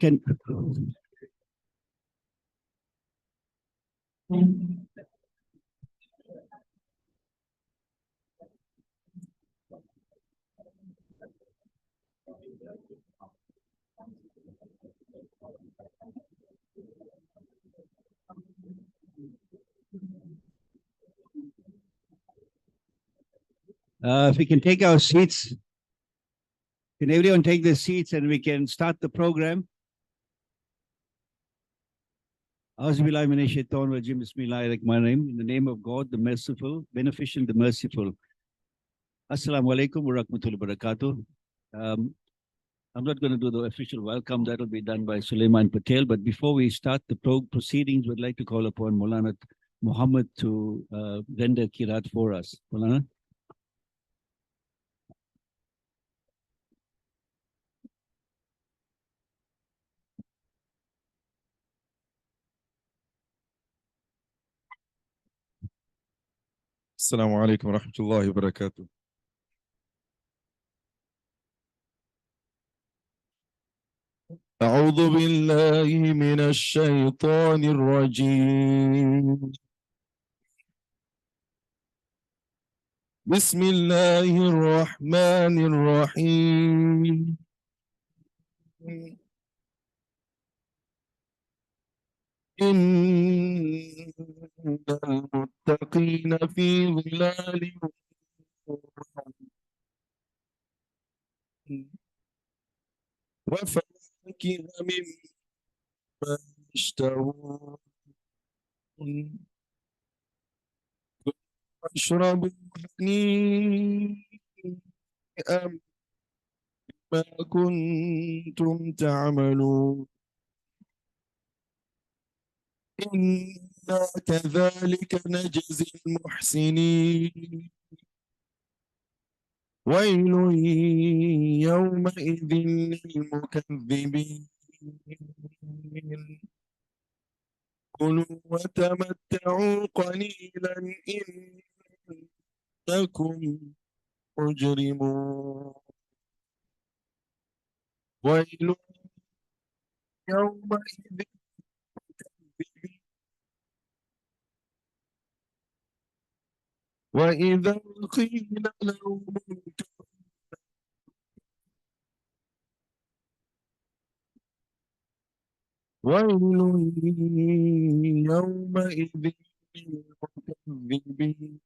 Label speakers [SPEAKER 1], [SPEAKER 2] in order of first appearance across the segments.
[SPEAKER 1] Can if we can take our seats, can everyone take their seats and we can start the program? Bismillahirrahmanirrahim. In the name of God, the merciful, beneficent, the merciful. Assalamu alaikum wa rahmatullahi wa barakatuh. I'm not going to do the official welcome. That will be done by Suleiman Patel. But before we start the proceedings, we'd like to call upon Maulana Muhammad to render Kirat for us. Maulana.
[SPEAKER 2] السلام عليكم ورحمة الله وبركاته. أعوذ بالله من الشيطان الرجيم. بسم الله الرحمن الرحيم. إن المتقين في ظلال وفواكه مما يشتهون واشربوا هنيئا ما كنتم تعملون إنا كذلك نجزي المحسنين ويل يومئذ للمكذبين كلوا وتمتعوا قليلا إنكم مجرمون ويل يومئذ وإذا قيل لهم ويل يومئذ للمكذبين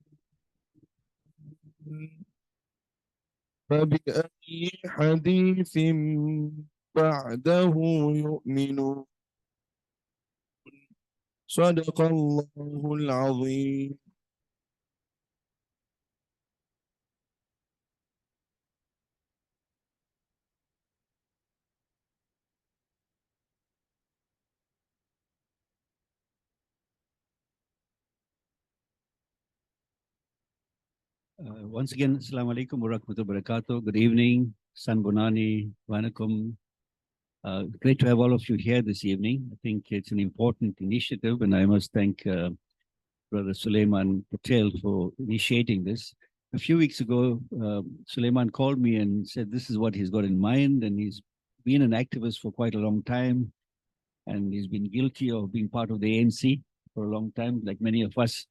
[SPEAKER 2] فبأي حديث بعده يؤمنون صدق الله العظيم.
[SPEAKER 1] Once again, Assalamu alaikum wa rahmatullahi wa barakatuh. Good evening, San Bonani, Wanakum. Great to have all of you here this evening. I think it's an important initiative, and I must thank Brother Suleiman Patel for initiating this. A few weeks ago, Suleiman called me and said this is what he's got in mind, and he's been an activist for quite a long time, and he's been guilty of being part of the ANC for a long time, like many of us.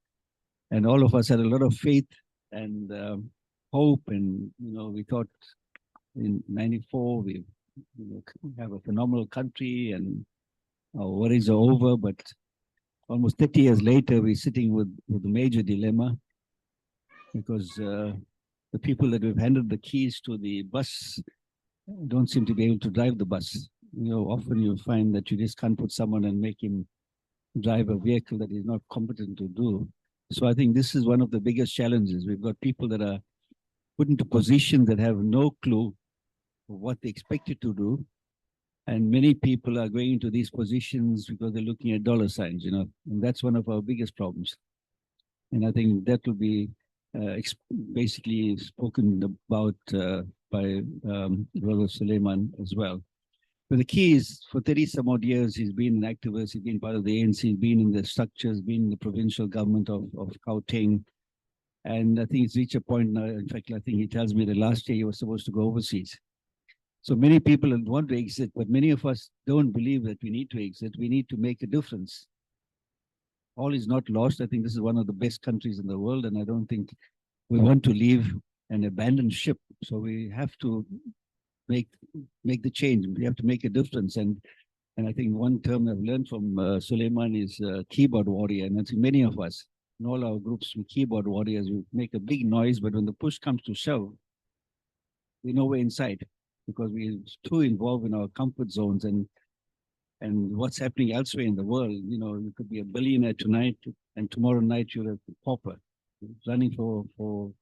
[SPEAKER 1] And all of us had a lot of faith and hope, and we thought in '94 we have a phenomenal country and our worries are over. But almost 30 years later, we're sitting with a major dilemma, because the people that we've handed the keys to the bus don't seem to be able to drive the bus. Often you find that you just can't put someone and make him drive a vehicle that he's not competent to do. So I think this is one of the biggest challenges. We've got people that are put into positions that have no clue of what they expected to do. And many people are going into these positions because they're looking at dollar signs, and that's one of our biggest problems. And I think that will be basically spoken about by Brother Suleiman as well. But the key is, for 30 some odd years, he's been an activist, he's been part of the ANC, he's been in the structures, been in the provincial government of Gauteng. And I think it's reached a point now, in fact, I think he tells me that last year he was supposed to go overseas. So many people want to exit, but many of us don't believe that we need to exit. We need to make a difference. All is not lost. I think this is one of the best countries in the world, and I don't think we want to leave and abandon ship. So we have to make the change. We have to make a difference. And I think one term I've learned from Suleiman is keyboard warrior. And I think many of us, in all our groups, we keyboard warriors. We make a big noise, but when the push comes to shove, we know we're inside because we're too involved in our comfort zones and what's happening elsewhere in the world. You know, you could be a billionaire tonight, and tomorrow night you're a pauper running to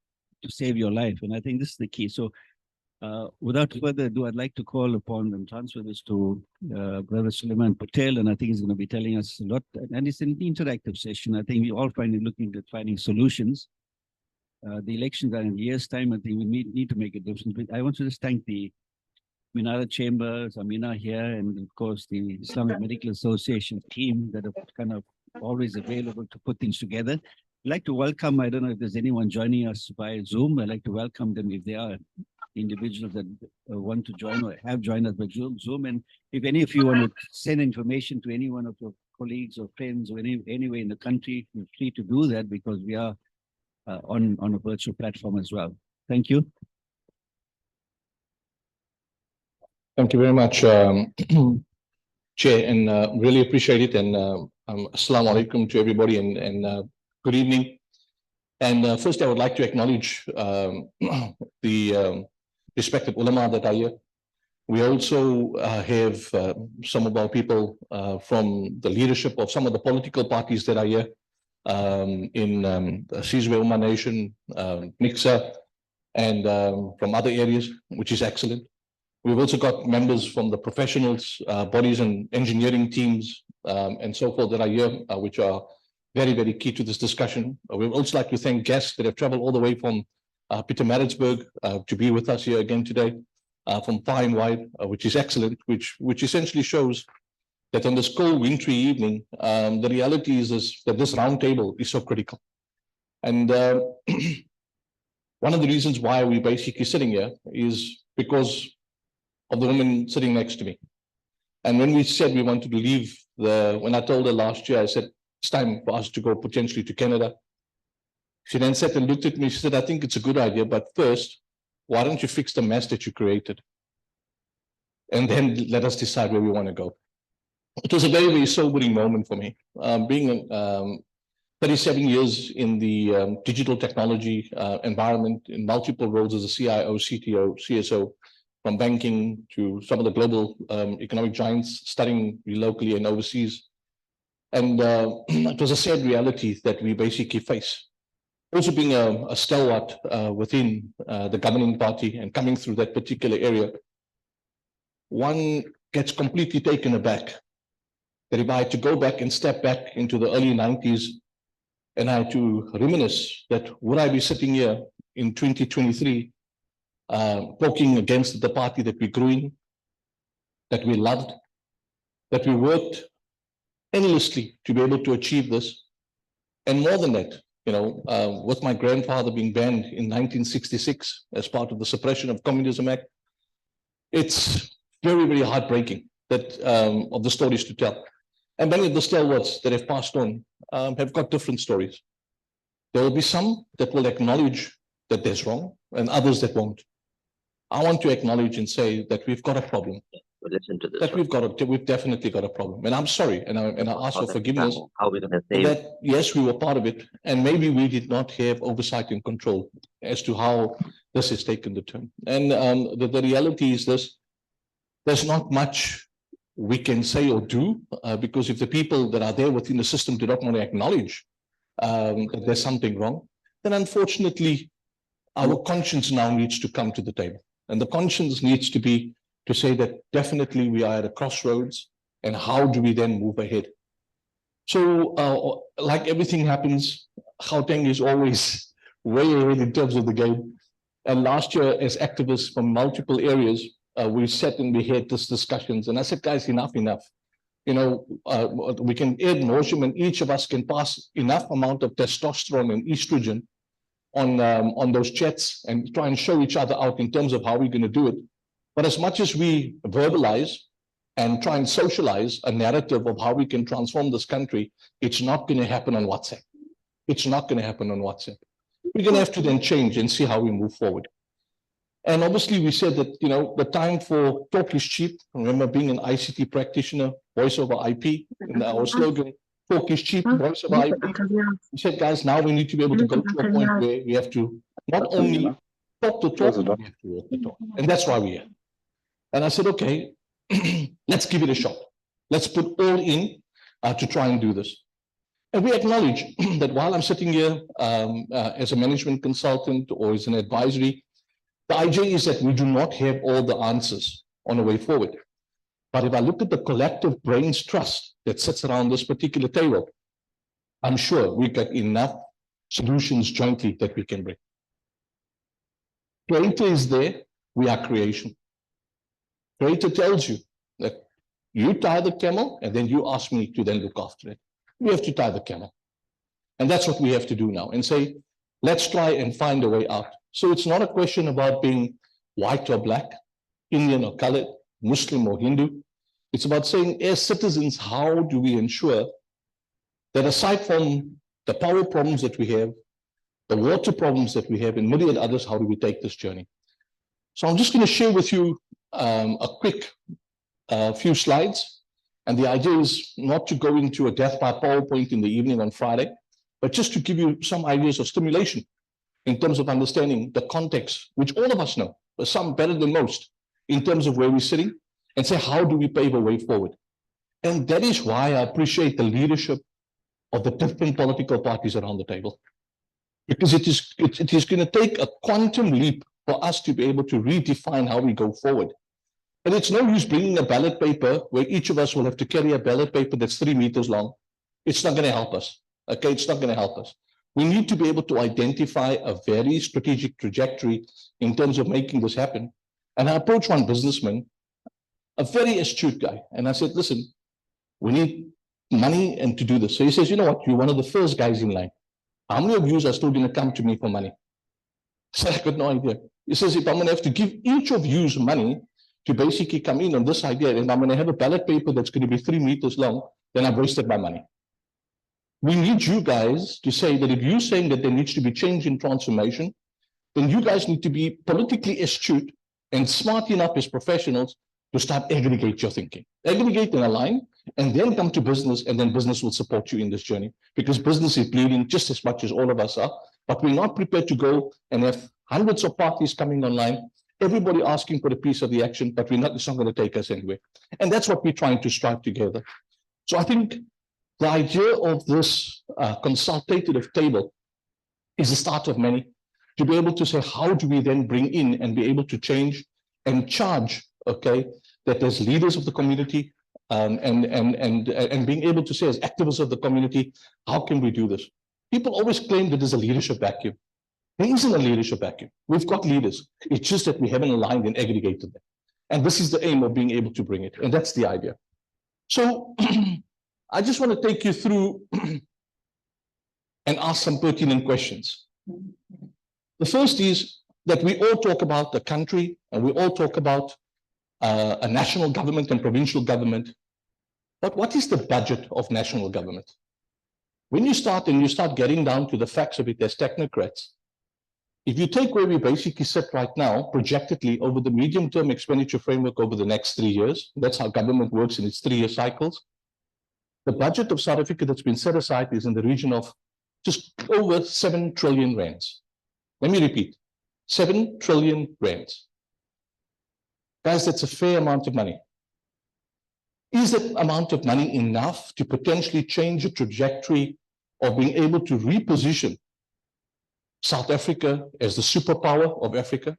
[SPEAKER 1] save your life. And I think this is the key. So without further ado, I'd like to call upon and transfer this to Brother Suleiman Patel, and I think he's going to be telling us a lot. And it's an interactive session. I think we all looking at finding solutions. The elections are in a year's time. I think we need to make a difference. But I want to just thank the Minara Chambers, Amina here, and of course the Islamic Medical Association team that are kind of always available to put things together. I'd like to welcome, I don't know if there's anyone joining us via Zoom. I'd like to welcome them if there are individuals that want to join or have joined us by Zoom. And if any of you want to send information to any one of your colleagues or friends or anywhere in the country, feel free to do that because we are on a virtual platform as well. Thank you.
[SPEAKER 3] Thank you very much, Chair, and really appreciate it. And assalamu alaikum to everybody, and good evening. And first, I would like to acknowledge the respected ulama that are here. We also have some of our people from the leadership of some of the political parties that are here in Sizwe Ummah Nation, Nixa, and from other areas, which is excellent. We've also got members from the professionals, bodies and engineering teams, and so forth that are here, which are very, very key to this discussion. We'd also like to thank guests that have traveled all the way from Pietermaritzburg to be with us here again today, from far and wide, which is excellent, which essentially shows that on this cold, wintry evening, the reality is that this roundtable is so critical. And one of the reasons why we're basically sitting here is because of the woman sitting next to me. And when we said we wanted to leave, when I told her last year, I said, it's time for us to go potentially to Canada. She then sat and looked at me. She said, I think it's a good idea, but first, why don't you fix the mess that you created? And then let us decide where we want to go. It was a very, very sobering moment for me. Being 37 years in the digital technology environment, in multiple roles as a CIO, CTO, CSO, from banking to some of the global economic giants, studying locally and overseas. And it was a sad reality that we basically face. Also being a stalwart within the governing party and coming through that particular area, one gets completely taken aback that if I had to go back and step back into the early 90s and I had to reminisce that would I be sitting here in 2023 poking against the party that we grew in, that we loved, that we worked endlessly to be able to achieve this. And more than that, you know, with my grandfather being banned in 1966 as part of the Suppression of Communism Act, it's very, very heartbreaking that of the stories to tell. And many of the stalwarts that have passed on have got different stories. There will be some that will acknowledge that there's wrong and others that won't. I want to acknowledge and say that we've got a problem.
[SPEAKER 4] Listen to this.
[SPEAKER 3] That we've definitely got a problem. And I'm sorry, and I ask for forgiveness.
[SPEAKER 4] How are we going to save
[SPEAKER 3] That yes, we were part of it, and maybe we did not have oversight and control as to how this has taken the turn. And the reality is this: there's not much we can say or do because if the people that are there within the system do not want to acknowledge that there's something wrong, then unfortunately our conscience now needs to come to the table, and the conscience needs to be to say that definitely we are at a crossroads, and how do we then move ahead? So like everything happens, Gauteng is always way ahead in terms of the game. And last year, as activists from multiple areas, we sat and we had these discussions, and I said, guys, enough. You know, we can add nauseum, and each of us can pass enough amount of testosterone and estrogen on those chats and try and show each other out in terms of how we're going to do it. But as much as we verbalize and try and socialize a narrative of how we can transform this country, it's not going to happen on WhatsApp. It's not going to happen on WhatsApp. We're going to have to then change and see how we move forward. And obviously, we said that, you know, the time for talk is cheap. Remember being an ICT practitioner, voice over IP, and our slogan, talk is cheap, voice over IP. We said, guys, now we need to be able to go to a point where we have to not only talk the talk, but we have to walk the talk. And that's why we're here. And I said, okay, let's give it a shot. Let's put all in to try and do this. And we acknowledge that while I'm sitting here as a management consultant or as an advisory, the idea is that we do not have all the answers on the way forward. But if I look at the collective brains trust that sits around this particular table, I'm sure we've got enough solutions jointly that we can bring. Creator is there, we are creation. Creator tells you that you tie the camel and then you ask me to then look after it. We have to tie the camel. And that's what we have to do now and say, let's try and find a way out. So it's not a question about being white or black, Indian or colored, Muslim or Hindu. It's about saying, as citizens, how do we ensure that aside from the power problems that we have, the water problems that we have, and myriad others, how do we take this journey? So I'm just going to share with you a quick few slides. And the idea is not to go into a death by PowerPoint in the evening on Friday, but just to give you some ideas of stimulation in terms of understanding the context, which all of us know, but some better than most, in terms of where we're sitting, and say, how do we pave a way forward? And that is why I appreciate the leadership of the different political parties around the table. Because it is going to take a quantum leap for us to be able to redefine how we go forward. And it's no use bringing a ballot paper where each of us will have to carry a ballot paper that's 3 meters long. It's not going to help us. Okay, it's not going to help us. We need to be able to identify a very strategic trajectory in terms of making this happen. And I approached one businessman, a very astute guy, and I said, listen, we need money and to do this. So he says, you know what, you're one of the first guys in line. How many of you are still going to come to me for money? So I got no idea. He says, if I'm going to have to give each of you money to basically come in on this idea, and I'm going to have a ballot paper that's going to be 3 meters long, then I've wasted my money. We need you guys to say that if you're saying that there needs to be change and transformation, then you guys need to be politically astute and smart enough as professionals to start aggregate your thinking. Aggregate and align, and then come to business, and then business will support you in this journey. Because business is bleeding just as much as all of us are, but we're not prepared to go and have hundreds of parties coming online, everybody asking for a piece of the action, but it's not going to take us anywhere. And that's what we're trying to strive together. So I think the idea of this consultative table is the start of many, to be able to say, how do we then bring in and be able to change and charge, okay, that there's leaders of the community and being able to say as activists of the community, how can we do this? People always claim that there's a leadership vacuum. There isn't a leadership vacuum. We've got leaders. It's just that we haven't aligned and aggregated them. And this is the aim of being able to bring it. And that's the idea. So I just want to take you through and ask some pertinent questions. The first is that we all talk about the country and we all talk about a national government and provincial government. But what is the budget of national government? When you start getting down to the facts of it as technocrats, if you take where we basically sit right now, projectedly over the medium-term expenditure framework over the next 3 years, that's how government works in its 3-year cycles, the budget of South Africa that's been set aside is in the region of just over 7 trillion rands. Let me repeat, 7 trillion rands. Guys, that's a fair amount of money. Is that amount of money enough to potentially change the trajectory of being able to reposition South Africa as the superpower of Africa,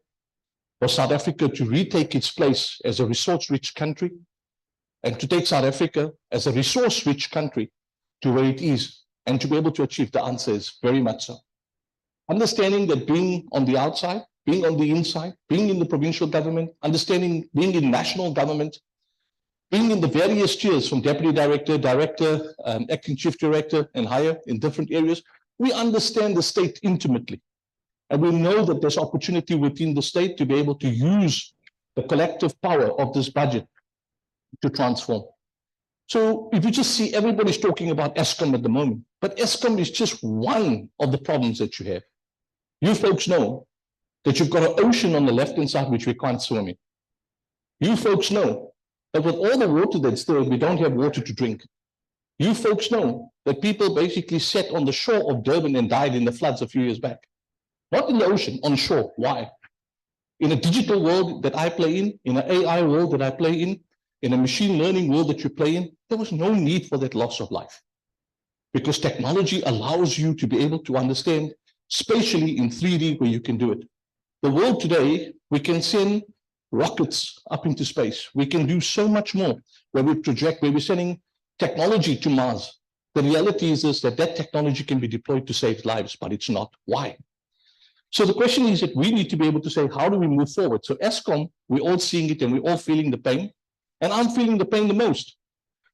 [SPEAKER 3] for South Africa to retake its place as a resource-rich country, and to take South Africa as a resource-rich country to where it is, and to be able to achieve? The answer is very much so. Understanding that being on the outside being on the inside, being in the provincial government, understanding, being in national government, being in the various tiers from deputy director, director, acting chief director, and higher in different areas, we understand the state intimately. And we know that there's opportunity within the state to be able to use the collective power of this budget to transform. So if you just see everybody's talking about Eskom at the moment, but Eskom is just one of the problems that you have. You folks know that you've got an ocean on the left-hand side which we can't swim in. You folks know that with all the water that's there, we don't have water to drink. You folks know that people basically sat on the shore of Durban and died in the floods a few years back. Not in the ocean, on shore. Why? In a digital world that I play in an AI world that I play in a machine learning world that you play in, there was no need for that loss of life. Because technology allows you to be able to understand spatially in 3D where you can do it. The world today, we can send rockets up into space. We can do so much more where we project, where we're sending technology to Mars. The reality is that that technology can be deployed to save lives, but it's not. Why? So the question is that we need to be able to say, how do we move forward? So Eskom, we're all seeing it and we're all feeling the pain. And I'm feeling the pain the most.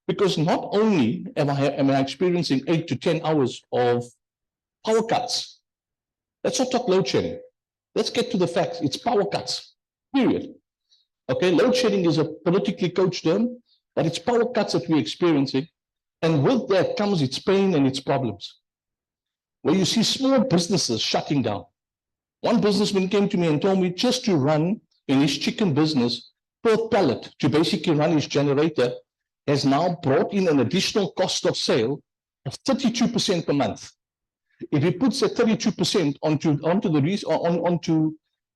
[SPEAKER 3] Because not only am I experiencing 8 to 10 hours of power cuts. Let's not talk load shedding. Let's get to the facts. It's power cuts, period. Okay, load shedding is a politically coached term, but it's power cuts that we're experiencing. And with that comes its pain and its problems. Where you see small businesses shutting down. One businessman came to me and told me just to run in his chicken business per pallet, to basically run his generator, has now brought in an additional cost of sale of 32% per month. If he puts that 32% onto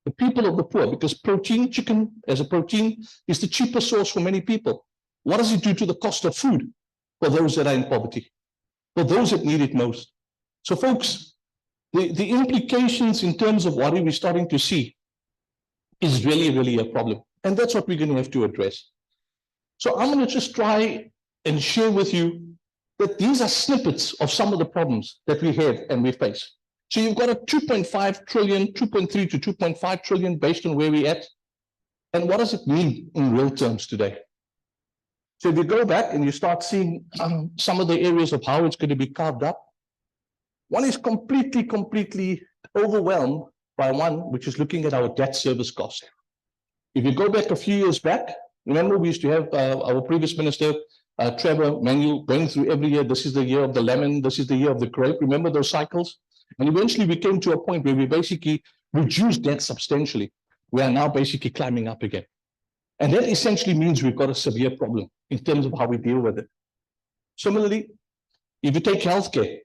[SPEAKER 3] the people of the poor, because protein, chicken as a protein, is the cheapest source for many people. What does it do to the cost of food for those that are in poverty, for those that need it most? So folks, the implications in terms of what we're starting to see is really, really a problem. And that's what we're going to have to address. So I'm going to just try and share with you that these are snippets of some of the problems that we have and we face. So you've got a 2.5 trillion, 2.3 to 2.5 trillion based on where we're at. And what does it mean in real terms today? So if you go back and you start seeing some of the areas of how it's going to be carved up, one is completely overwhelmed by one, which is looking at our debt service cost. If you go back a few years back, remember we used to have our previous minister, Trevor Manuel, going through every year, this is the year of the lemon, this is the year of the grape. Remember those cycles? And eventually we came to a point where we basically reduced debt substantially. We are now basically climbing up again. And that essentially means we've got a severe problem in terms of how we deal with it. Similarly, if you take healthcare,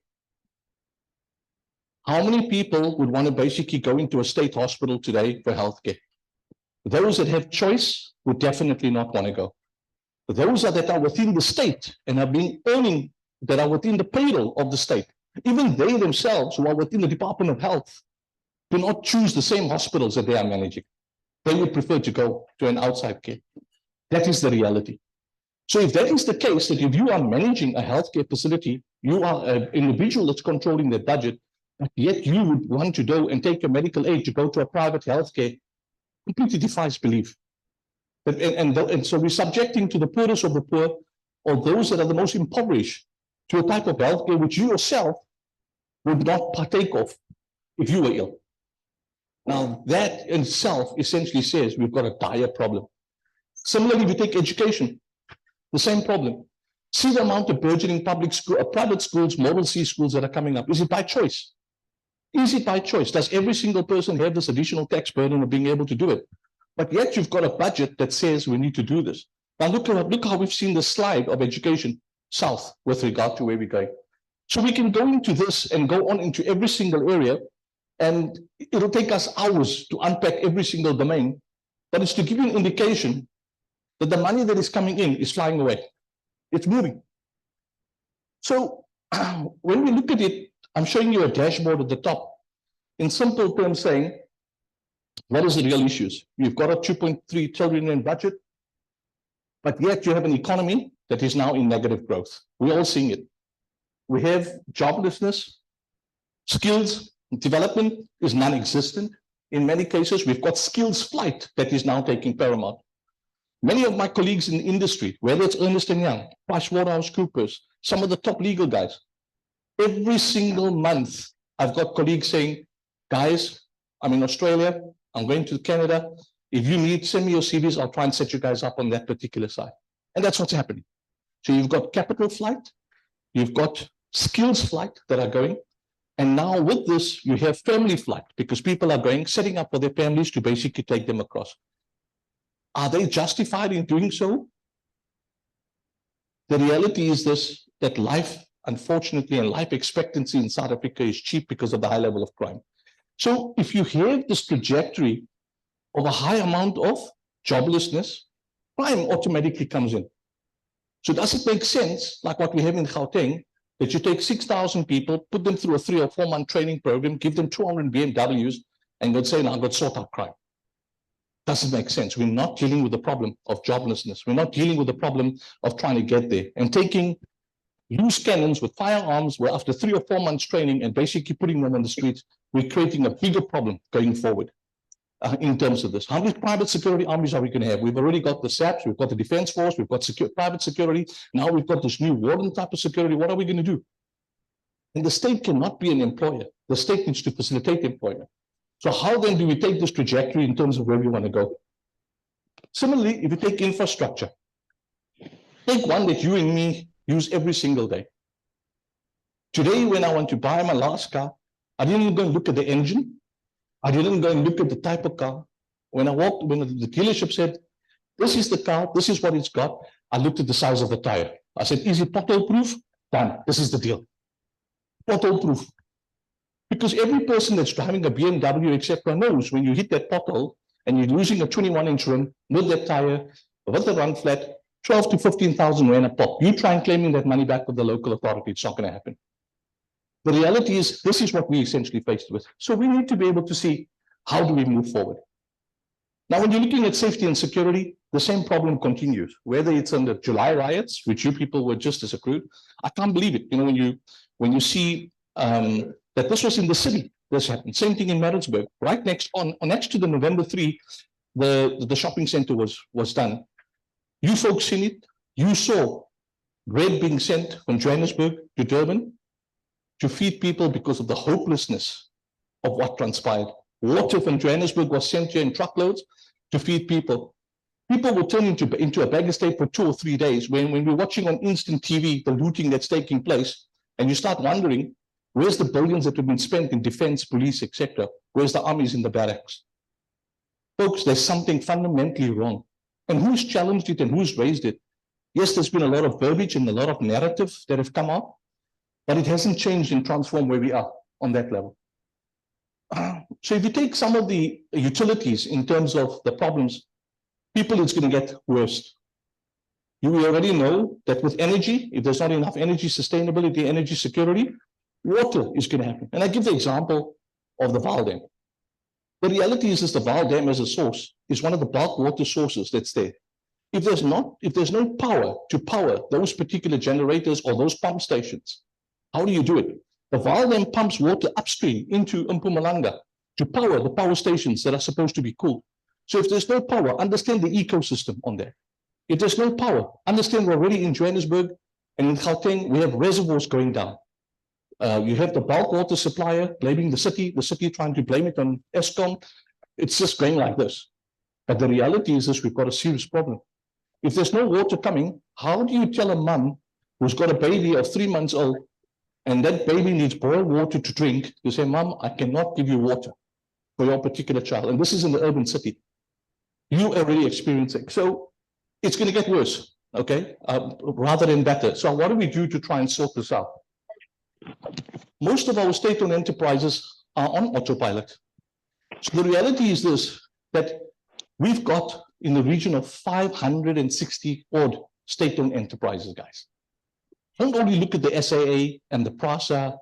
[SPEAKER 3] how many people would want to basically go into a state hospital today for healthcare? Those that have choice would definitely not want to go. Those that are within the state and have been earning, that are within the payroll of the state, even they themselves who are within the Department of Health, do not choose the same hospitals that they are managing. They would prefer to go to an outside care. That is the reality. So if that is the case, that if you are managing a healthcare facility, you are an individual that's controlling their budget, but yet you would want to go and take your medical aid to go to a private healthcare, completely defies belief. And so we're subjecting to the poorest of the poor, or those that are the most impoverished, to a type of healthcare which you yourself would not partake of if you were ill. Now, that in itself essentially says we've got a dire problem. Similarly, we take education, the same problem. See the amount of burgeoning private schools, Model C schools that are coming up. Is it by choice? Is it by choice? Does every single person have this additional tax burden of being able to do it? But yet you've got a budget that says we need to do this. Now look how we've seen the slide of education south with regard to where we're going. So we can go into this and go on into every single area, and it'll take us hours to unpack every single domain, but it's to give you an indication that the money that is coming in is flying away. It's moving. So when we look at it, I'm showing you a dashboard at the top, in simple terms saying, what is the real issues? You've got a 2.3 trillion in budget, but yet you have an economy that is now in negative growth. We're all seeing it. We have joblessness, skills development is non-existent. In many cases, we've got skills flight that is now taking paramount. Many of my colleagues in the industry, whether it's Ernst & Young, PricewaterhouseCoopers, some of the top legal guys, every single month, I've got colleagues saying, guys, I'm in Australia, I'm going to Canada. If you need, send me your CVs, I'll try and set you guys up on that particular side. And that's what's happening. So you've got capital flight, you've got skills flight that are going. And now with this, you have family flight because people are going, setting up for their families to basically take them across. Are they justified in doing so? The reality is this, that life, unfortunately, and life expectancy in South Africa is cheap because of the high level of crime. So if you have this trajectory of a high amount of joblessness, crime automatically comes in. So does it make sense, like what we have in Gauteng, that you take 6,000 people, put them through a 3 or 4 month training program, give them 200 BMWs, and go say, now I'm going to sort out crime? Doesn't make sense. We're not dealing with the problem of joblessness. We're not dealing with the problem of trying to get there. And taking loose cannons with firearms, where after 3 or 4 months training and basically putting them on the streets, we're creating a bigger problem going forward in terms of this. How many private security armies are we going to have? We've already got the SAPs, we've got the Defense Force, we've got private security. Now we've got this new warden type of security. What are we going to do? And the state cannot be an employer. The state needs to facilitate employment. So how then do we take this trajectory in terms of where we want to go? Similarly, if you take infrastructure, take one that you and me use every single day. Today, when I want to buy my last car, I didn't go and look at the engine. I didn't go and look at the type of car. When I walked, when the dealership said, this is the car, this is what it's got, I looked at the size of the tire. I said, is it pothole proof? Done. This is the deal. Pothole proof. Because every person that's driving a BMW, etc., knows when you hit that pothole and you're losing a 21-inch rim with that tire, with the run flat, 12 to 15,000 rand a pop. You try and claiming that money back with the local authority, it's not going to happen. The reality is, this is what we're essentially faced with. So we need to be able to see, how do we move forward? Now, when you're looking at safety and security, the same problem continues. Whether it's on the July riots, which you people were just as accrued, I can't believe it. You know, when you see that this was in the city, this happened. Same thing in Maritzburg, right next to the November 3, the shopping center was done. You folks seen it. You saw bread being sent from Johannesburg to Durban to feed people because of the hopelessness of what transpired. Water from Johannesburg was sent here in truckloads to feed people. People will turn into a beggar state for 2 or 3 days. When we're watching on instant TV the looting that's taking place, and you start wondering, where's the billions that have been spent in defense, police, etc.? Where's the armies in the barracks? Folks, there's something fundamentally wrong. And who's challenged it and who's raised it? Yes, there's been a lot of verbiage and a lot of narrative that have come out, but it hasn't changed and transformed where we are on that level. So if you take some of the utilities in terms of the problems, people, it's going to get worse. You already know that with energy, if there's not enough energy sustainability, energy security, water is going to happen. And I give the example of the Vaal Dam. The reality is the Vaal Dam as a source is one of the bulk water sources that's there. If there's no power to power those particular generators or those pump stations, how do you do it? The Vaal Dam pumps water upstream into Mpumalanga to power the power stations that are supposed to be cooled. So if there's no power, understand the ecosystem on there. If there's no power, understand we're already in Johannesburg and in Gauteng, we have reservoirs going down. You have the bulk water supplier blaming the city trying to blame it on Eskom. It's just going like this. But the reality is this, we've got a serious problem. If there's no water coming, how do you tell a mum who's got a baby of 3 months old and that baby needs boiled water to drink, you say, Mum, I cannot give you water for your particular child. And this is in the urban city. You already experiencing. So it's going to get worse, okay, rather than better. So what do we do to try and sort this out? Most of our state-owned enterprises are on autopilot. So the reality is this, that we've got in the region of 560 odd state-owned enterprises, guys. Don't only look at the SAA and the PRASA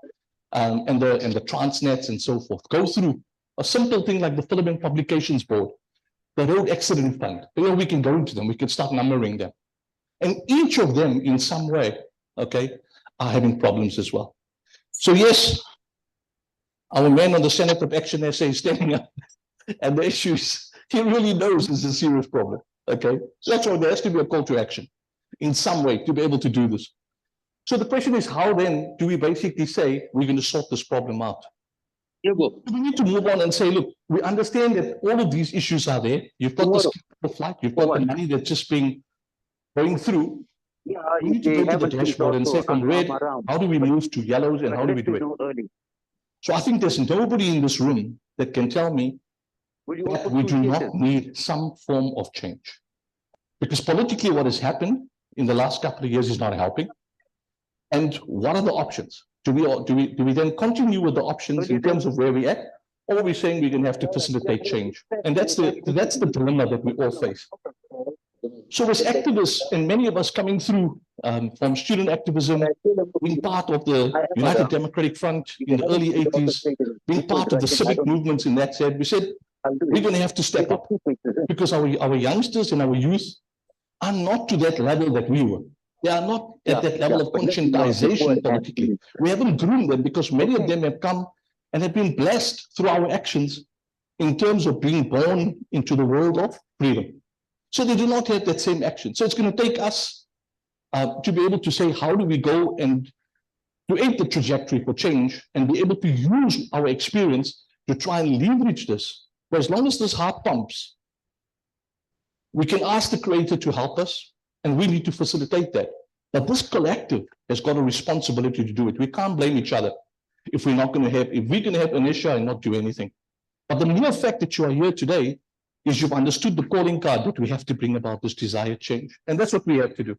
[SPEAKER 3] and the Transnets and so forth. Go through a simple thing like the Filament Publications Board, the Road Accident Fund. You know, we can go into them, we can start numbering them. And each of them in some way, okay, are having problems as well. So yes, our man on the Senate of Action SA is standing up And the issue is, he really knows it's a serious problem. Okay, that's why there has to be a call to action in some way to be able to do this. So the question is, how then do we basically say we're going to sort this problem out? Yeah, well, we need to move on and say, look, we understand that all of these issues are there. You've got the flight, you've got the money that's just going through. Yeah, we need to go to the dashboard and say from red, how do we move to yellows and how do we do it? So I think there's nobody in this room that can tell me that we do not need some form of change. Because politically what has happened in the last couple of years is not helping. And what are the options? Do we then continue with the options in terms of where we're at? Or are we saying we're going to have to facilitate change? And that's the dilemma that we all face. So as activists, and many of us coming through from student activism, being part of the United Democratic Front in the early 80s, being part of the civic movements in that said, we said, we're going to have to step up because our youngsters and our youth are not to that level that we were. They are not at that level of conscientization politically. We haven't groomed them because many of them have come and have been blessed through our actions in terms of being born into the world of freedom. So they do not have that same action. So it's going to take us to be able to say, how do we go and create the trajectory for change and be able to use our experience to try and leverage this. But as long as this heart pumps, we can ask the Creator to help us, and we need to facilitate that. But this collective has got a responsibility to do it. We can't blame each other if we're going to have inertia and not do anything. But the mere fact that you are here today is you've understood the calling card that we have to bring about this desired change. And that's what we have to do.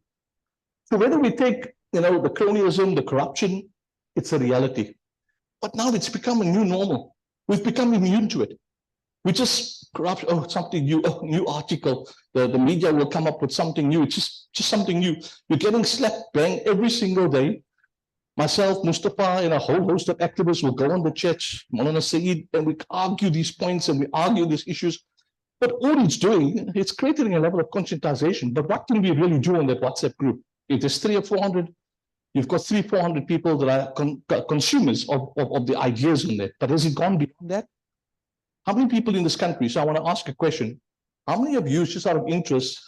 [SPEAKER 3] So whether we take, the cronyism, the corruption, it's a reality. But now it's become a new normal. We've become immune to it. We just corrupt, something new, new article. The media will come up with something new. It's just something new. You're getting slapped bang every single day. Myself, Mustafa, and a whole host of activists will go on the chats, Maulana Saeed, and we argue these points and we argue these issues. But all it's doing, it's creating a level of conscientization. But what can we really do on that WhatsApp group? If there's 300 or 400, you've got 300-400 people that are consumers of the ideas on that. But has it gone beyond that? How many people in this country? So I want to ask a question. How many of you, just out of interest,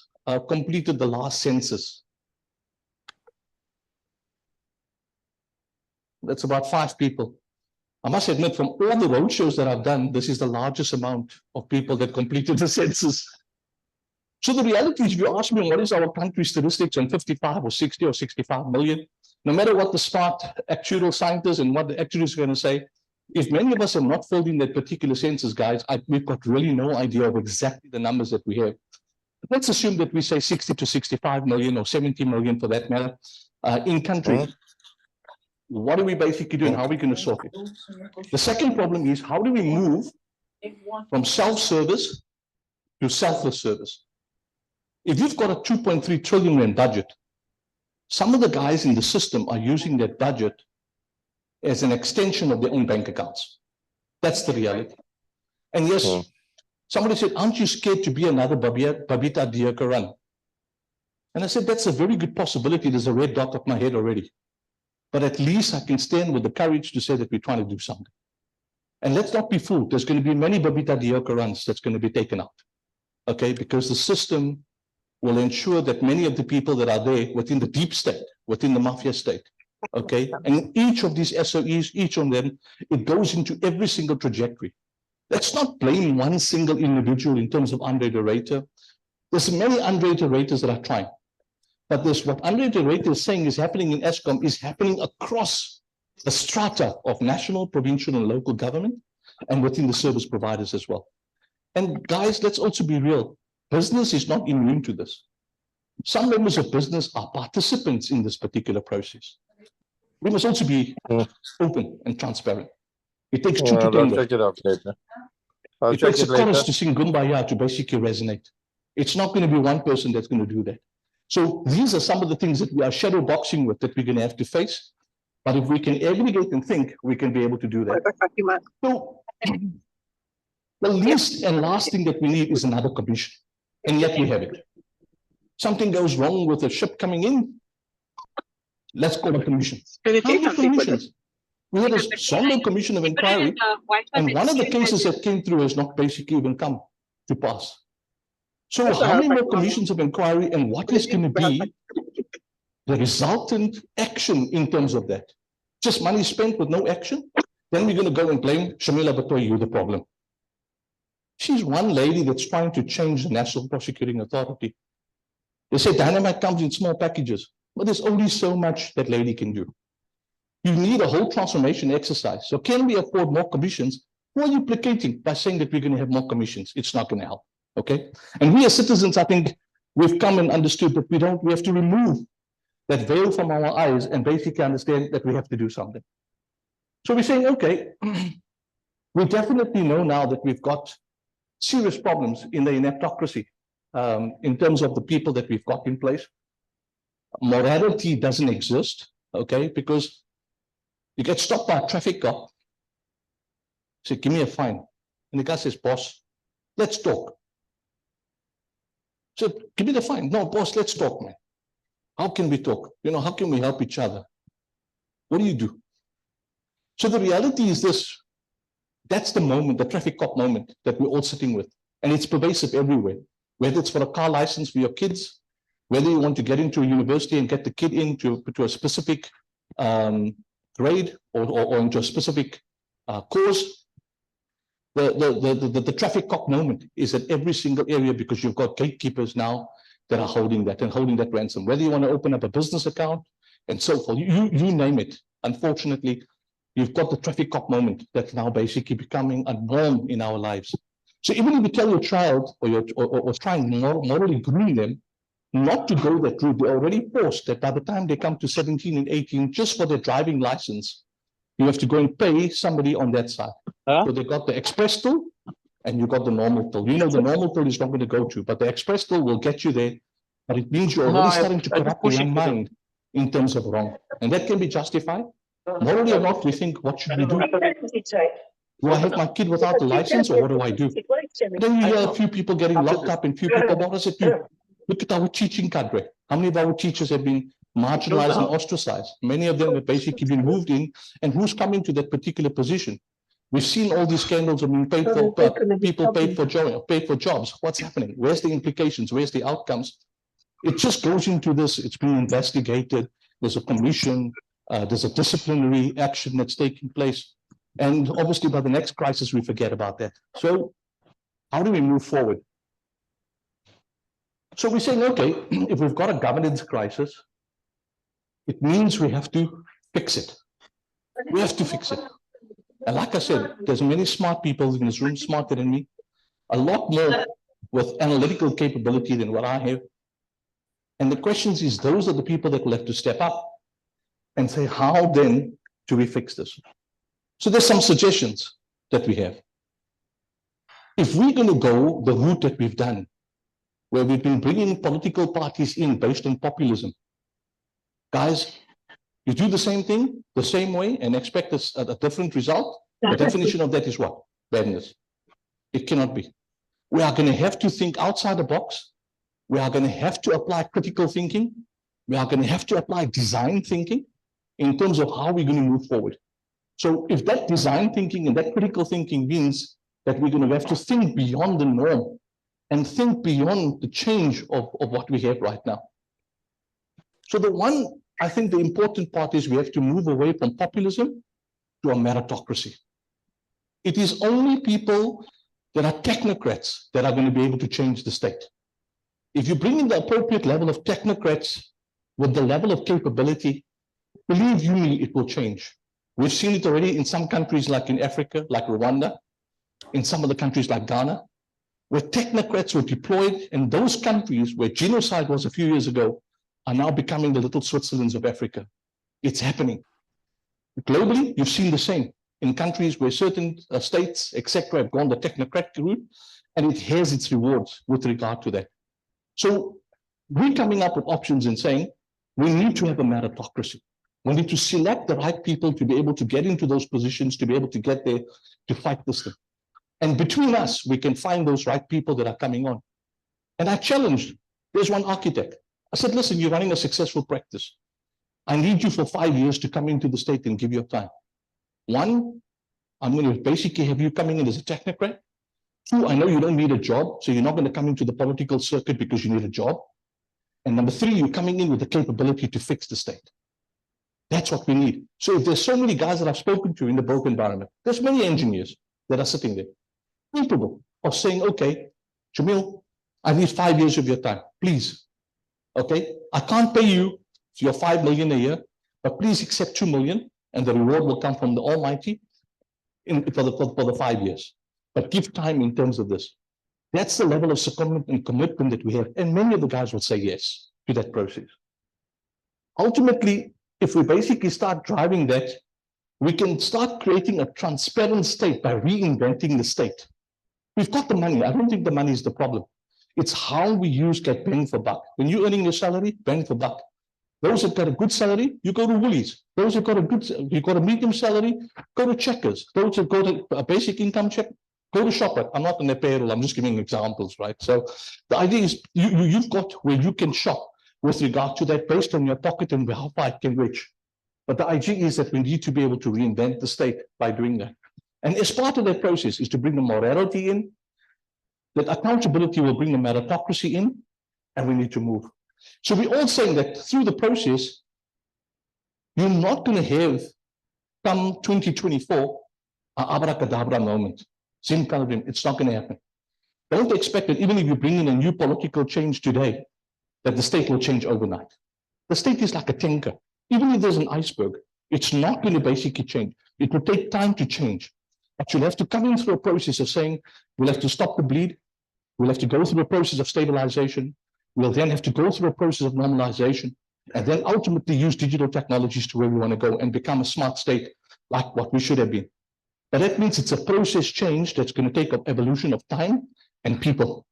[SPEAKER 3] completed the last census? That's about 5 people. I must admit, from all the roadshows that I've done, this is the largest amount of people that completed the census. So the reality is, if you ask me what is our country's statistics on 55 or 60 or 65 million, no matter what the smart actuarial scientists and what the actuaries are going to say, if many of us have not filled in that particular census, guys, we've got really no idea of exactly the numbers that we have. But let's assume that we say 60 to 65 million or 70 million for that matter in country. What are we basically doing? How are we going to solve it? The second problem is, how do we move from self-service to selfless service? If you've got a 2.3 trillion rand budget, some of the guys in the system are using that budget as an extension of their own bank accounts. That's the reality. And yes, somebody said, aren't you scared to be another Babita Diakaran? And I said, that's a very good possibility. There's a red dot on my head already. But at least I can stand with the courage to say that we're trying to do something. And let's not be fooled. There's going to be many Babita Diokarans that's going to be taken out. Okay, because the system will ensure that many of the people that are there within the deep state, within the mafia state, okay, and each of these SOEs, each of them, it goes into every single trajectory. Let's not blame one single individual in terms of Andre de Ruyter. There's many Andre de Ruyters that are trying. But this, what Andre de Ruyter is saying is happening in Eskom is happening across the strata of national, provincial, and local government, and within the service providers as well. And guys, let's also be real. Business is not immune to this. Some members of business are participants in this particular process. We must also be open and transparent. It takes 2 to 10
[SPEAKER 2] check it out later.
[SPEAKER 3] It takes a chorus to sing Kumbaya to basically resonate. It's not going to be one person that's going to do that. So these are some of the things that we are shadow boxing with that we're going to have to face. But if we can aggregate and think, we can be able to do that. So the least and last thing that we need is another commission. And yet we have it. Something goes wrong with a ship coming in. Let's call a commission. How many commissions? We had a somber commission of inquiry, and one of the cases that came through has not basically even come to pass. So how many more commissions of inquiry, and what is going to be the resultant action in terms of that? Just money spent with no action? Then we're going to go and blame Shamila Batoy, you the problem. She's one lady that's trying to change the National Prosecuting Authority. They say dynamite comes in small packages, but there's only so much that lady can do. You need a whole transformation exercise. So can we afford more commissions? Who are you placating by saying that we're going to have more commissions? It's not going to help. Okay. And we as citizens, I think we've come and understood that we have to remove that veil from our eyes and basically understand that we have to do something. So we're saying, okay, we definitely know now that we've got serious problems in the ineptocracy in terms of the people that we've got in place. Morality doesn't exist, okay, because you get stopped by a traffic cop, say, give me a fine. And the guy says, boss, let's talk. So give me the fine. No, boss, let's talk, man. How can we talk? You know, how can we help each other? What do you do? So the reality is this. That's the moment, the traffic cop moment that we're all sitting with. And it's pervasive everywhere, whether it's for a car license for your kids, whether you want to get into a university and get the kid into a specific grade or into a specific course. The traffic cop moment is at every single area because you've got gatekeepers now that are holding that and holding that ransom. Whether you want to open up a business account and so forth, you name it. Unfortunately, you've got the traffic cop moment that's now basically becoming a norm in our lives. So even if you tell your child or try and morally groom them not to go that route, they're already forced that by the time they come to 17 and 18, just for their driving license, you have to go and pay somebody on that side. So they got the express toll and you got the normal toll. You know, the normal toll is not going to go to, but the express toll will get you there. But it means you're already starting to corrupt the young mind in terms of wrong. And that can be justified. Morally or not, we think, what should we do? Do I have my kid without a license or what do I do? Then you hear a few people getting locked up and few people, what does it do? Look at our teaching cadre. How many of our teachers have been marginalized and ostracized? Many of them have basically been moved in, and who's coming to that particular position? We've seen all these scandals of being paid for, people paid for jobs. What's happening? Where's the implications? Where's the outcomes? It just goes into this. It's being investigated. There's a commission. There's a disciplinary action that's taking place. And obviously by the next crisis, we forget about that. So how do we move forward? So we're saying, okay, if we've got a governance crisis, it means we have to fix it. We have to fix it. And like I said, there's many smart people in this room, smarter than me, a lot more with analytical capability than what I have. And the question is, those are the people that will have to step up and say, how then do we fix this? So there's some suggestions that we have. If we're going to go the route that we've done, where we've been bringing political parties in based on populism, guys, you do the same thing the same way and expect a different result. The definition of that is what? Badness. It cannot be. We are going to have to think outside the box. We are going to have to apply critical thinking. We are going to have to apply design thinking in terms of how we're going to move forward. So if that design thinking and that critical thinking means that we're going to have to think beyond the norm and think beyond the change of what we have right now. So I think the important part is we have to move away from populism to a meritocracy. It is only people that are technocrats that are going to be able to change the state. If you bring in the appropriate level of technocrats with the level of capability, believe you me, it will change. We've seen it already in some countries like in Africa, like Rwanda, in some of the countries like Ghana, where technocrats were deployed, and those countries where genocide was a few years ago are now becoming the little Switzerlands of Africa. It's happening. Globally, you've seen the same in countries where certain states, etc., have gone the technocratic route, and it has its rewards with regard to that. So we're coming up with options and saying we need to have a meritocracy. We need to select the right people to be able to get into those positions, to be able to get there, to fight this thing. And between us, we can find those right people that are coming on. And I challenged, there's one architect. I said, listen, you're running a successful practice. I need you for 5 years to come into the state and give your time. One, I'm going to basically have you coming in as a technocrat. Two, I know you don't need a job, so you're not going to come into the political circuit because you need a job. And number three, you're coming in with the capability to fix the state. That's what we need. So if there's so many guys that I've spoken to in the broke environment, there's many engineers that are sitting there, capable of saying, okay, Jamil, I need 5 years of your time, please. Okay, I can't pay you your 5 million a year, but please accept 2 million, and the reward will come from the Almighty for the 5 years. But give time in terms of this. That's the level of secondment and commitment that we have. And many of the guys will say yes to that process. Ultimately, if we basically start driving that, we can start creating a transparent state by reinventing the state. We've got the money. I don't think the money is the problem. It's how we use get bang for buck. When you're earning your salary, bang for buck. Those that got a good salary, you go to Woolies. Those that got you've got a medium salary, go to Checkers. Those that go to a basic income check, go to Shoprite. I'm not on their payroll. I'm just giving examples, right? So the idea is you've got where you can shop with regard to that based on your pocket and how far it can reach. But the idea is that we need to be able to reinvent the state by doing that. And as part of that process is to bring the morality in, that accountability will bring the meritocracy in, and we need to move. So we're all saying that through the process, you're not going to have, come 2024, an abracadabra moment. It's not going to happen. Don't expect that even if you bring in a new political change today, that the state will change overnight. The state is like a tanker. Even if there's an iceberg, it's not going to basically change. It will take time to change. But you'll have to come in through a process of saying, we'll have to stop the bleed. We'll have to go through a process of stabilization. We'll then have to go through a process of normalization, and then ultimately use digital technologies to where we want to go and become a smart state like what we should have been. But that means it's a process change that's going to take an evolution of time and people.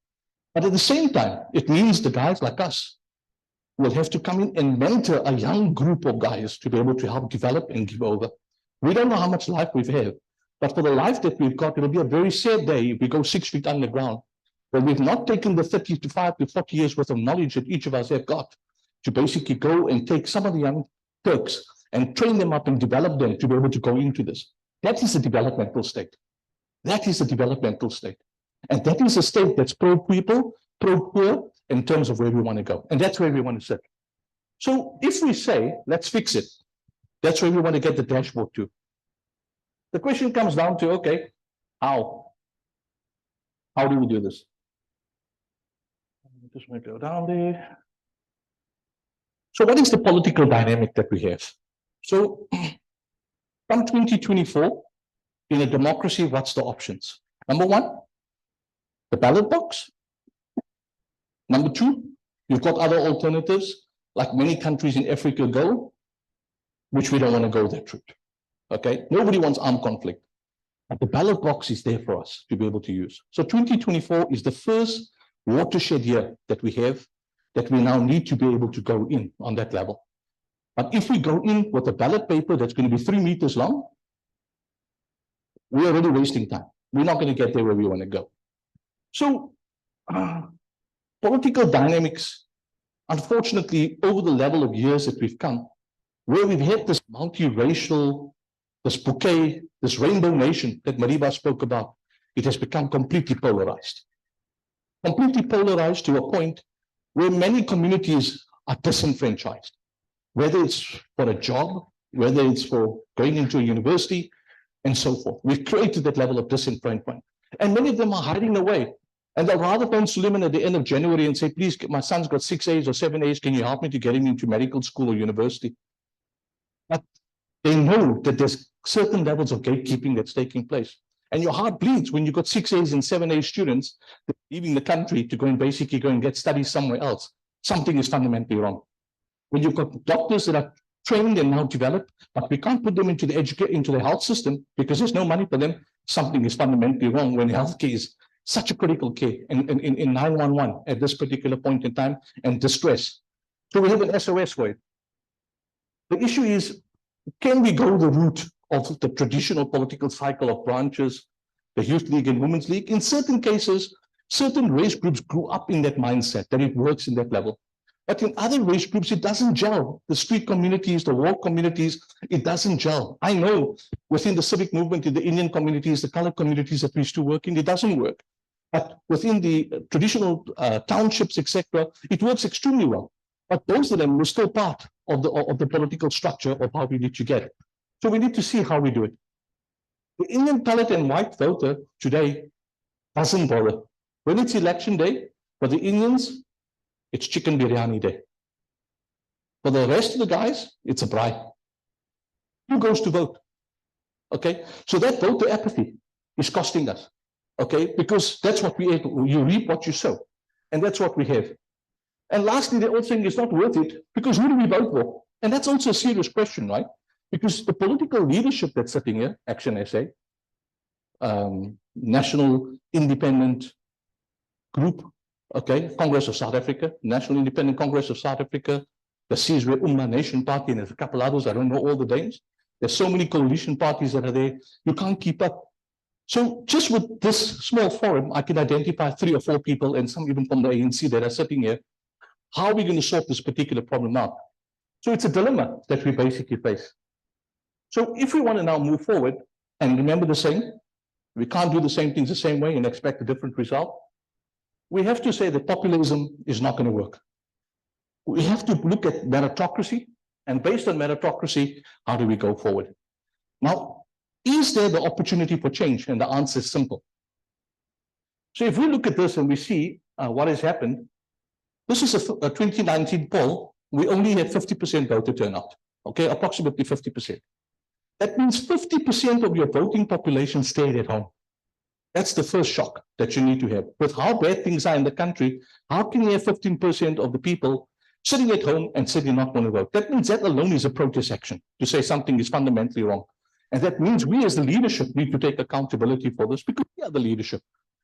[SPEAKER 3] But at the same time, it means the guys like us will have to come in and mentor a young group of guys to be able to help develop and give over. We don't know how much life we've had, but for the life that we've got, it'll be a very sad day if we go 6 feet underground. But we've not taken the 35 to 40 years worth of knowledge that each of us have got to basically go and take some of the young Turks and train them up and develop them to be able to go into this. That is a developmental state. That is a developmental state. And that is a state that's pro-people, pro-poor in terms of where we want to go. And that's where we want to sit. So if we say, let's fix it, that's where we want to get the dashboard to. The question comes down to, okay, how? How do we do this? Just want to go down there. So what is the political dynamic that we have? So from 2024, in a democracy, what's the options? Number one, the ballot box. Number two, you've got other alternatives, like many countries in Africa go, which we don't want to go that route. Okay, nobody wants armed conflict. But the ballot box is there for us to be able to use. So 2024 is the first watershed year that we have that we now need to be able to go in on that level. But if we go in with a ballot paper that's going to be 3 meters long, we're already wasting time. We're not going to get there where we want to go. So political dynamics, unfortunately, over the level of years that we've come, where we've had this multiracial, this bouquet, this rainbow nation that Mariba spoke about, it has become completely polarized. Completely polarized to a point where many communities are disenfranchised, whether it's for a job, whether it's for going into a university, and so forth. We've created that level of disenfranchisement. And many of them are hiding away. And they'll rather phone Suleiman at the end of January and say, please, my son's got 6 A's or 7 A's, can you help me to get him into medical school or university? But they know that there's certain levels of gatekeeping that's taking place. And your heart bleeds when you've got 6 A's and 7 A students leaving the country to go and basically go and get studies somewhere else. Something is fundamentally wrong. When you've got doctors that are trained and now developed, but we can't put them into the health system because there's no money for them, something is fundamentally wrong when healthcare is such a critical care in 911 at this particular point in time and distress. So we have an SOS for it. The issue is, can we go the route of the traditional political cycle of branches, the Youth League and Women's League? In certain cases, certain race groups grew up in that mindset that it works in that level. But in other race groups, it doesn't gel. The street communities, the walk communities, it doesn't gel. I know within the civic movement, in the Indian communities, the colored communities that we used to work in, it doesn't work. But within the traditional townships, etc., it works extremely well. But those of them were still part of the political structure of how we need to get it. So we need to see how we do it. The Indian colored and white voter today doesn't bother. When it's election day, for the Indians, it's chicken biryani day. For the rest of the guys, it's a bribe. Who goes to vote? Okay, so that voter apathy is costing us. Okay, because that's what you reap what you sow. And that's what we have. And lastly, they're all saying it's not worth it because who do we vote for? And that's also a serious question, right? Because the political leadership that's sitting here, Action SA, National Independent Group, okay, Congress of South Africa, National Independent Congress of South Africa, the Sizwe Umma Nation Party, and there's a couple others, I don't know all the names. There's so many coalition parties that are there, you can't keep up. So just with this small forum, I can identify 3 or 4 people, and some even from the ANC that are sitting here. How are we going to solve this particular problem out? So it's a dilemma that we basically face. So if we want to now move forward, and remember the saying, we can't do the same things the same way and expect a different result. We have to say that populism is not going to work. We have to look at meritocracy, and based on meritocracy, how do we go forward? Now, is there the opportunity for change? And the answer is simple. So if we look at this and we see what has happened, this is a 2019 poll. We only had 50% voter turnout, okay, approximately 50%. That means 50% of your voting population stayed at home. That's the first shock that you need to have. With how bad things are in the country, how can you have 15% of the people sitting at home and saying not going to vote? That means that alone is a protest action to say something is fundamentally wrong. And that means we as the leadership need to take accountability for this because we are the leadership.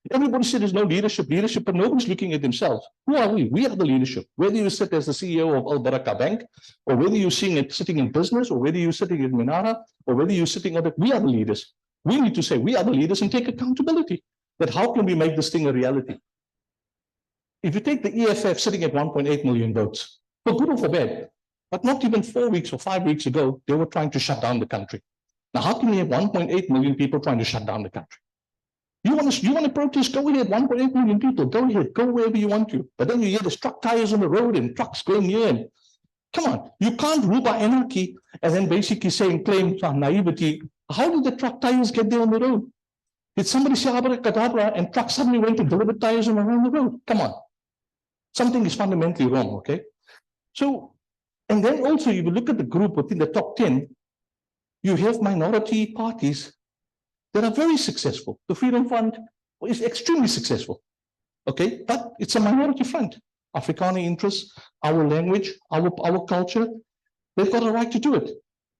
[SPEAKER 3] Everybody said there's no leadership, but nobody's looking at themselves. Who are we? We are the leadership. Whether you sit as the CEO of Al Baraka Bank, or whether you're sitting in business, or whether you're sitting in Minara, or whether you're sitting on it, we are the leaders. We need to say we are the leaders and take accountability. That how can we make this thing a reality? If you take the EFF sitting at 1.8 million votes, for good or for bad, but not even 4 weeks or 5 weeks ago, they were trying to shut down the country. Now, how can we have 1.8 million people trying to shut down the country? You want to protest? Go ahead, 1.8 million people. Go ahead, go wherever you want to. But then you hear there's truck tires on the road and trucks going here. And come on, you can't rule by anarchy and then basically saying claim some naivety. How did the truck tires get there on the road? Did somebody say abracadabra and trucks suddenly went to deliver tires around the road? Come on, something is fundamentally wrong. Okay, so and then also you look at the group within the top 10. You have minority parties that are very successful. The Freedom Fund is extremely successful, okay? But it's a minority front. Afrikaner interests, our language, our culture, they've got a right to do it.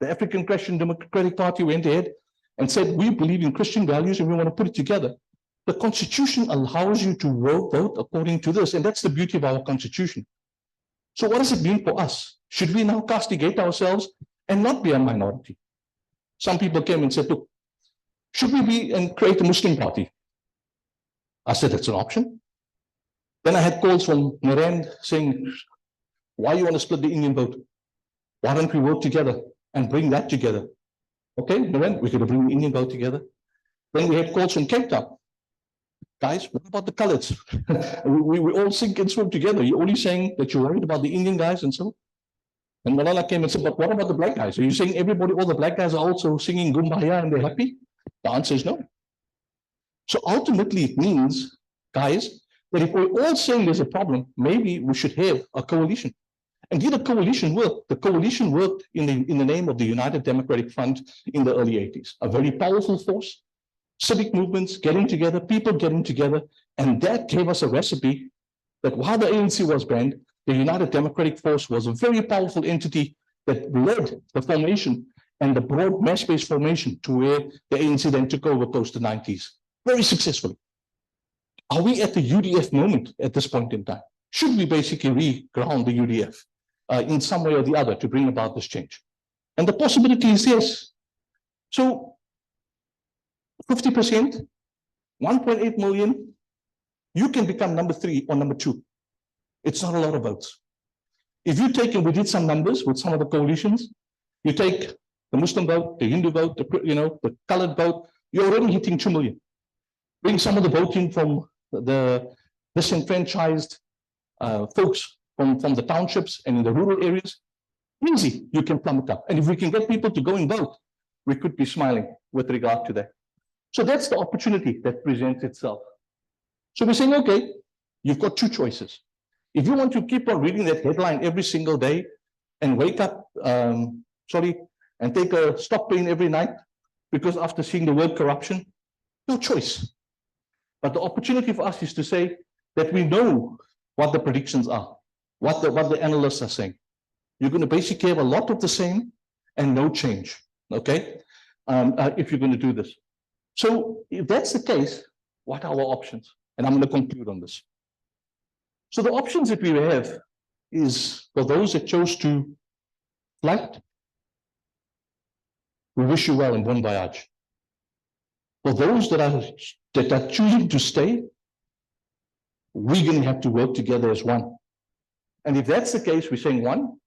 [SPEAKER 3] The African Christian Democratic Party went ahead and said, we believe in Christian values and we want to put it together. The Constitution allows you to vote according to this, and that's the beauty of our Constitution. So what does it mean for us? Should we now castigate ourselves and not be a minority? Some people came and said, look, should we be and create a Muslim party? I said, it's an option. Then I had calls from Narend saying, why you want to split the Indian vote? Why don't we work together and bring that together? Okay, Narend, we're going to bring the Indian vote together. Then we had calls from Cape Town. Guys, what about the coloreds? we all sink and swim together. You're only saying that you're worried about the Indian guys and so. And Malala came and said, but what about the black guys? Are you saying everybody, all the black guys are also singing Kumbaya and they're happy? The answer is no. So ultimately it means, guys, that if we're all saying there's a problem, maybe we should have a coalition. And did a coalition work? The coalition worked in the name of the United Democratic Front in the early 80s. A very powerful force, civic movements getting together, people getting together, and that gave us a recipe that while the ANC was banned, the United Democratic Force was a very powerful entity that led the formation and the broad mass-based formation to where the ANC then took over post the 90s. Very successfully. Are we at the UDF moment at this point in time? Should we basically re-ground the UDF in some way or the other to bring about this change? And the possibility is yes. So 50%, 1.8 million, you can become number 3 or number 2. It's not a lot of votes. If you take, and we did some numbers with some of the coalitions, you take the Muslim vote, the Hindu vote, the colored vote, you're already hitting 2 million. Bring some of the voting from the disenfranchised folks from the townships and in the rural areas, easy, you can plummet up. And if we can get people to go and vote, we could be smiling with regard to that. So that's the opportunity that presents itself. So we're saying, okay, you've got two choices. If you want to keep on reading that headline every single day and wake up, and take a stop pain every night, because after seeing the word corruption, no choice. But the opportunity for us is to say that we know what the predictions are, what the analysts are saying. You're going to basically have a lot of the same and no change, okay? If you're going to do this. So if that's the case, what are our options? And I'm going to conclude on this. So the options that we have is for those that chose to flight, we wish you well and bon voyage. For those that are choosing to stay, we're going to have to work together as one. And if that's the case, we're saying one,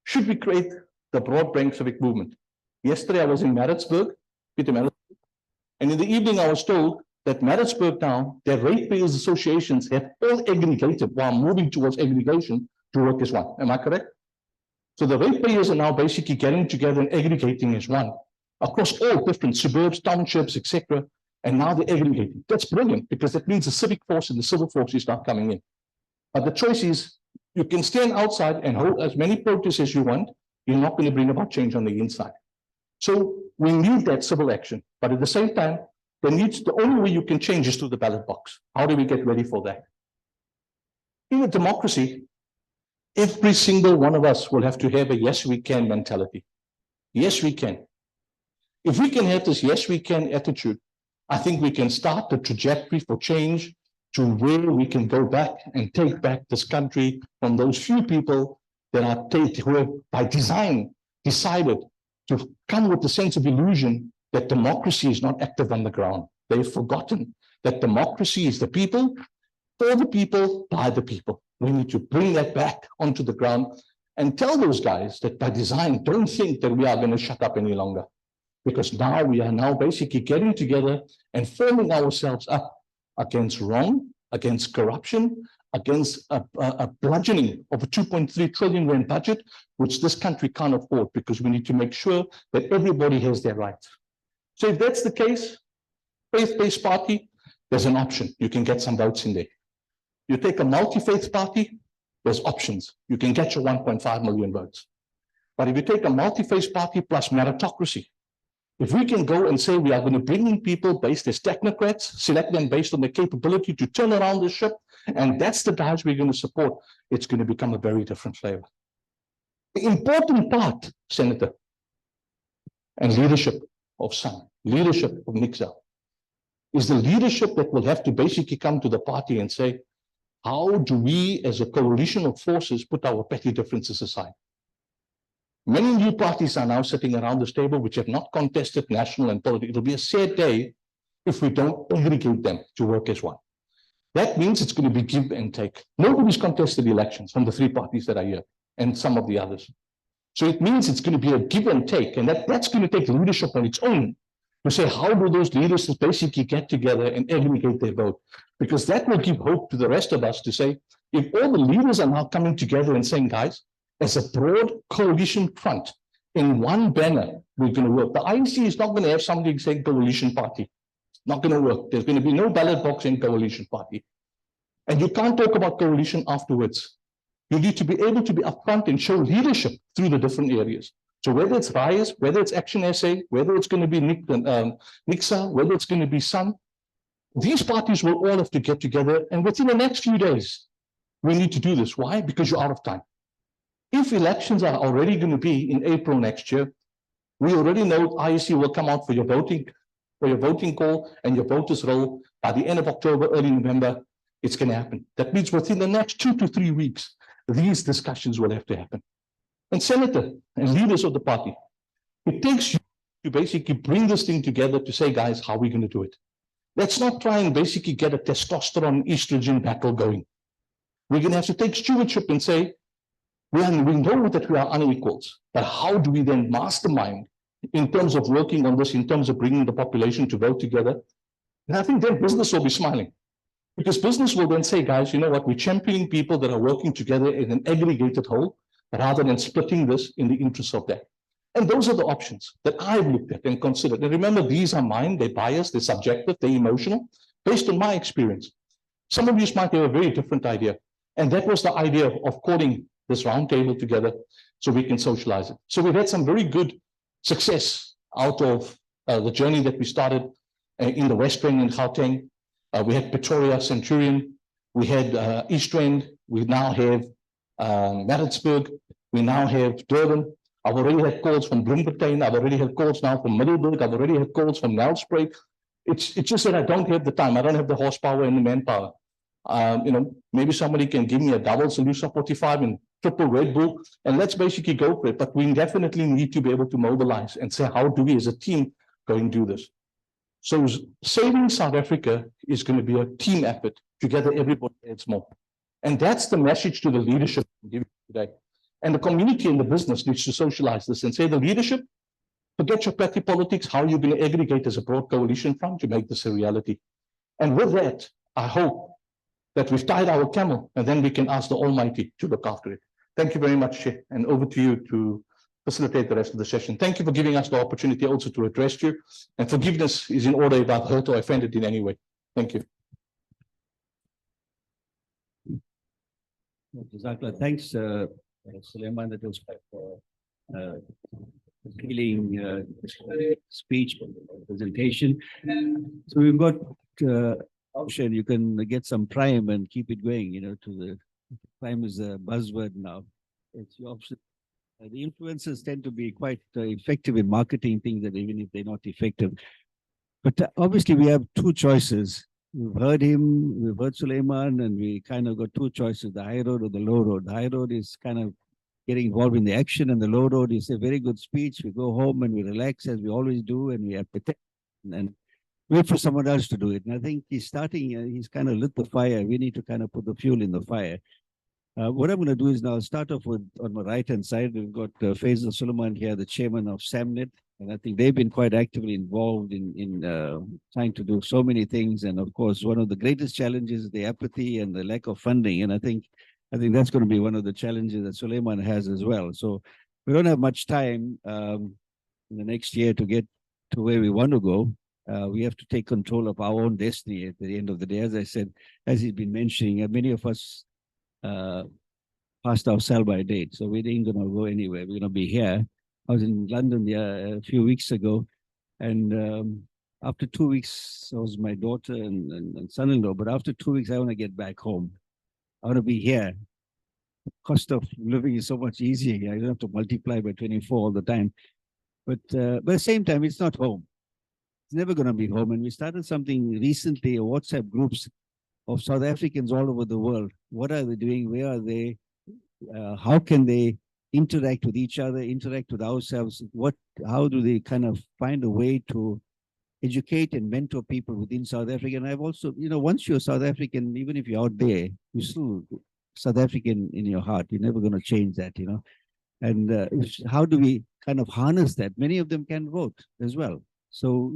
[SPEAKER 3] should we create the broad-bank civic movement? Yesterday I was in Maritzburg, and in the evening I was told that Maritzburg now, their ratepayers associations have all aggregated while moving towards aggregation to work as one. Am I correct? So the ratepayers are now basically getting together and aggregating as one across all different suburbs, townships, etc. And now they're aggregating. That's brilliant because that means the civic force and the civil force is not coming in. But the choice is you can stand outside and hold as many protests as you want. You're not going to bring about change on the inside. So we need that civil action. But at the same time, the only way you can change is through the ballot box. How do we get ready for that? In a democracy, every single one of us will have to have a yes, we can mentality. Yes, we can. If we can have this yes, we can attitude, I think we can start the trajectory for change to where we can go back and take back this country from those few people that are who have by design decided to come with the sense of illusion that democracy is not active on the ground. They've forgotten that democracy is the people, for the people, by the people. We need to bring that back onto the ground and tell those guys that by design, don't think that we are going to shut up any longer. Because now we are now basically getting together and forming ourselves up against wrong, against corruption, against a bludgeoning of a 2.3 trillion rand budget, which this country can't afford because we need to make sure that everybody has their rights. So if that's the case, faith-based party, there's an option. You can get some votes in there. You take a multi-faith party, there's options. You can get your 1.5 million votes. But if you take a multi-faith party plus meritocracy, if we can go and say we are going to bring in people based as technocrats, select them based on their capability to turn around the ship, and that's the guys we're going to support, it's going to become a very different flavor. The important part, Senator, and leadership of SAN, leadership of NICSA, is the leadership that will have to basically come to the party and say, how do we as a coalition of forces put our petty differences aside? Many new parties are now sitting around this table which have not contested national and political. It'll be a sad day if we don't aggregate them to work as one. That means it's going to be give and take. Nobody's contested elections from the three parties that are here and some of the others. So it means it's going to be a give and take, and that's going to take leadership on its own to say, how do those leaders basically get together and aggregate their vote? Because that will give hope to the rest of us to say, if all the leaders are now coming together and saying, guys, as a broad coalition front, in one banner, we're going to work. The IEC is not going to have somebody saying coalition party. It's not going to work. There's going to be no ballot box in coalition party. And you can't talk about coalition afterwards. You need to be able to be upfront and show leadership through the different areas. So whether it's RISE, whether it's Action SA, whether it's going to be NICSA, whether it's going to be SAN, these parties will all have to get together. And within the next few days, we need to do this. Why? Because you're out of time. If elections are already going to be in April next year, we already know IEC will come out for your voting call and your voters roll by the end of October, early November. It's going to happen. That means within the next 2 to 3 weeks, these discussions will have to happen. And Senator and leaders of the party, it takes you to basically bring this thing together to say, guys, how are we going to do it? Let's not try and basically get a testosterone estrogen battle going. We're going to have to take stewardship and say, We know that we are unequals, but how do we then mastermind in terms of working on this, in terms of bringing the population to vote together? And I think then business will be smiling. Because business will then say, guys, you know what, we're championing people that are working together in an aggregated whole, rather than splitting this in the interest of that. And those are the options that I've looked at and considered. And remember, these are mine, they're biased, they're subjective, they're emotional, based on my experience. Some of you might have a very different idea. And that was the idea of calling this roundtable together so we can socialize it. So we've had some very good success out of the journey that we started in the West Rand and Gauteng. We had Pretoria, Centurion, we had East Rand, we now have Maritzburg, we now have Durban. I've already had calls from Bloemfontein, I've already had calls now from Middelburg, I've already had calls from Nelspruit. It's just that I don't have the time, I don't have the horsepower and the manpower. You know, maybe somebody can give me a double Solusa 45 and triple Red Bull, and let's basically go for it. But we definitely need to be able to mobilize and say, how do we as a team go and do this? So saving South Africa is going to be a team effort. Together, everybody adds more. And that's the message to the leadership I'm giving today. And the community and the business needs to socialize this and say, the leadership, forget your petty politics, how you're going to aggregate as a broad coalition front to make this a reality. And with that, I hope that we've tied our camel, and then we can ask the Almighty to look after it. Thank you very much, Chair, and over to you to facilitate the rest of the session. Thank you for giving us the opportunity also to address you, and forgiveness is in order if I've hurt or offended in any way. Thank you.
[SPEAKER 1] Jazakallah. Thanks, Suleiman. That was quite healing speech presentation. So we've got option. You can get some prime and keep it going. You know, to the prime is a buzzword now. It's your option. The influencers tend to be quite effective in marketing things, that even if they're not effective. But obviously, we have two choices. We've heard him, we've heard Suleiman, and we kind of got two choices: the high road or the low road. The high road is kind of getting involved in the action, and the low road is a very good speech. We go home and we relax as we always do, and we have and wait for someone else to do it. And I think he's starting, he's kind of lit the fire. We need to kind of put the fuel in the fire. What I'm going to do is now I'll start off with, on my right-hand side, we've got Faisal Suleiman here, the chairman of SAMNet. And I think they've been quite actively involved in trying to do so many things. And of course, one of the greatest challenges is the apathy and the lack of funding. And I think that's going to be one of the challenges that Suleiman has as well. So we don't have much time in the next year to get to where we want to go. We have to take control of our own destiny at the end of the day. As I said, as he's been mentioning, many of us passed our sell-by date. So we ain't going to go anywhere. We're going to be here. I was in London a few weeks ago, and after 2 weeks, I was my daughter and son-in-law, but after 2 weeks, I want to get back home. I want to be here. The cost of living is so much easier here. I don't have to multiply by 24 all the time. But at the same time, it's not home. It's never going to be home. And we started something recently, WhatsApp groups of South Africans all over the world. What are they doing? Where are they? How can they interact with each other, interact with ourselves? How do they kind of find a way to educate and mentor people within South Africa? And I've also, once you're South African, even if you're out there, you're still South African in your heart. You're never going to change that, And how do we kind of harness that? Many of them can vote as well. So,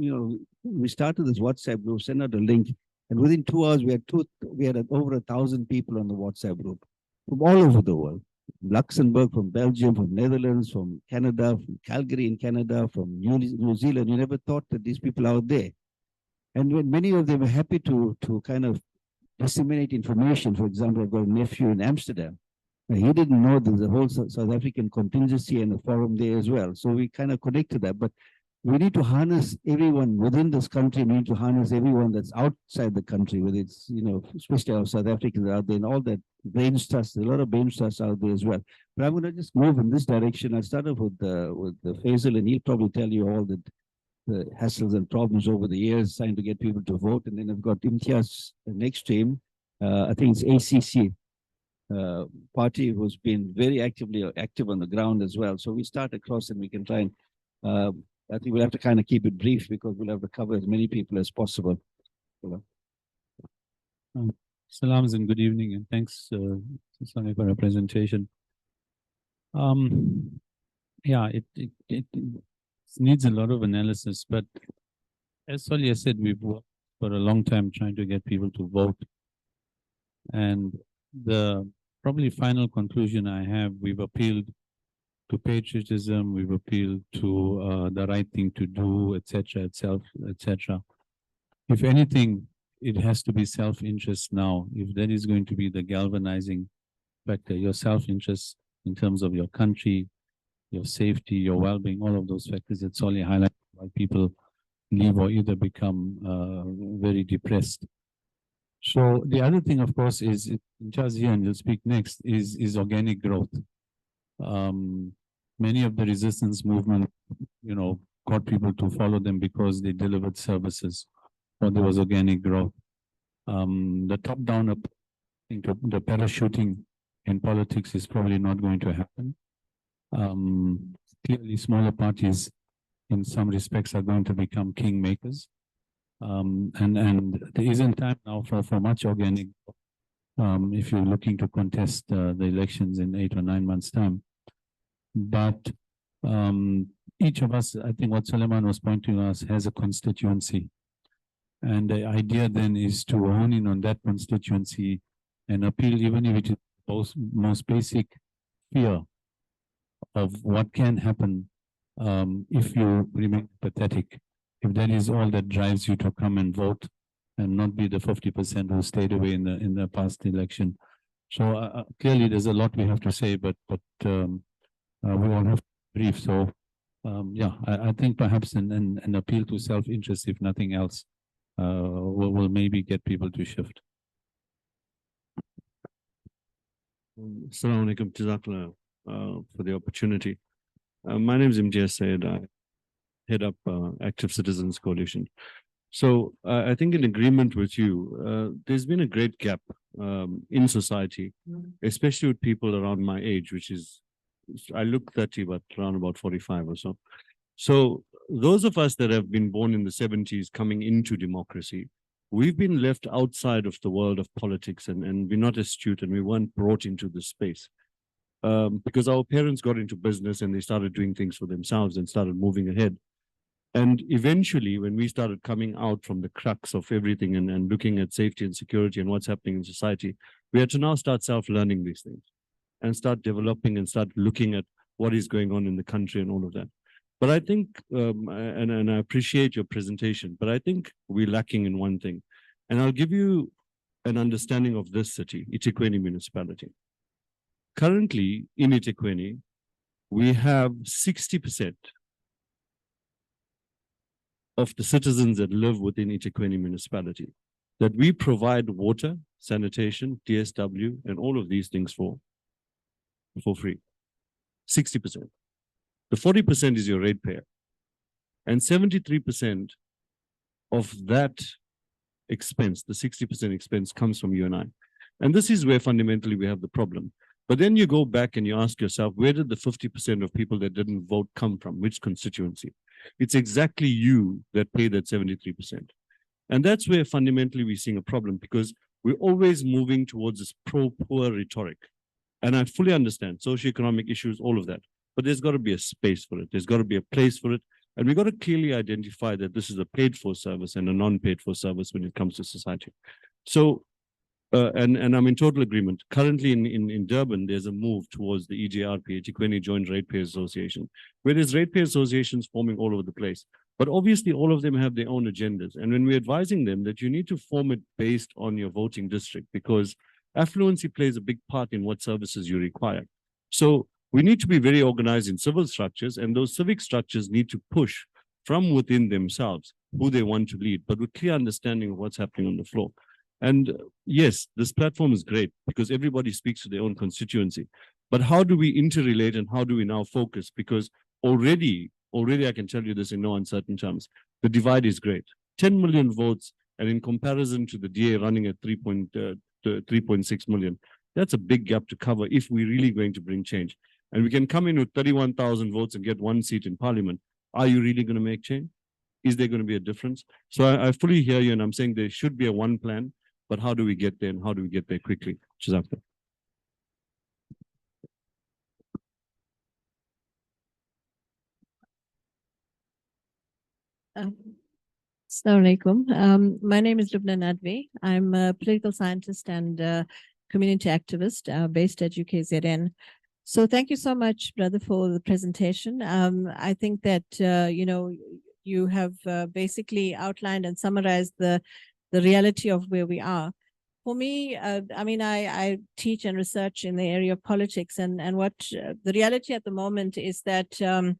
[SPEAKER 1] we started this WhatsApp group, sent out a link, and within 2 hours, we had over 1,000 people on the WhatsApp group from all over the world. From Luxembourg, from Belgium, from Netherlands, from Canada, from Calgary in Canada, from New Zealand. You never thought that these people are out there. And when many of them are happy to kind of disseminate information. For example, I've got a nephew in Amsterdam. Now, he didn't know there's a whole South African contingency and a forum there as well. So we kind of connected that. But we need to harness everyone within this country. We need to harness everyone that's outside the country, whether it's, especially our South Africans out there and all that brain trust. There's a lot of brain trust out there as well. But I'm going to just move in this direction. I'll start off with the Faisal, and he'll probably tell you all the hassles and problems over the years trying to get people to vote. And then I've got Imtiaz next to him. I think it's ACC party, who's been very active on the ground as well. So we start across and we can try and I think we'll have to kind of keep it brief because we'll have to cover as many people as possible.
[SPEAKER 4] Salams and good evening, and thanks, Sami, for our presentation. Um, yeah, it needs a lot of analysis, but as Solia said, we've worked for a long time trying to get people to vote. And the probably final conclusion I have, we've appealed to patriotism, we've appealed to the right thing to do, etc., etc. If anything, it has to be self-interest now. If that is going to be the galvanizing factor, your self-interest in terms of your country, your safety, your well-being, all of those factors, it's only highlighted why people leave or either become very depressed. So the other thing, of course, is Jazz here, and you'll speak next, is organic growth. Many of the resistance movement, got people to follow them because they delivered services or there was organic growth. The top-down, I think the parachuting in politics is probably not going to happen. Clearly, smaller parties, in some respects, are going to become kingmakers. And there isn't time now for much organic if you're looking to contest the elections in 8 or 9 months' time. But each of us, I think what Suleiman was pointing to us, has a constituency. And the idea then is to hone in on that constituency and appeal, even if it is most basic fear of what can happen if you remain pathetic. If that is all that drives you to come and vote and not be the 50% who stayed away in the past election. So clearly there's a lot we have to say, but we all have to brief. So yeah, I think perhaps an appeal to self-interest, if nothing else, will maybe get people to shift.
[SPEAKER 5] Assalamu alaikum, Jazakallah for the opportunity. My name is Imtiaz Said. I head up Active Citizens Coalition. So I think in agreement with you, there's been a great gap in society, especially with people around my age, which is, I look 30, but around about 45 or so. So those of us that have been born in the 70s coming into democracy, we've been left outside of the world of politics and we're not astute and we weren't brought into this space. Because our parents got into business and they started doing things for themselves and started moving ahead. And eventually, when we started coming out from the crux of everything and looking at safety and security and what's happening in society, we had to now start self-learning these things and start developing and start looking at what is going on in the country and all of that. But I think, and I appreciate your presentation, but I think we're lacking in one thing. And I'll give you an understanding of this city, eThekwini municipality. Currently, in eThekwini, we have 60% of the citizens that live within eThekwini municipality that we provide water, sanitation, DSW, and all of these things for free. 60%. The 40% is your ratepayer. And 73% of that expense, the 60% expense, comes from you and I. And this is where fundamentally we have the problem. But then you go back and you ask yourself, where did the 50% of people that didn't vote come from? Which constituency? It's exactly you that pay that 73%. And that's where fundamentally we're seeing a problem, because we're always moving towards this pro-poor rhetoric. And I fully understand socioeconomic issues, all of that. But there's got to be a space for it. There's got to be a place for it. And we've got to clearly identify that this is a paid-for service and a non-paid-for service when it comes to society. So, and I'm in total agreement. Currently in Durban, there's a move towards the EJRP, eThekwini Joint Ratepayers Association, where there's ratepayer associations forming all over the place. But obviously, all of them have their own agendas. And when we're advising them that you need to form it based on your voting district, because affluency plays a big part in what services you require. So we need to be very organized in civil structures, and those civic structures need to push from within themselves who they want to lead, but with clear understanding of what's happening on the floor. And yes, this platform is great because everybody speaks to their own constituency. But how do we interrelate and how do we now focus? Because already I can tell you this in no uncertain terms, the divide is great. 10 million votes, and in comparison to the DA running at 3.6 million, that's a big gap to cover if we're really going to bring change. And we can come in with 31,000 votes and get one seat in parliament. Are you really going to make change? Is there going to be a difference? So I fully hear you, and I'm saying there should be a one plan, but how do we get there and how do we get there quickly? Jazakallah.
[SPEAKER 6] Assalamu alaikum. My name is Lubna Nadvi. I'm a political scientist and community activist based at UKZN. So thank you so much, brother, for the presentation. I think that, you have basically outlined and summarized the reality of where we are. For me, I teach and research in the area of politics, and what the reality at the moment is that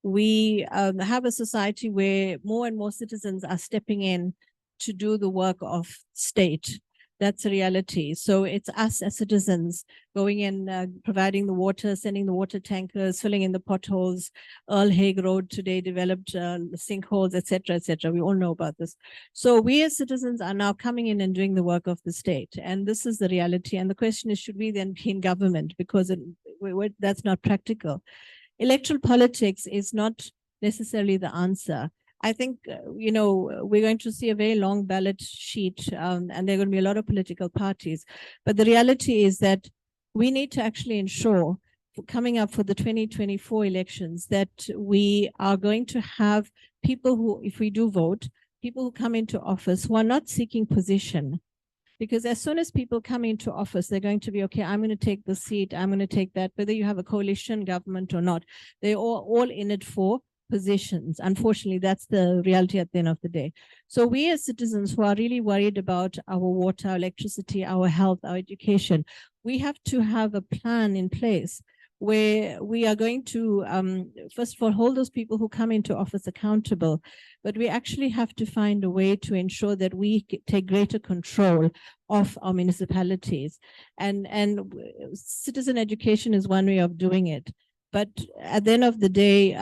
[SPEAKER 6] we have a society where more and more citizens are stepping in to do the work of state. That's a reality. So it's us as citizens going in, providing the water, sending the water tankers, filling in the potholes. Earl Hague Road today developed sinkholes, etc., etc. We all know about this. So we as citizens are now coming in and doing the work of the state. And this is the reality. And the question is, should we then be in government? Because that's not practical. Electoral politics is not necessarily the answer. I think, we're going to see a very long ballot sheet, and there are going to be a lot of political parties. But the reality is that we need to actually ensure, coming up for the 2024 elections, that we are going to have people who, if we do vote, people who come into office who are not seeking position. Because as soon as people come into office, they're going to be, okay, I'm going to take the seat, I'm going to take that, whether you have a coalition government or not. They're all in it for positions. Unfortunately, that's the reality at the end of the day. So we as citizens who are really worried about our water, our electricity, our health, our education, we have to have a plan in place where we are going to, first of all, hold those people who come into office accountable, but we actually have to find a way to ensure that we take greater control of our municipalities. And citizen education is one way of doing it. But at the end of the day,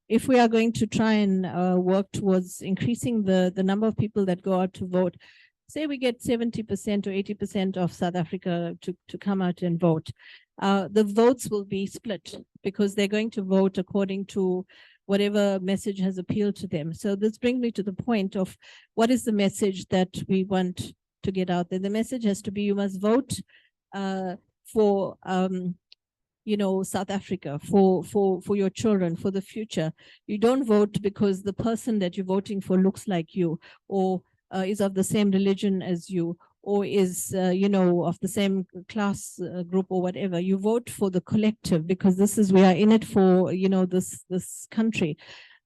[SPEAKER 6] if we are going to try and work towards increasing the number of people that go out to vote, say we get 70% or 80% of South Africa to come out and vote, the votes will be split because they're going to vote according to whatever message has appealed to them. So this brings me to the point of what is the message that we want to get out there. The message has to be, you must vote for South Africa, for your children, for the future. You don't vote because the person that you're voting for looks like you, or is of the same religion as you, or is of the same class group or whatever. You vote for the collective, because we are in it for this country.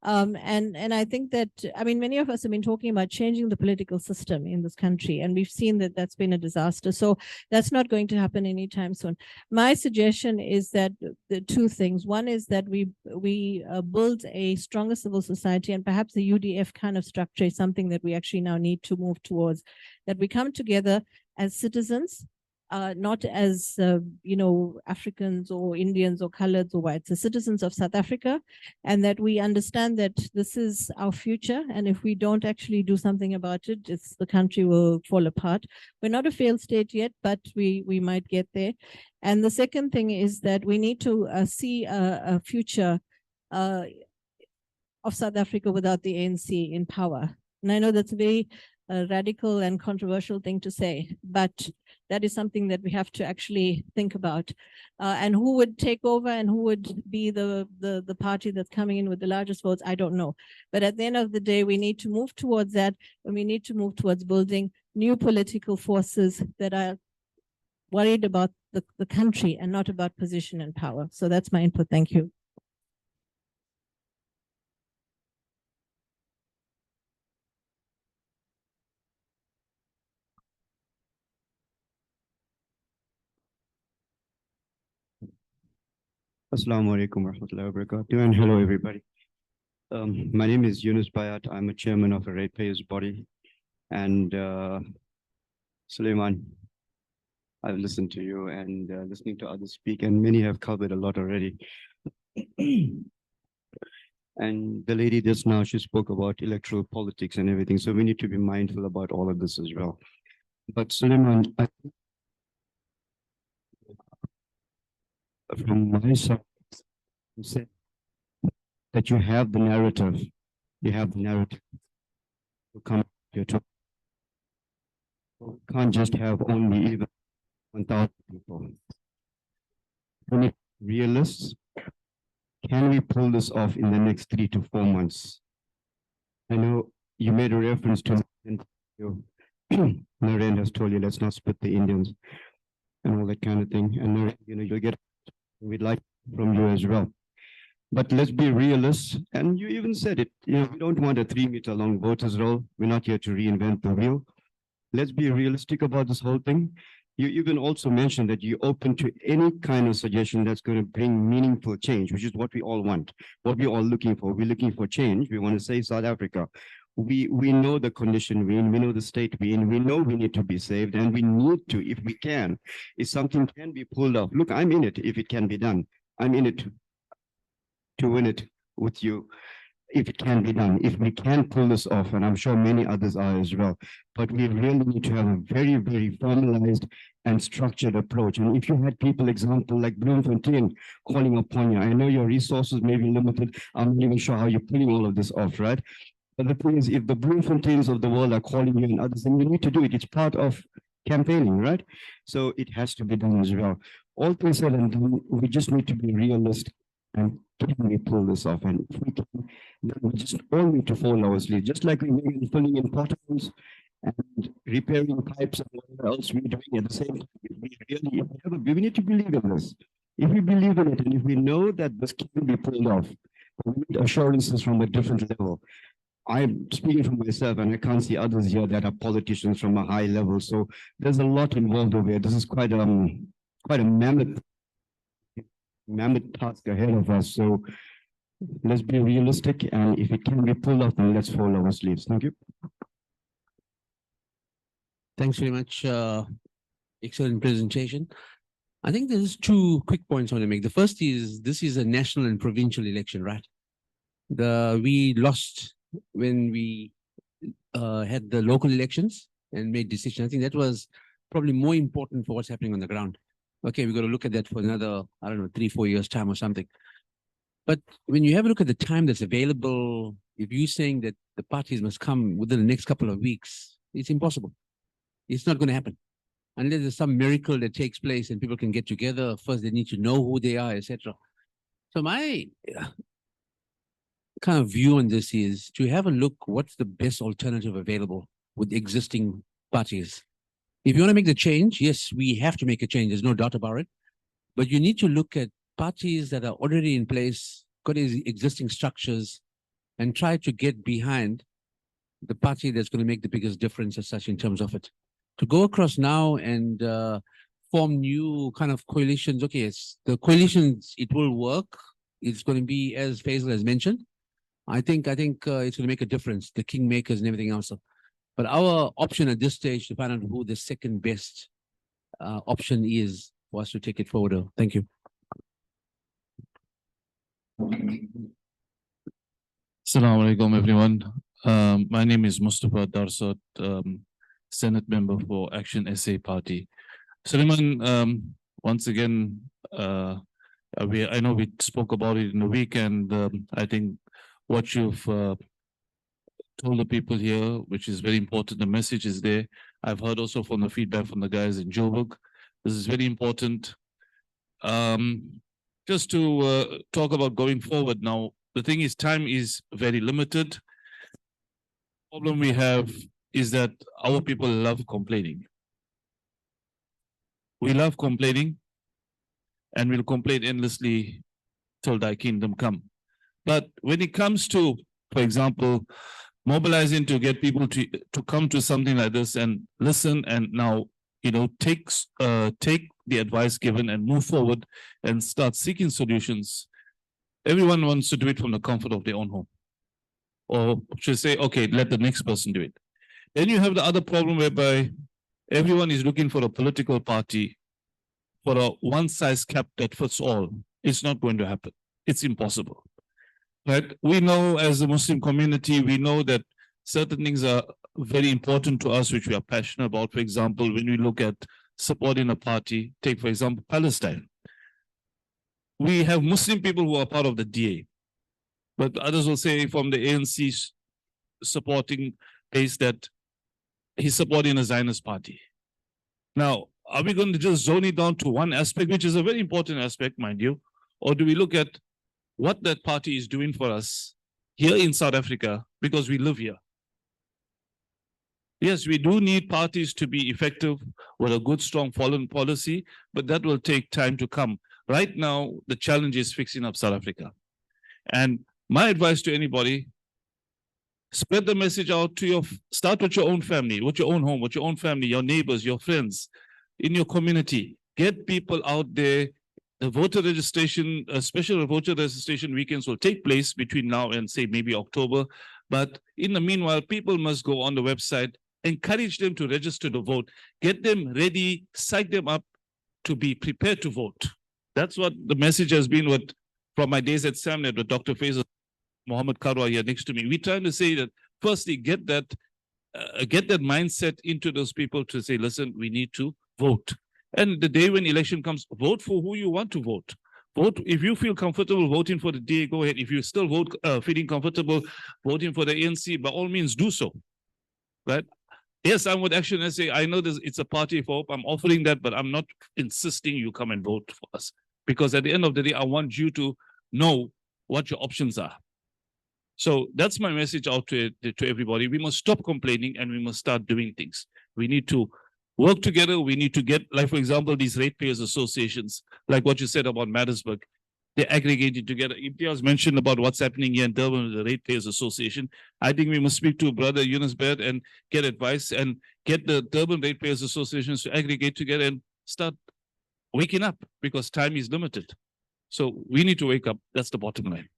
[SPEAKER 6] And I think that, many of us have been talking about changing the political system in this country, and we've seen that that's been a disaster. So that's not going to happen anytime soon. My suggestion is that the two things. One is that we build a stronger civil society, and perhaps the UDF kind of structure is something that we actually now need to move towards, that we come together as citizens, not as, Africans or Indians or coloreds or whites, as citizens of South Africa, and that we understand that this is our future. And if we don't actually do something about it, the country will fall apart. We're not a failed state yet, but we might get there. And the second thing is that we need to see a future of South Africa without the ANC in power. And I know that's a very radical and controversial thing to say, but that is something that we have to actually think about. And who would take over and who would be the party that's coming in with the largest votes, I don't know. But at the end of the day, we need to move towards that, and we need to move towards building new political forces that are worried about the country and not about position and power. So that's my input. Thank you.
[SPEAKER 7] Assalamu alaikum warahmatullahi wabarakatuh, and hello everybody. My name is Yunus Bayat. I'm a chairman of a ratepayers body, and Suleiman, I've listened to you and listening to others speak, and many have covered a lot already. And the lady just now, she spoke about electoral politics and everything, so we need to be mindful about all of this as well. But Suleiman, from my side, you said that you have the narrative. You have the narrative to come here to. You can't just have only even 1,000 people. We need realists. Can we pull this off in the next 3 to 4 months? I know you made a reference to and Naren has told you let's not split the Indians and all that kind of thing. And Naren, you'll get we'd like from you as well. But let's be realists. And you even said it, we don't want a 3-meter long voters roll. We're not here to reinvent the wheel. Let's be realistic about this whole thing. You even also mentioned that you're open to any kind of suggestion that's going to bring meaningful change, which is what we all want, what we're all looking for. We're looking for change. We want to save South Africa. We know the condition we're in, we know the state we're in, we know we need to be saved, and we need to, if we can, if something can be pulled off. Look, I'm in it if it can be done. I'm in it to win it with you. If it can be done, if we can pull this off, and I'm sure many others are as well, but we really need to have a very, very formalized and structured approach. And if you had people, example, like Bloemfontein calling upon you, I know your resources may be limited. I'm not even sure how you're pulling all of this off, right? But the thing is, if the Bloemfonteins of the world are calling you and others, then you need to do it. It's part of campaigning, right? So it has to be done as well. All things said and done, we just need to be realistic. And can we pull this off? And if we can, then we just all need to follow our sleeves, just like we're filling in potholes and repairing pipes and whatever else we're doing at the same time. We need to believe in this. If we believe in it, and if we know that this can be pulled off, we need assurances from a different level. I'm speaking for myself, and I can't see others here that are politicians from a high level. So there's a lot involved over here. This is quite a mammoth task ahead of us. So let's be realistic, and if it can be pulled off, then let's fold our sleeves. Thank you.
[SPEAKER 8] Thanks very much. Excellent presentation. I think there's 2 quick points I want to make. The first is this is a national and provincial election, right? We lost when we had the local elections and made decisions. I think that was probably more important for what's happening on the ground. Okay, we've got to look at that for another, 3-4 years time or something. But when you have a look at the time that's available, if you're saying that the parties must come within the next couple of weeks, it's impossible. It's not going to happen. Unless there's some miracle that takes place and people can get together. First, they need to know who they are, etc. So my kind of view on this is to have a look what's the best alternative available with existing parties. If you want to make the change, yes, we have to make a change. There's no doubt about it. But you need to look at parties that are already in place, got existing structures, and try to get behind the party that's going to make the biggest difference as such in terms of it. To go across now and form new kind of coalitions, okay, it's the coalitions, it will work. It's going to be, as Faisal has mentioned, I think it's going to make a difference, the kingmakers and everything else. But our option at this stage to find out who the second best option is for us to take it forward. Thank you.
[SPEAKER 9] Assalamu alaikum, everyone. My name is Mustafa Darsot, Senate member for Action SA Party. Suleiman, once again, I know we spoke about it in the week, and I think what you've told the people here, which is very important, the message is there. I've heard also from the feedback from the guys in Joburg. This is very important. Just to talk about going forward now, the thing is time is very limited. Problem we have is that our people love complaining. We love complaining, and we'll complain endlessly till thy kingdom come. But when it comes to, for example, mobilizing to get people to come to something like this and listen and now, take the advice given and move forward and start seeking solutions, everyone wants to do it from the comfort of their own home. Or should say, okay, let the next person do it. Then you have the other problem whereby everyone is looking for a political party for a one-size cap that fits all. It's not going to happen. It's impossible. Right? We know as a Muslim community, we know that certain things are very important to us, which we are passionate about. For example, when we look at supporting a party, take for example, Palestine. We have Muslim people who are part of the DA, but others will say from the ANC supporting base that he's supporting a Zionist party. Now, are we going to just zone it down to one aspect, which is a very important aspect, mind you, or do we look at what that party is doing for us here in South Africa because we live here. Yes, we do need parties to be effective with a good, strong foreign policy, but that will take time to come. Right now, the challenge is fixing up South Africa. And my advice to anybody, spread the message out to start with your own family, with your own home, with your own family, your neighbors, your friends, in your community. Get people out there. The voter registration, special voter registration weekends will take place between now and say maybe October. But in the meanwhile, people must go on the website, encourage them to register to vote, get them ready, psych them up to be prepared to vote. That's what the message has been from my days at SAMNet with Dr. Faisal Mohammed Karwa here next to me. We're trying to say that firstly, get that mindset into those people to say, listen, we need to vote. And the day when election comes, vote for who you want to vote. Vote if you feel comfortable voting for the DA, go ahead. If you still feeling comfortable voting for the ANC, by all means do so. Right? Yes, I'm with Action SA. I know it's a party for hope. I'm offering that, but I'm not insisting you come and vote for us. Because at the end of the day, I want you to know what your options are. So that's my message out to everybody. We must stop complaining and we must start doing things. We need to work together. We need to get, like, for example, these ratepayers associations, like what you said about Mattersburg. They're aggregated together. Imtiaz mentioned about what's happening here in Durban with the Ratepayers Association. I think we must speak to Brother Yunus Baird and get advice and get the Durban Ratepayers Associations to aggregate together and start waking up because time is limited. So we need to wake up. That's the bottom line.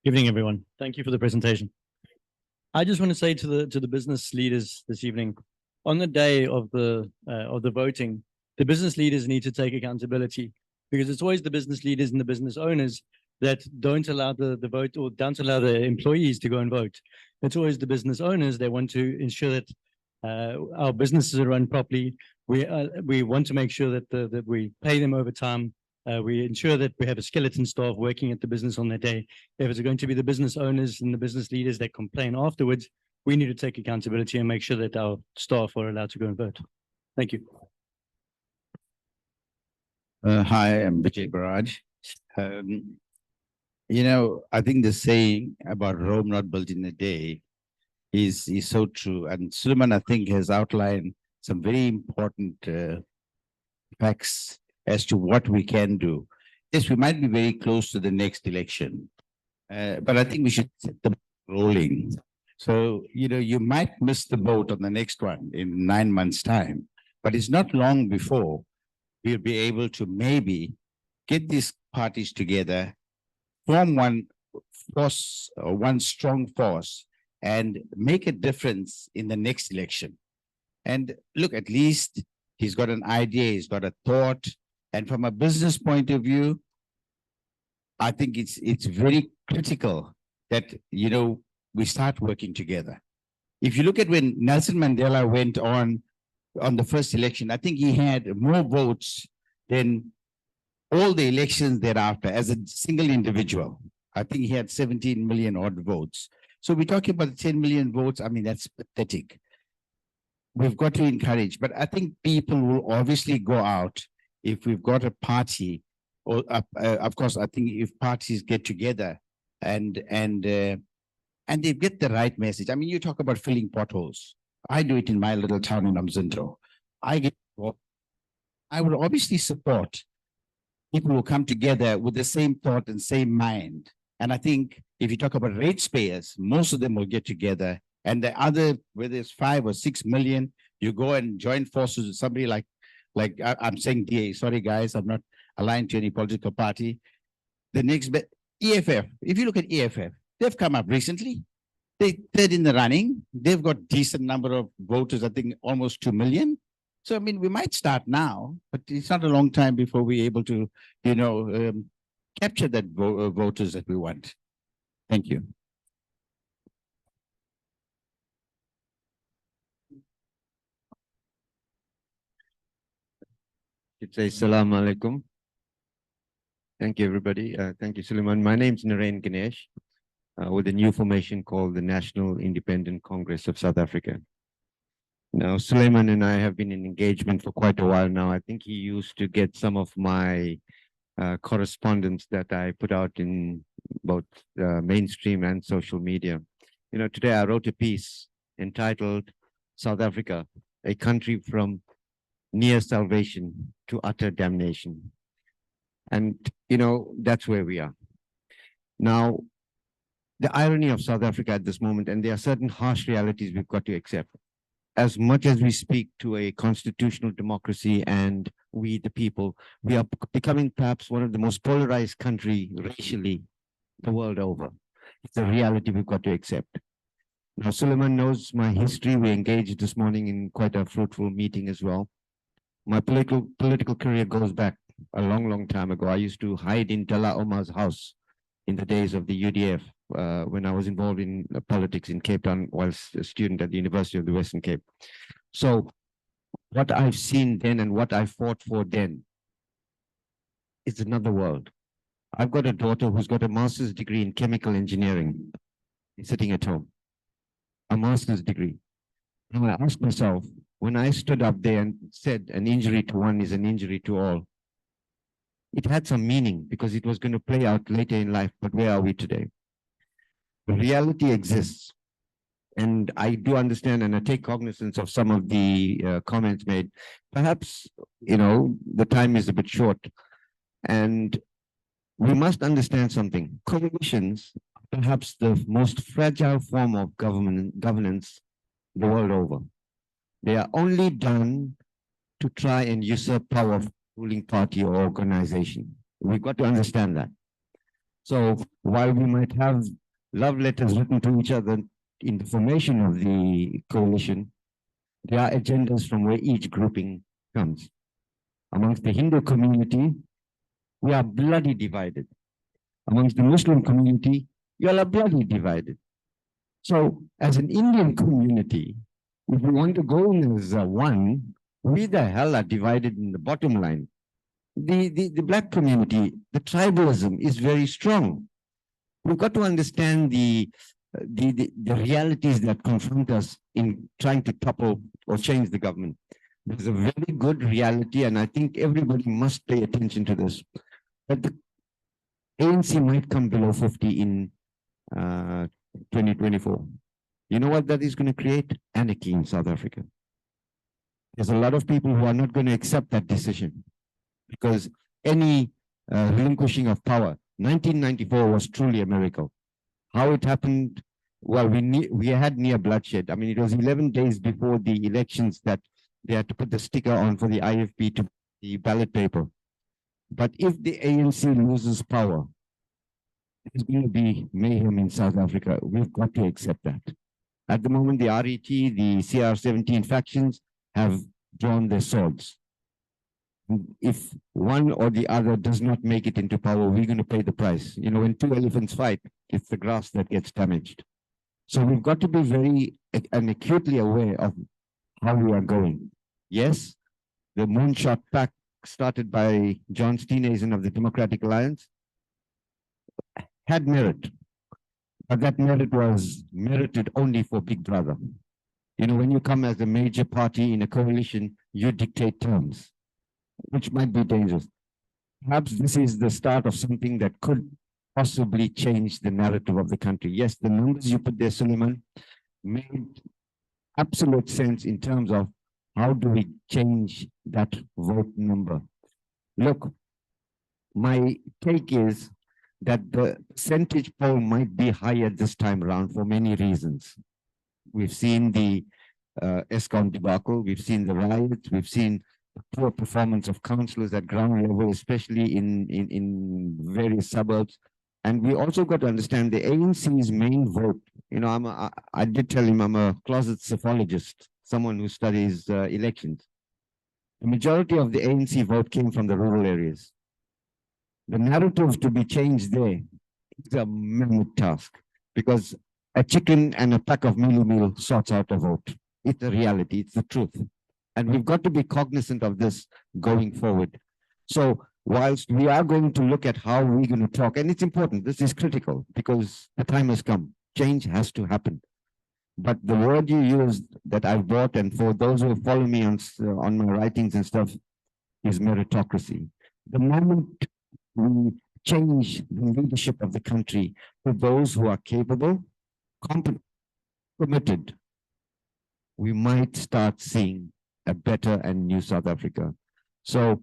[SPEAKER 10] Evening, everyone. Thank you for the presentation. I just want to say to the business leaders this evening, on the day of the voting, the business leaders need to take accountability because it's always the business leaders and the business owners that don't allow the vote or don't allow the employees to go and vote. It's always the business owners. They want to ensure that our businesses are run properly. We want to make sure that we pay them overtime. We ensure that we have a skeleton staff working at the business on that day. If it's going to be the business owners and the business leaders that complain afterwards, we need to take accountability and make sure that our staff are allowed to go and vote. Thank you.
[SPEAKER 11] Hi, I'm Vijay Baraj. I think the saying about Rome not built in a day is so true. And Suleiman, I think, has outlined some very important facts as to what we can do. Yes, we might be very close to the next election, but I think we should set the ball rolling. So, you might miss the boat on the next one in 9 months' time, but it's not long before we'll be able to maybe get these parties together, form one force or one strong force, and make a difference in the next election. And look, at least he's got an idea, he's got a thought. And from a business point of view, I think it's very critical that, we start working together. If you look at when Nelson Mandela went on the first election, I think he had more votes than all the elections thereafter as a single individual. I think he had 17 million odd votes. So we're talking about 10 million votes. I mean, that's pathetic. We've got to encourage, but I think people will obviously go out if we've got a party, or of course, I think if parties get together and they get the right message. I mean, you talk about filling potholes. I do it in my little town in Amzinto. I would obviously support people who come together with the same thought and same mind. And I think if you talk about ratepayers, most of them will get together. And the other, whether it's 5 or 6 million, you go and join forces with somebody like I'm saying DA, sorry guys, I'm not aligned to any political party. The next bit, EFF, if you look at EFF, they've come up recently. They're in the running. They've got decent number of voters, I think almost 2 million. So, I mean, we might start now, but it's not a long time before we're able to, capture that voters that we want. Thank you.
[SPEAKER 7] Say Assalamu alaikum. Thank you, everybody. Thank you, Suleiman. My name is Narain Ganesh with a new formation called the National Independent Congress of South Africa. Now, Suleiman and I have been in engagement for quite a while now. I think he used to get some of my correspondence that I put out in both mainstream and social media. You know, today I wrote a piece entitled South Africa, a country from near salvation to utter damnation. And, you know, that's where we are. Now, the irony of South Africa at this moment, and there are certain harsh realities we've got to accept. As much as we speak to a constitutional democracy and we, the people, we are becoming perhaps one of the most polarized country racially the world over. It's a reality we've got to accept. Now, Suleiman knows my history. We engaged this morning in quite a fruitful meeting as well. My political career goes back a long, long time ago. I used to hide in Dalla Omar's house in the days of the UDF when I was involved in politics in Cape Town whilst a student at the University of the Western Cape. So what I've seen then and what I fought for then is another world. I've got a daughter who's got a master's degree in chemical engineering, sitting at home, a master's degree. Now I asked myself, when I stood up there and said an injury to one is an injury to all, it had some meaning because it was going to play out later in life, but where are we today? The reality exists. And I do understand and I take cognizance of some of the comments made. Perhaps, you know, the time is a bit short. And we must understand something. Coalitions are perhaps the most fragile form of governance the world over. They are only done to try and usurp power of ruling party or organization. We've got to understand that. So while we might have love letters written to each other in the formation of the coalition, there are agendas from where each grouping comes. Amongst the Hindu community, we are bloody divided. Amongst the Muslim community, you all are bloody divided. So as an Indian community, if we want to go in as one, we the hell are divided in the bottom line. The black community, the tribalism is very strong. We've got to understand the realities that confront us in trying to topple or change the government. There's a very good reality, and I think everybody must pay attention to this. But the ANC might come below 50 in 2024. You know what that is going to create? Anarchy in South Africa. There's a lot of people who are not going to accept that decision because any relinquishing of power, 1994 was truly a miracle. How it happened, well, we had near bloodshed. I mean, it was 11 days before the elections that they had to put the sticker on for the IFP to the ballot paper. But if the ANC loses power, there's going to be mayhem in South Africa. We've got to accept that. At the moment, the RET, the CR17 factions have drawn their swords. If one or the other does not make it into power, we're going to pay the price. You know, when two elephants fight, it's the grass that gets damaged. So we've got to be very and acutely aware of how we are going. Yes, the moonshot pact started by John Steenhuisen of the Democratic Alliance had merit. But that merit was merited only for Big Brother. You know, when you come as a major party in a coalition, you dictate terms, which might be dangerous. Perhaps this is the start of something that could possibly change the narrative of the country. Yes, the numbers you put there, Suleiman, made absolute sense in terms of how do we change that vote number. Look, my take is that the percentage poll might be higher this time around for many reasons. We've seen the ESCOM debacle, we've seen the riots, we've seen the poor performance of councillors at ground level, especially in various suburbs. And we also got to understand the ANC's main vote. You know, I did tell him I'm a closet psephologist, someone who studies elections. The majority of the ANC vote came from the rural areas. The narrative to be changed there is a mammoth task because a chicken and a pack of meal sorts out a vote. It's a reality, it's the truth. And we've got to be cognizant of this going forward. So whilst we are going to look at how we're going to talk, and it's important, this is critical because the time has come. Change has to happen. But the word you used that I've bought, and for those who follow me on my writings and stuff, is meritocracy. The moment we change the leadership of the country to those who are capable, competent, committed, we might start seeing a better and new South Africa. So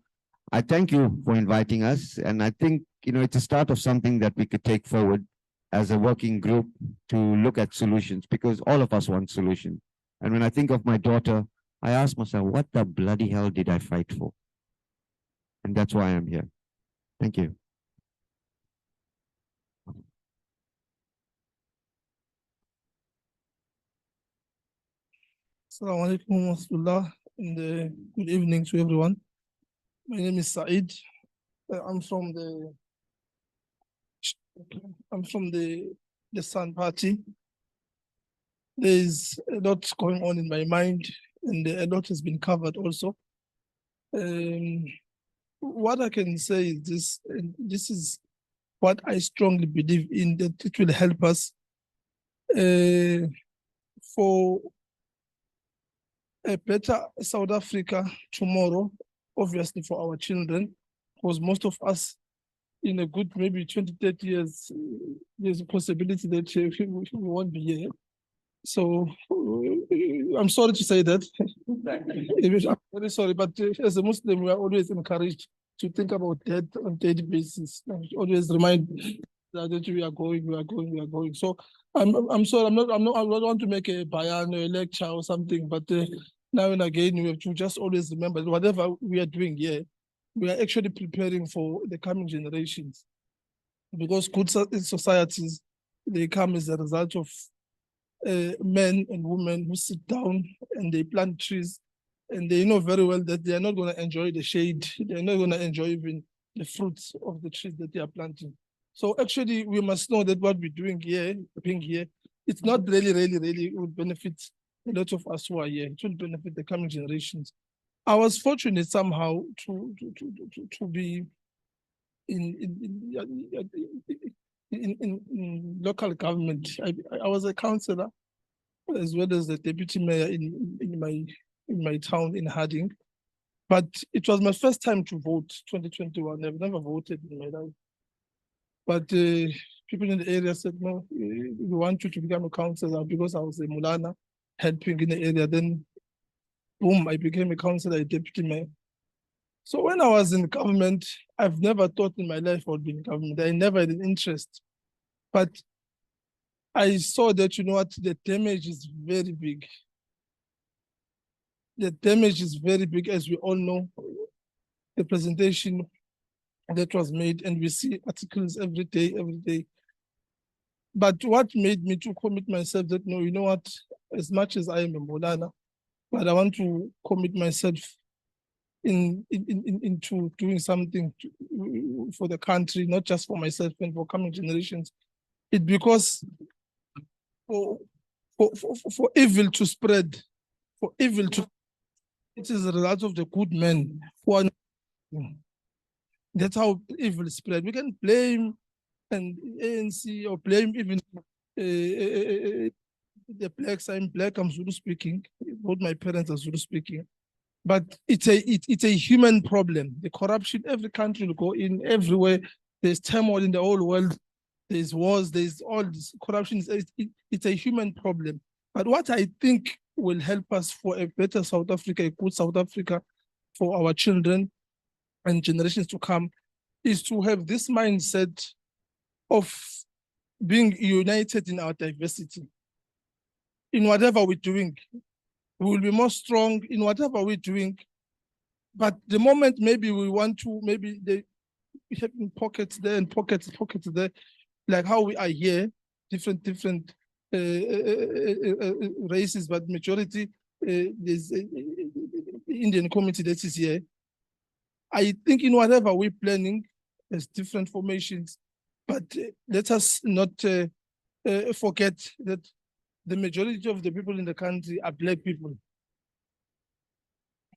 [SPEAKER 7] I thank you for inviting us. And I think, it's a start of something that we could take forward as a working group to look at solutions, because all of us want solutions. And when I think of my daughter, I ask myself, what the bloody hell did I fight for? And that's why I'm here. Thank you.
[SPEAKER 12] Assalamu alaikum wa rahmatullah, and good evening to everyone. My name is Said. I'm from the Sun Party. There's a lot going on in my mind, and a lot has been covered also. What I can say is this, and this is what I strongly believe in, that it will help us for a better South Africa tomorrow, obviously for our children, because most of us in a good maybe 20, 30 years, there's a possibility that we won't be here. So I'm sorry to say that. I'm very sorry, but as a Muslim, we are always encouraged to think about that on a daily basis. Always remind that we are going. So I'm sorry, I don't want to make a bayan or a lecture or something, but now and again, we have to just always remember that whatever we are doing here, we are actually preparing for the coming generations. Because good societies, they come as a result of men and women who sit down and they plant trees, and they know very well that they are not going to enjoy the shade. They're not going to enjoy even the fruits of the trees that they are planting. So actually, we must know that what we're doing here, it's not really will benefit a lot of us who are here. It will benefit the coming generations. I was fortunate somehow to be in local government. I was a councillor as well as the deputy mayor in my town in Harding. But it was my first time to vote, 2021. I've never voted in my life. But people in the area said, no, we want you to become a councillor, because I was a Mulana helping in the area. Then, boom, I became a councillor, a deputy mayor. So when I was in government, I've never thought in my life I would be in government. I never had an interest. But I saw that, the damage is very big. The damage is very big, as we all know. The presentation that was made, and we see articles every day. But what made me to commit myself that, no, as much as I am a Molana, but I want to commit myself into doing something for the country, not just for myself and for coming generations. It's because for evil to spread, it is a result of the good men who are. That's how evil spread. We can blame and ANC or blame even the blacks. I'm black, I'm Zulu speaking. Both my parents are Zulu speaking. But it's a human problem. The corruption, every country will go in, everywhere. There's turmoil in the whole world. There's wars, there's all this corruption. It's a human problem. But what I think will help us for a better South Africa, a good South Africa for our children and generations to come, is to have this mindset of being united in our diversity. In whatever we're doing, we will be more strong in whatever we're doing. But the moment maybe we want to, maybe they have pockets there and pockets there, like how we are here, different races, but majority there's Indian community that is here. I think in whatever we're planning, there's different formations, but let us not forget that the majority of the people in the country are black people.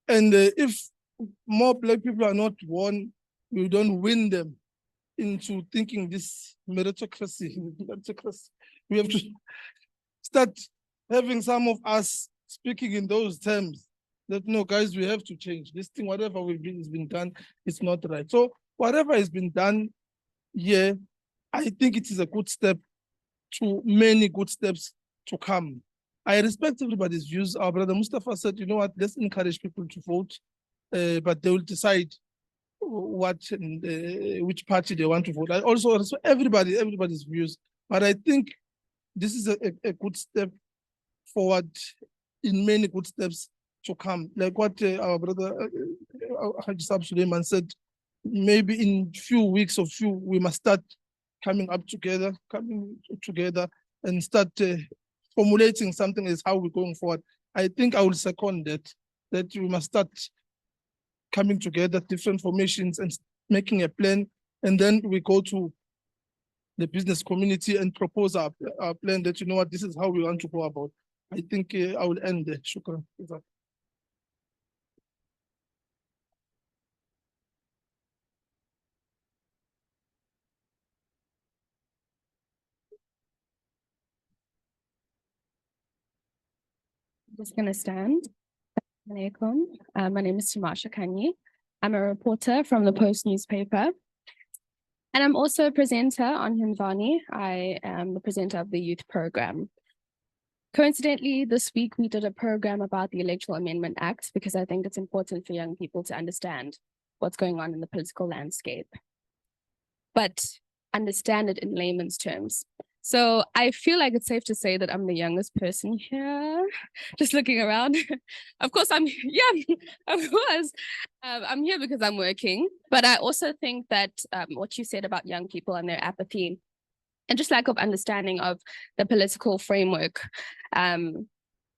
[SPEAKER 12] And if more black people are not won, we don't win them into thinking this meritocracy. We have to start having some of us speaking in those terms that no, guys, we have to change this thing. Whatever has been done, it's not right. So whatever has been done here, I think it is a good step to many good steps to come. I respect everybody's views. Our brother Mustafa said, you know what, let's encourage people to vote, but they will decide what which party they want to vote. I also respect everybody's views, but I think this is a good step forward in many good steps to come. Like what our brother Haji Suleiman said, maybe in few weeks or we must start coming together and start formulating something as how we're going forward. I think I will second that we must start coming together, different formations, and making a plan, and then we go to the business community and propose our plan that, you know what, this is how we want to go about. I think I will end there. Shukran.
[SPEAKER 13] Just going to stand. Alaikum. My name is Tamasha Kanyi. I'm a reporter from the Post newspaper. And I'm also a presenter on Himvani. I am the presenter of the youth program. Coincidentally, this week we did a program about the Electoral Amendment Act because I think it's important for young people to understand what's going on in the political landscape, but understand it in layman's terms. So I feel like it's safe to say that I'm the youngest person here, just looking around. Of course, I'm here because I'm working, but I also think that what you said about young people and their apathy and just lack of understanding of the political framework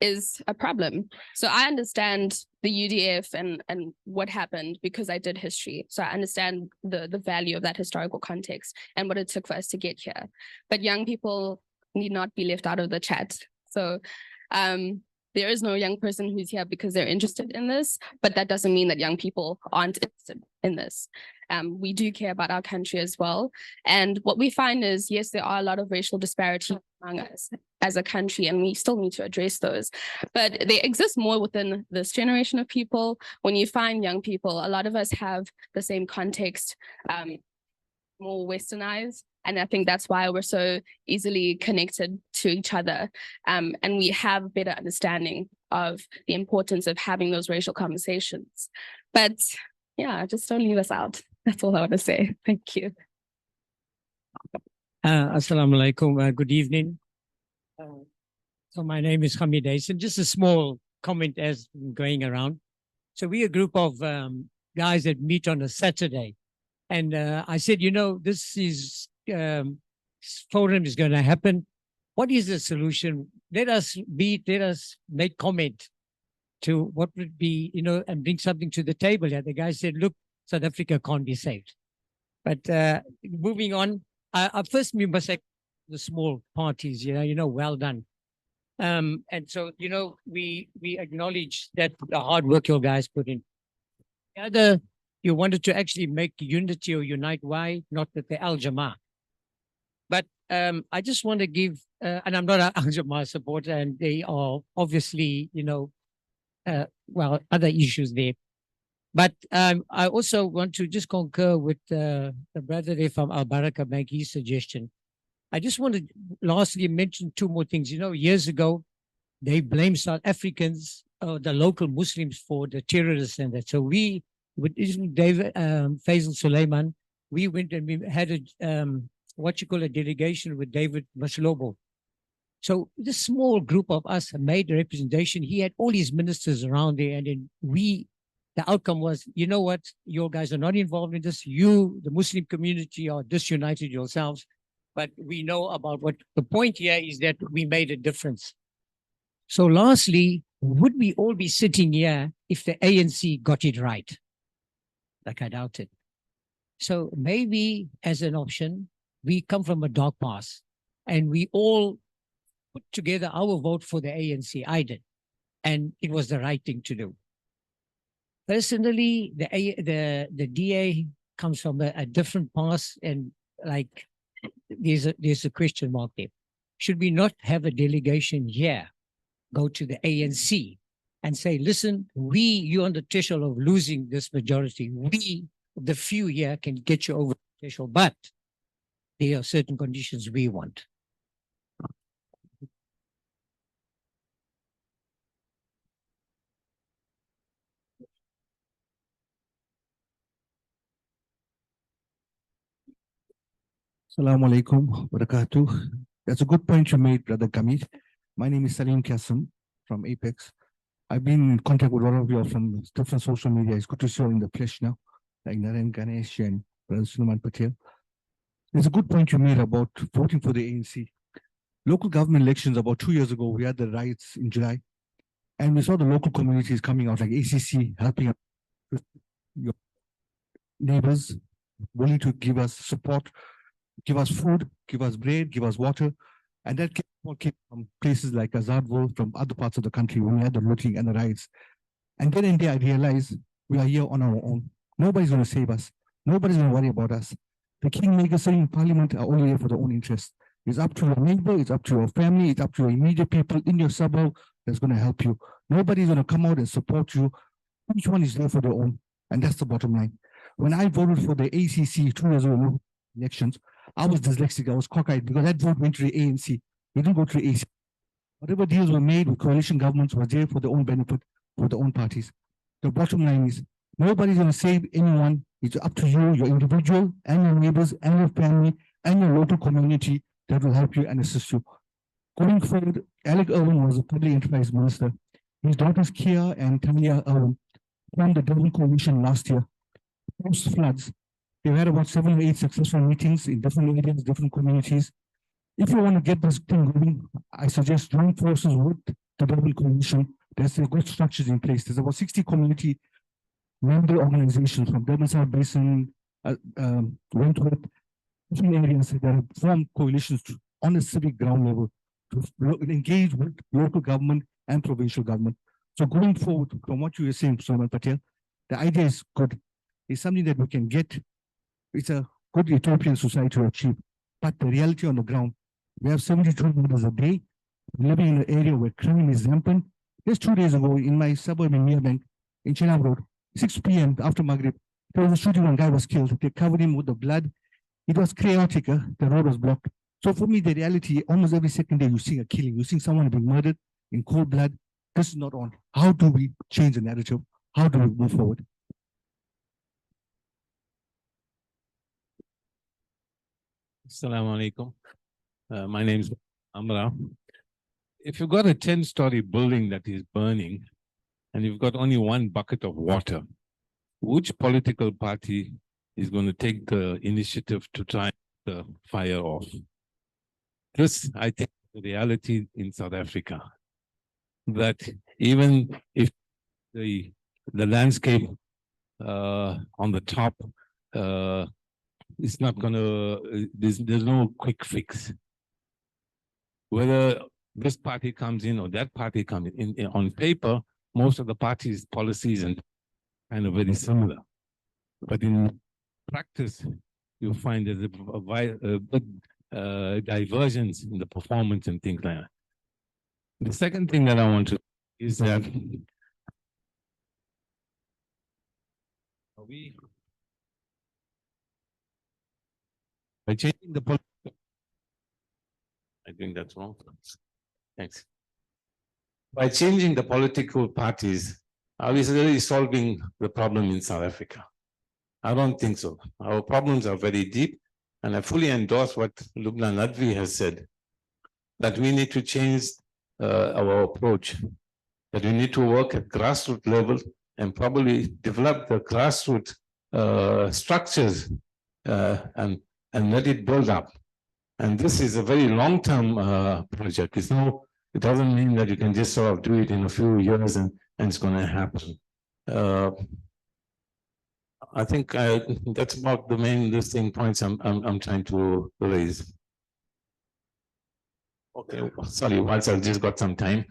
[SPEAKER 13] is a problem. So I understand the UDF and what happened because I did history. So I understand the value of that historical context and what it took for us to get here. But young people need not be left out of the chat. So there is no young person who's here because they're interested in this, but that doesn't mean that young people aren't interested in this. We do care about our country as well. And what we find is, yes, there are a lot of racial disparities among us as a country, and we still need to address those. But they exist more within this generation of people. When you find young people, a lot of us have the same context, more westernized. And I think that's why we're so easily connected to each other. And we have better understanding of the importance of having those racial conversations. But yeah, just don't leave us out. That's all I want to say. Thank you.
[SPEAKER 14] Assalamu alaikum. Good evening. So my name is Hamid Aisen. Just a small comment as going around. So we're a group of guys that meet on a Saturday. And I said, you know, this forum is going to happen. What is the solution? Let us make comment to what would be, you know, and bring something to the table. And the guy said, look, South Africa can't be saved. But moving on, first we must say the small parties, you know, well done. And so, you know, we acknowledge that the hard work your guys put in. The other, you wanted to actually make unity or unite. Why? Not that the Al Jamaa. But I just want to give, and I'm not an Al Jamaa supporter, and they are obviously, you know, well, other issues there. But I also want to just concur with the brother there from Al Baraka Bank, his suggestion. I just want to lastly mention two more things. You know, years ago, they blamed South Africans, the local Muslims, for the terrorists and that. So we, with David Faisal Suleiman, we went and we had a a delegation with David Maslobo. So this small group of us made a representation. He had all his ministers around there, and then the outcome was, you know what, you guys are not involved in this. You, the Muslim community, are disunited yourselves. But we know about what the point here is, that we made a difference. So lastly, would we all be sitting here if the ANC got it right? Like I doubt it. So maybe as an option, we come from a dark past and we all put together our vote for the ANC. I did. And it was the right thing to do. Personally, the DA comes from a different past, and like there's a question mark there. Should we not have a delegation here go to the ANC and say, listen, you're on the threshold of losing this majority. We, the few here, can get you over the threshold, but there are certain conditions we want.
[SPEAKER 15] Assalamu alaikum wa barakatuh. That's a good point you made, Brother Kamit. My name is Salim Kasim from Apex. I've been in contact with all of you from different social media. It's good to see you in the flesh now, like Naren Ganesh and Brother Suleiman Patel. There's a good point you made about voting for the ANC. Local government elections about 2 years ago, we had the riots in July, and we saw the local communities coming out, like ACC, helping your neighbors, willing to give us support, give us food, give us bread, give us water. And that came from places like Azadville, from other parts of the country when we had the looting and the riots. And then in there, I realized we are here on our own. Nobody's going to save us. Nobody's going to worry about us. The kingmakers sitting in parliament are only here for their own interest. It's up to your neighbor, it's up to your family, it's up to your immediate people in your suburb that's going to help you. Nobody's going to come out and support you. Each one is there for their own. And that's the bottom line. When I voted for the ACC 2 years ago elections, I was dyslexic, I was cockeyed because that vote went to the ANC. We didn't go to the AC. Whatever deals were made with coalition governments was there for their own benefit, for their own parties. The bottom line is nobody's going to save anyone. It's up to you, your individual, and your neighbors, and your family, and your local community that will help you and assist you. Going forward, Alec Irwin was a public enterprise minister. His daughters Kia and Tanya Irwin formed the Durban coalition last year. Post floods, they've had about 7 or 8 successful meetings in different areas, different communities. If you want to get this thing going, I suggest join forces with the Durban coalition. There's good structures in place. There's about 60 community member organizations from Durban South Basin, Wentworth, different areas that have formed coalitions on a civic ground level to engage with local government and provincial government. So going forward, from what you were saying, Suleiman Patel, the idea is good. It's something that we can get. It's a good utopian society to achieve. But the reality on the ground, we have 72 murders a day. We're living in an area where crime is rampant. Just 2 days ago, in my suburb in Merebank, in Chenab Road, 6 p.m. after Maghrib, there was a shooting, one guy was killed. They covered him with the blood. It was chaotic. The road was blocked. So for me, the reality, almost every second day, you're seeing a killing. You're seeing someone being murdered in cold blood. This is not on. How do we change the narrative? How do we move forward?
[SPEAKER 16] Assalamu alaikum. My name is Amra. If you've got a 10-story building that is burning and you've got only one bucket of water, which political party is going to take the initiative to try the fire off? This, I think, is the reality in South Africa. That even if the landscape on the top it's not going to, there's no quick fix. Whether this party comes in or that party comes in, on paper, most of the parties' policies and kind of very similar. But in practice, you'll find there's a big divergence in the performance and things like that. The second thing that I want to is that by changing the political, I think that's wrong. Thanks. By changing the political parties, are we really solving the problem in South Africa? I don't think so. Our problems are very deep, and I fully endorse what Lubna Nadvi has said, that we need to change our approach, that we need to work at grassroots level and probably develop the grassroots structures and let it build up. And this is a very long-term project. It doesn't mean that you can just sort of do it in a few years and it's going to happen. I think that's about the main listing points I'm trying to raise. Okay, sorry, once I've just got some time.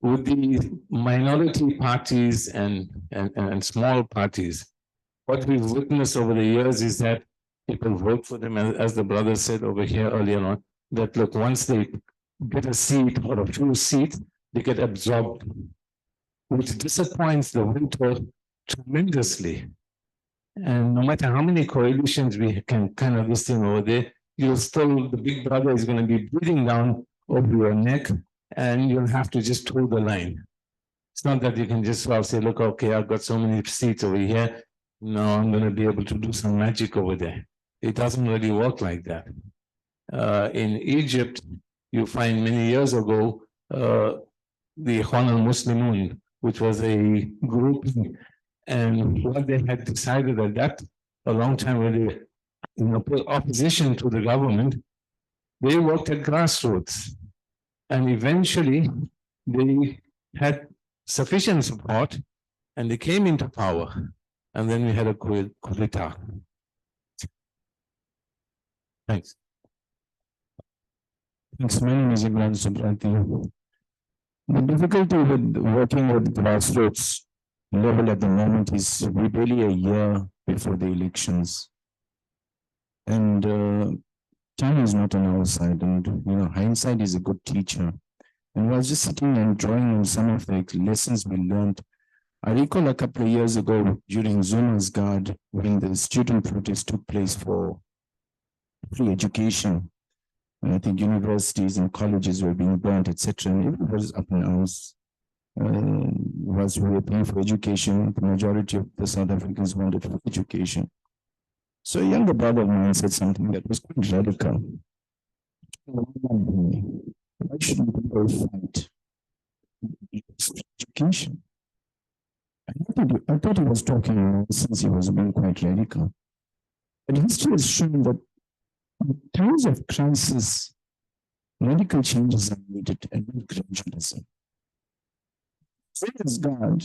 [SPEAKER 16] With the minority parties and small parties, what we've witnessed over the years is that people vote for them, as the brother said over here earlier on, that look, once they get a seat or a few seats, they get absorbed, which disappoints the winter tremendously. And no matter how many coalitions we can kind of listen over there, you'll still, the big brother is going to be breathing down over your neck, and you'll have to just hold the line. It's not that you can just say, look, okay, I've got so many seats over here. No, I'm going to be able to do some magic over there. It doesn't really work like that. In Egypt, you find many years ago, the Ikhwan al-Muslimun, which was a group, and what they had decided at that, a long time when they, in opposition to the government, they worked at grassroots. And eventually, they had sufficient support, and they came into power. And then we had a coup d'etat. Thanks.
[SPEAKER 17] Thanks. My name is Imran Subranti. The difficulty with working with grassroots level at the moment is we're barely a year before the elections. And time is not on our side. And, hindsight is a good teacher. And I was just sitting and drawing on some of the lessons we learned. I recall a couple of years ago during Zuma's Guard, when the student protest took place for free education. And I think universities and colleges were being burnt, etc. And everyone was up in arms. Was we were paying for education. The majority of the South Africans wanted for education. So a younger brother of mine said something that was quite radical. Why shouldn't people fight for education? I thought he was talking nonsense. He was being quite radical. But history has shown that in times of crisis, radical changes are needed and not gradualism. Praise God,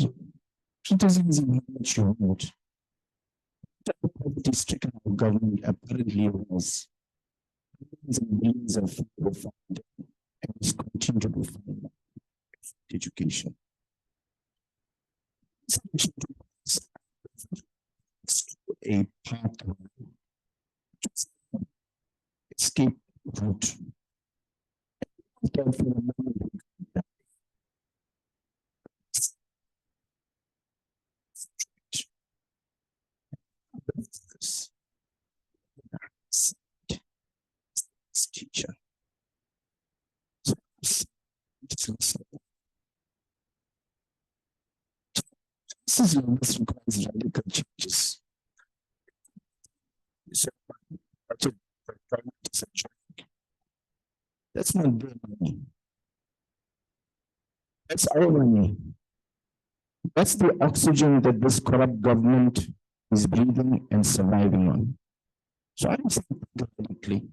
[SPEAKER 17] criticizing how much you want. The poverty-stricken government apparently was billions and billions of people funded and is continuing to be funded education. A pathway, escape route. Teacher. This requires radical changes. That's not their money. That's our money. That's the oxygen that this corrupt government is breathing and surviving on. So I'm saying radically,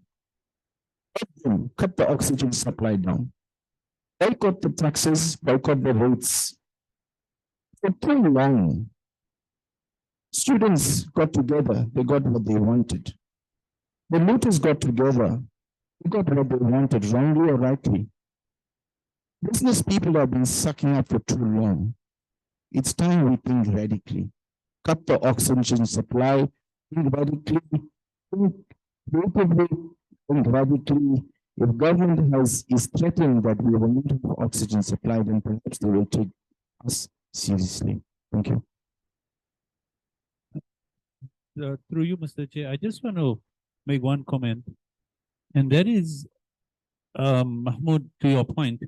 [SPEAKER 17] cut the oxygen supply down. Boycott the taxes, boycott the rates. For too long, students got together, they got what they wanted. The looters got together, they got what they wanted, wrongly or rightly. Business people have been sucking up for too long. It's time we think radically. Cut the oxygen supply, think radically, think creatively, think radically. If government is threatening that we will not have oxygen supply, then perhaps they will take us seriously. Thank you.
[SPEAKER 4] Through you, Mr. Chair, I just want to make one comment, and that is, Mahmoud, to your point,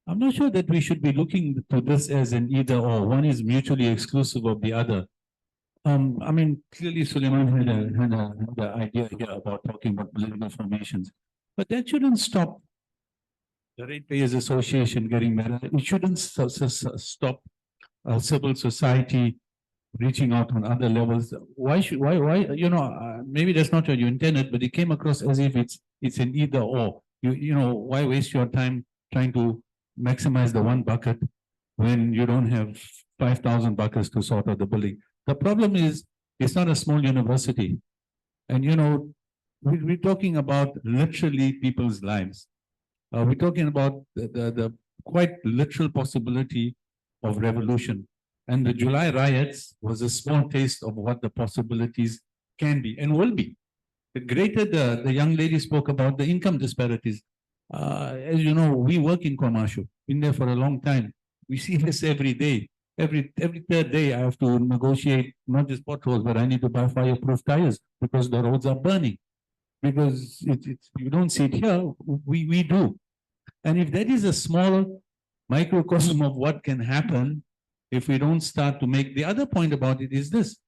[SPEAKER 4] I'm not sure that we should be looking to this as an either or. One is mutually exclusive of the other. I mean, clearly Suleiman had an idea here about talking about political formations, but that shouldn't stop the Ratepayers Association getting better. It shouldn't stop civil society reaching out on other levels. Why, maybe that's not what you intended, but it came across as if it's an either or. Why waste your time trying to maximize the one bucket when you don't have 5,000 buckets to sort out the building? The problem is, it's not a small university. And, we're talking about literally people's lives. We're talking about the quite literal possibility of revolution. And the July riots was a small taste of what the possibilities can be and will be. The greater the young lady spoke about the income disparities. As you know, we work in Kwamashu. been there for a long time. We see this every day. Every third day, I have to negotiate not just potholes, but I need to buy fireproof tires because the roads are burning. Because you don't see it here, we do. And if that is a small microcosm of what can happen, if we don't start to make, the other point about it is this.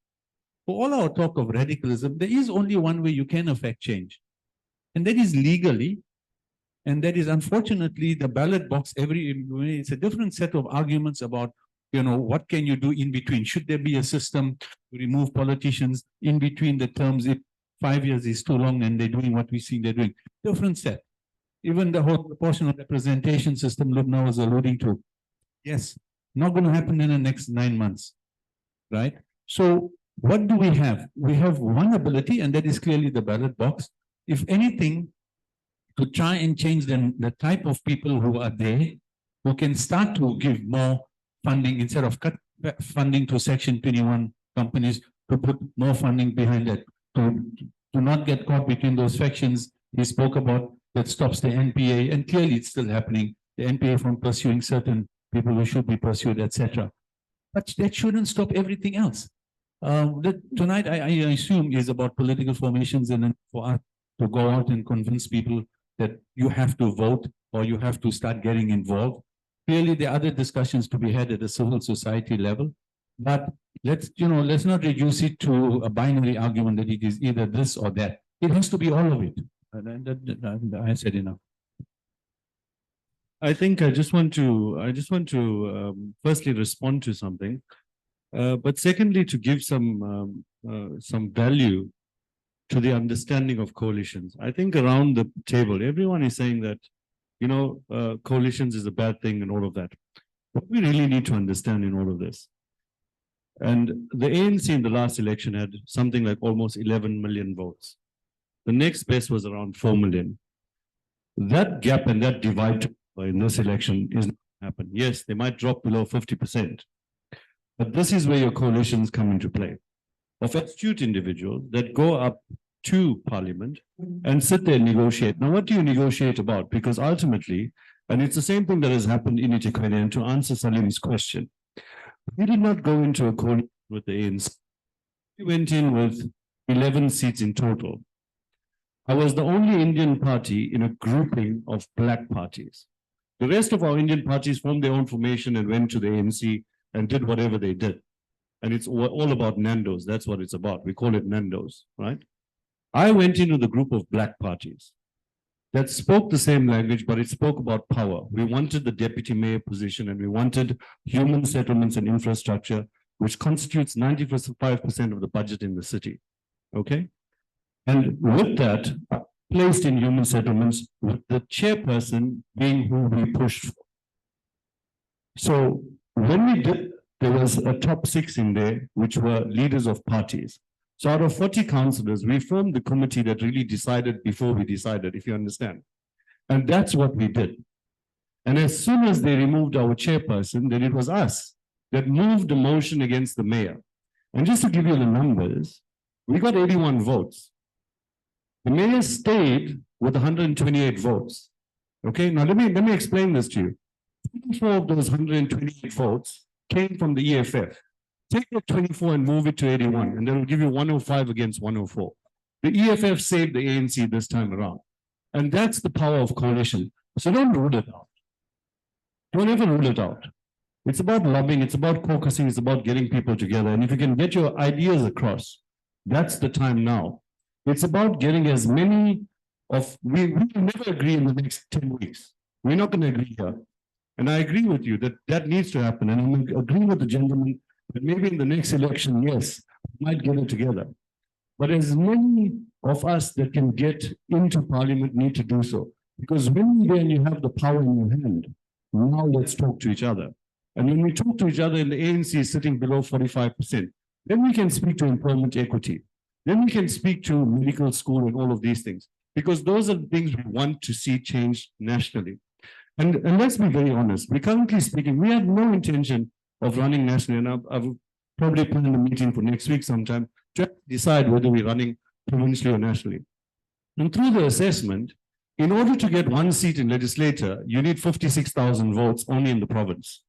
[SPEAKER 4] For all our talk of radicalism, there is only one way you can affect change. And that is legally. And that is unfortunately the ballot box it's a different set of arguments about, what can you do in between? Should there be a system to remove politicians in between the terms if 5 years is too long and they're doing what we see they're doing? Different set. Even the whole proportional representation system Lubna was alluding to. Yes, not going to happen in the next 9 months, right? So what do we have? We have one ability, and that is clearly the ballot box. If anything, to try and change the type of people who are there, who can start to give more funding instead of cut funding to Section 21 companies, to put more funding behind it, to not get caught between those factions he spoke about that stops the NPA, and clearly it's still happening, the NPA from pursuing certain people who should be pursued, etc. But that shouldn't stop everything else. Tonight, I assume, is about political formations, and then for us to go out and convince people that you have to vote or you have to start getting involved. Clearly, there are other discussions to be had at the civil society level, but let's not reduce it to a binary argument that it is either this or that. It has to be all of it. I said enough.
[SPEAKER 5] I think I just want to firstly respond to something, but secondly to give some value to the understanding of coalitions. I think around the table, everyone is saying that, coalitions is a bad thing and all of that. What we really need to understand in all of this, and the ANC in the last election had something like almost 11 million votes. The next best was around 4 million. That gap and that divide in this election is not going to happen. Yes, they might drop below 50%, but this is where your coalitions come into play. Of astute individuals that go up to parliament and sit there and negotiate. Now, what do you negotiate about? Because ultimately, and it's the same thing that has happened in eThekwini, and to answer Salim's question, we did not go into a coalition with the ANC. We went in with 11 seats in total. I was the only Indian party in a grouping of black parties. The rest of our Indian parties formed their own formation and went to the ANC and did whatever they did. And it's all about Nando's. That's what it's about. We call it Nando's, right? I went into the group of black parties that spoke the same language, but it spoke about power. We wanted the deputy mayor position, and we wanted human settlements and infrastructure, which constitutes 95% of the budget in the city, okay? And with that, placed in human settlements, with the chairperson being who we pushed for. So when we did, there was a top 6 in there, which were leaders of parties. So out of 40 councillors, we formed the committee that really decided before we decided, if you understand. And that's what we did. And as soon as they removed our chairperson, then it was us that moved the motion against the mayor. And just to give you the numbers, we got 81 votes. The mayor stayed with 128 votes. Okay, now let me explain this to you. 24 of those 128 votes came from the EFF. Take that 24 and move it to 81, and that will give you 105 against 104. The EFF saved the ANC this time around. And that's the power of coalition. So don't rule it out. Don't ever rule it out. It's about lobbying, it's about caucusing, it's about getting people together. And if you can get your ideas across, that's the time now. It's about getting as many of, we will never agree in the next 10 weeks. We're not going to agree here. And I agree with you that that needs to happen. And I agree with the gentleman that maybe in the next election, yes, we might get it together. But as many of us that can get into parliament need to do so. Because when you're there and you have the power in your hand, now let's talk to each other. And when we talk to each other and the ANC is sitting below 45%, then we can speak to employment equity. Then we can speak to medical school and all of these things. Because those are the things we want to see change nationally. And let's be very honest, we're currently speaking, we have no intention of running nationally. And I've probably planned a meeting for next week sometime to decide whether we're running provincially or nationally. And through the assessment, In order to get one seat in legislature, you need 56,000 votes only in the province.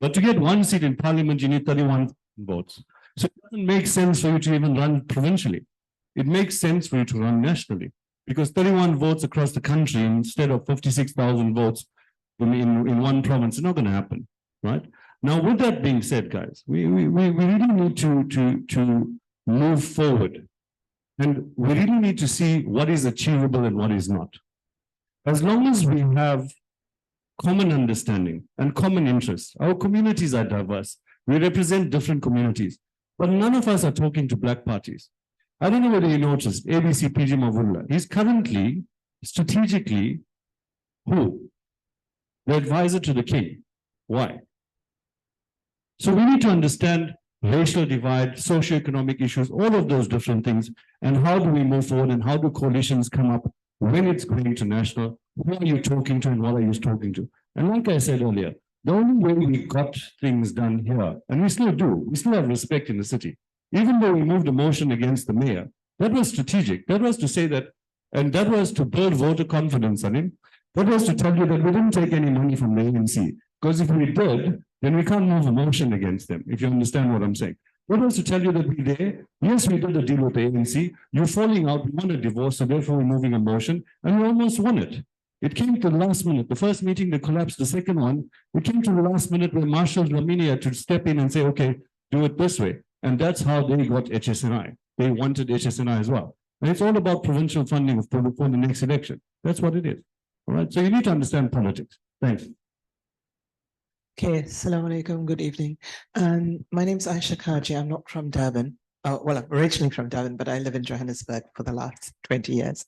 [SPEAKER 5] But to get one seat in parliament, you need 31 votes. So it doesn't make sense for you to even run provincially. It makes sense for you to run nationally, because 31 votes across the country instead of 56,000 votes in one province is not going to happen, right? Now, with that being said, guys, we really need to move forward. And we really need to see what is achievable and what is not. As long as we have common understanding and common interests, our communities are diverse. We represent different communities, but none of us are talking to black parties. I don't know whether you noticed, ABC PG Mavulla, he's currently strategically who? The advisor to the king. Why? So we need to understand racial divide, socioeconomic issues, all of those different things, and how do we move forward and how do coalitions come up when it's going international? Who are you talking to and what are you talking to? And like I said earlier, the only way we got things done here, and we still do, we still have respect in the city. Even though we moved a motion against the mayor, that was strategic. That was to say that, and that was to build voter confidence on him. That was to tell you that we didn't take any money from the ANC. Because if we did, then we can't move a motion against them, if you understand what I'm saying. That was to tell you that we did. Yes, we did a deal with the ANC. You're falling out, we want a divorce, so therefore we're moving a motion, and we almost won it. It came to the last minute. The first meeting that collapsed, the second one, it came to the last minute where Marshall Lamini had to step in and say, okay, do it this way. And that's how they got HSNI. They wanted HSNI as well. And it's all about provincial funding for the next election. That's what it is. All right. So you need to understand politics. Thanks.
[SPEAKER 18] Okay, Assalamu alaikum, good evening. My name is Aisha Kaji. I'm not from Durban. Well, I'm originally from Durban, but I live in Johannesburg for the last 20 years.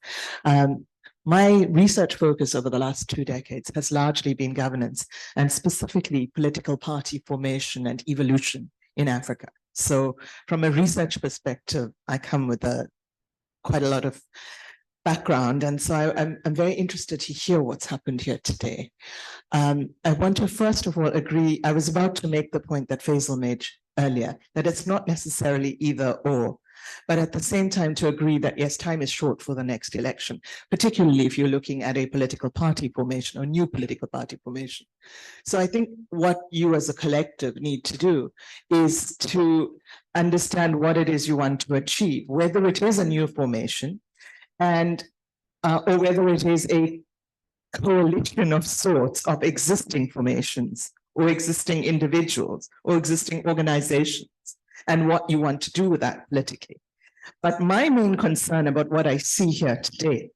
[SPEAKER 18] My research focus over the last 2 decades has largely been governance and specifically political party formation and evolution in Africa. So from a research perspective, I come with quite a lot of background. And so I'm very interested to hear what's happened here today. I want to first of all agree, I was about to make the point that Faisal made earlier, that it's not necessarily either or, but at the same time to agree that yes, time is short for the next election, particularly if you're looking at a political party formation or new political party formation. So I think what you as a collective need to do is to understand what it is you want to achieve, whether it is a new formation, and or whether it is a coalition of sorts of existing formations or existing individuals or existing organizations, and what you want to do with that politically. But my main concern about what I see here today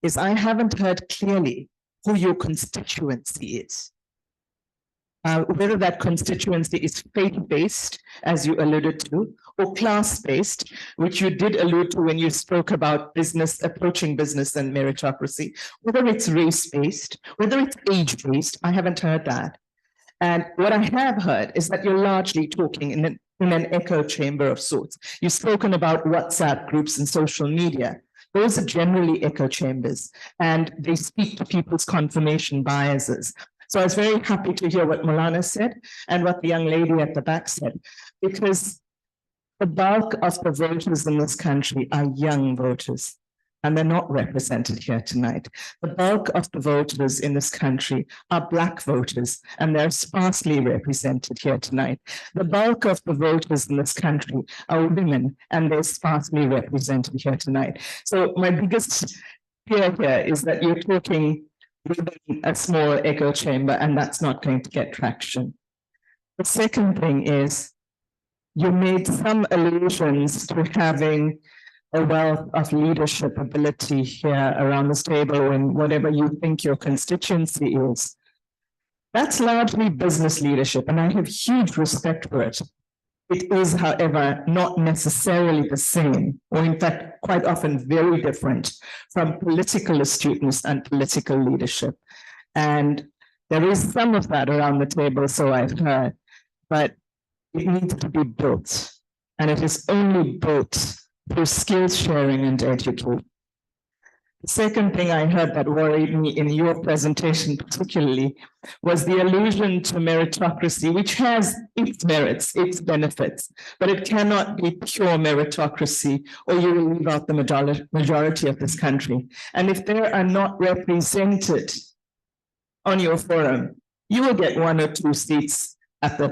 [SPEAKER 18] is I haven't heard clearly who your constituency is. Whether that constituency is faith-based, as you alluded to, or class-based, which you did allude to when you spoke about business, approaching business and meritocracy, whether it's race-based, whether it's age-based, I haven't heard that. And what I have heard is that you're largely talking in an echo chamber of sorts. You've spoken about WhatsApp groups and social media. Those are generally echo chambers, and they speak to people's confirmation biases. So I was very happy to hear what Malana said and what the young lady at the back said, because the bulk of the voters in this country are young voters, and they're not represented here tonight. The bulk of the voters in this country are Black voters, and they're sparsely represented here tonight. The bulk of the voters in this country are women, and they're sparsely represented here tonight. So my biggest fear here is that you're talking within a small echo chamber, and that's not going to get traction. The second thing is you made some allusions to having a wealth of leadership ability here around this table and whatever you think your constituency is. That's largely business leadership, and I have huge respect for it. It is, however, not necessarily the same, or in fact, quite often very different from political astuteness and political leadership. And there is some of that around the table, so I've heard, but it needs to be built. And it is only built through skills sharing and education. Second thing I heard that worried me in your presentation particularly was the allusion to meritocracy, which has its merits, its benefits, but it cannot be pure meritocracy or you will leave out the majority of this country. And if they are not represented on your forum, you will get 1 or 2 seats at the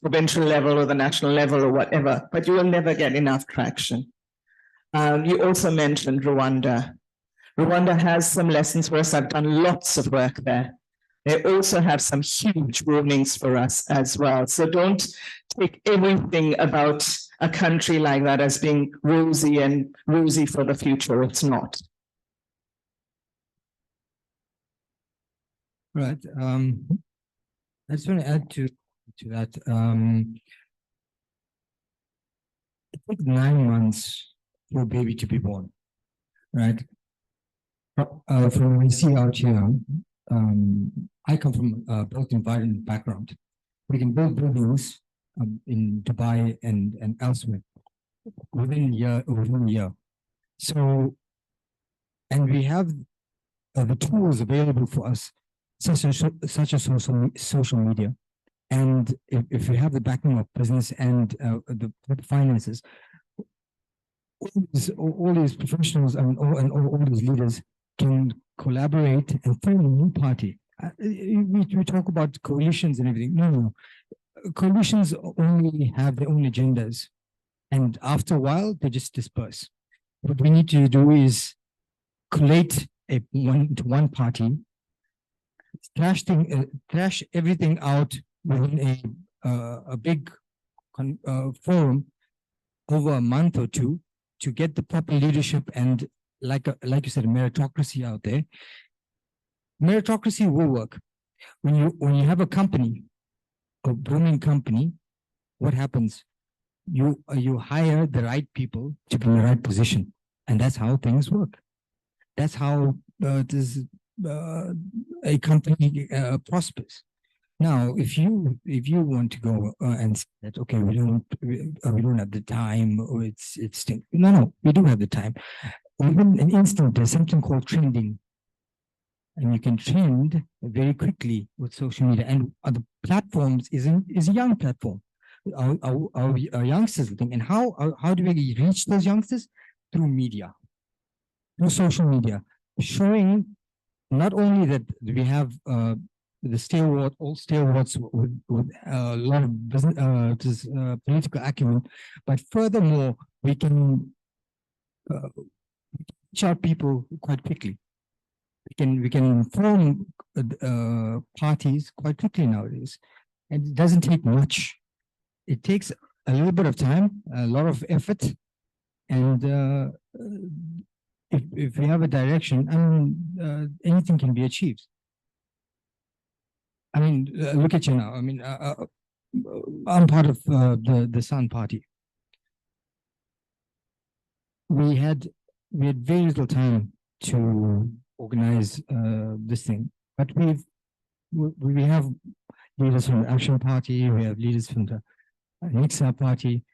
[SPEAKER 18] provincial level or the national level or whatever, but you will never get enough traction. You also mentioned Rwanda. Rwanda has some lessons for us. I've done lots of work there. They also have some huge warnings for us as well. So don't take everything about a country like that as being rosy and rosy for the future. It's not.
[SPEAKER 15] Right. I just want to add to that. It takes 9 months for a baby to be born, right? From what we see out here, I come from a built environment background. We can build buildings in Dubai and elsewhere within a year. So, and we have the tools available for us, such as social media. And if we have the backing of business and the finances, all these professionals and all these leaders can collaborate and form a new party. We talk about coalitions and everything. No. Coalitions only have their own agendas. And after a while, they just disperse. What we need to do is collate into one party, thrash everything out within a big forum over a month or two to get the proper leadership and like you said, meritocracy out there. Meritocracy will work. When you have a company, a booming company, what happens? You hire the right people to be in the right position, and that's how things work. That's how a company prospers. Now, if you want to go and say that, okay, we don't have the time, or it's no, we do have the time. Within an instant, there's something called trending, and you can trend very quickly with social media. And the platforms is a young platform. Our youngsters think, and how do we reach those youngsters? Through media, through social media, showing not only that we have the all stalwarts with a lot of business, political acumen, but furthermore, we can reach out people quite quickly. We can form parties quite quickly nowadays, and it doesn't take much. It takes a little bit of time, a lot of effort, and if we have a direction, I mean, anything can be achieved. I mean, look at you now. I mean, I'm part of the Sun Party. We had very little time to organize this thing, but we have leaders from the Action Party. We have leaders from the Nixa Party.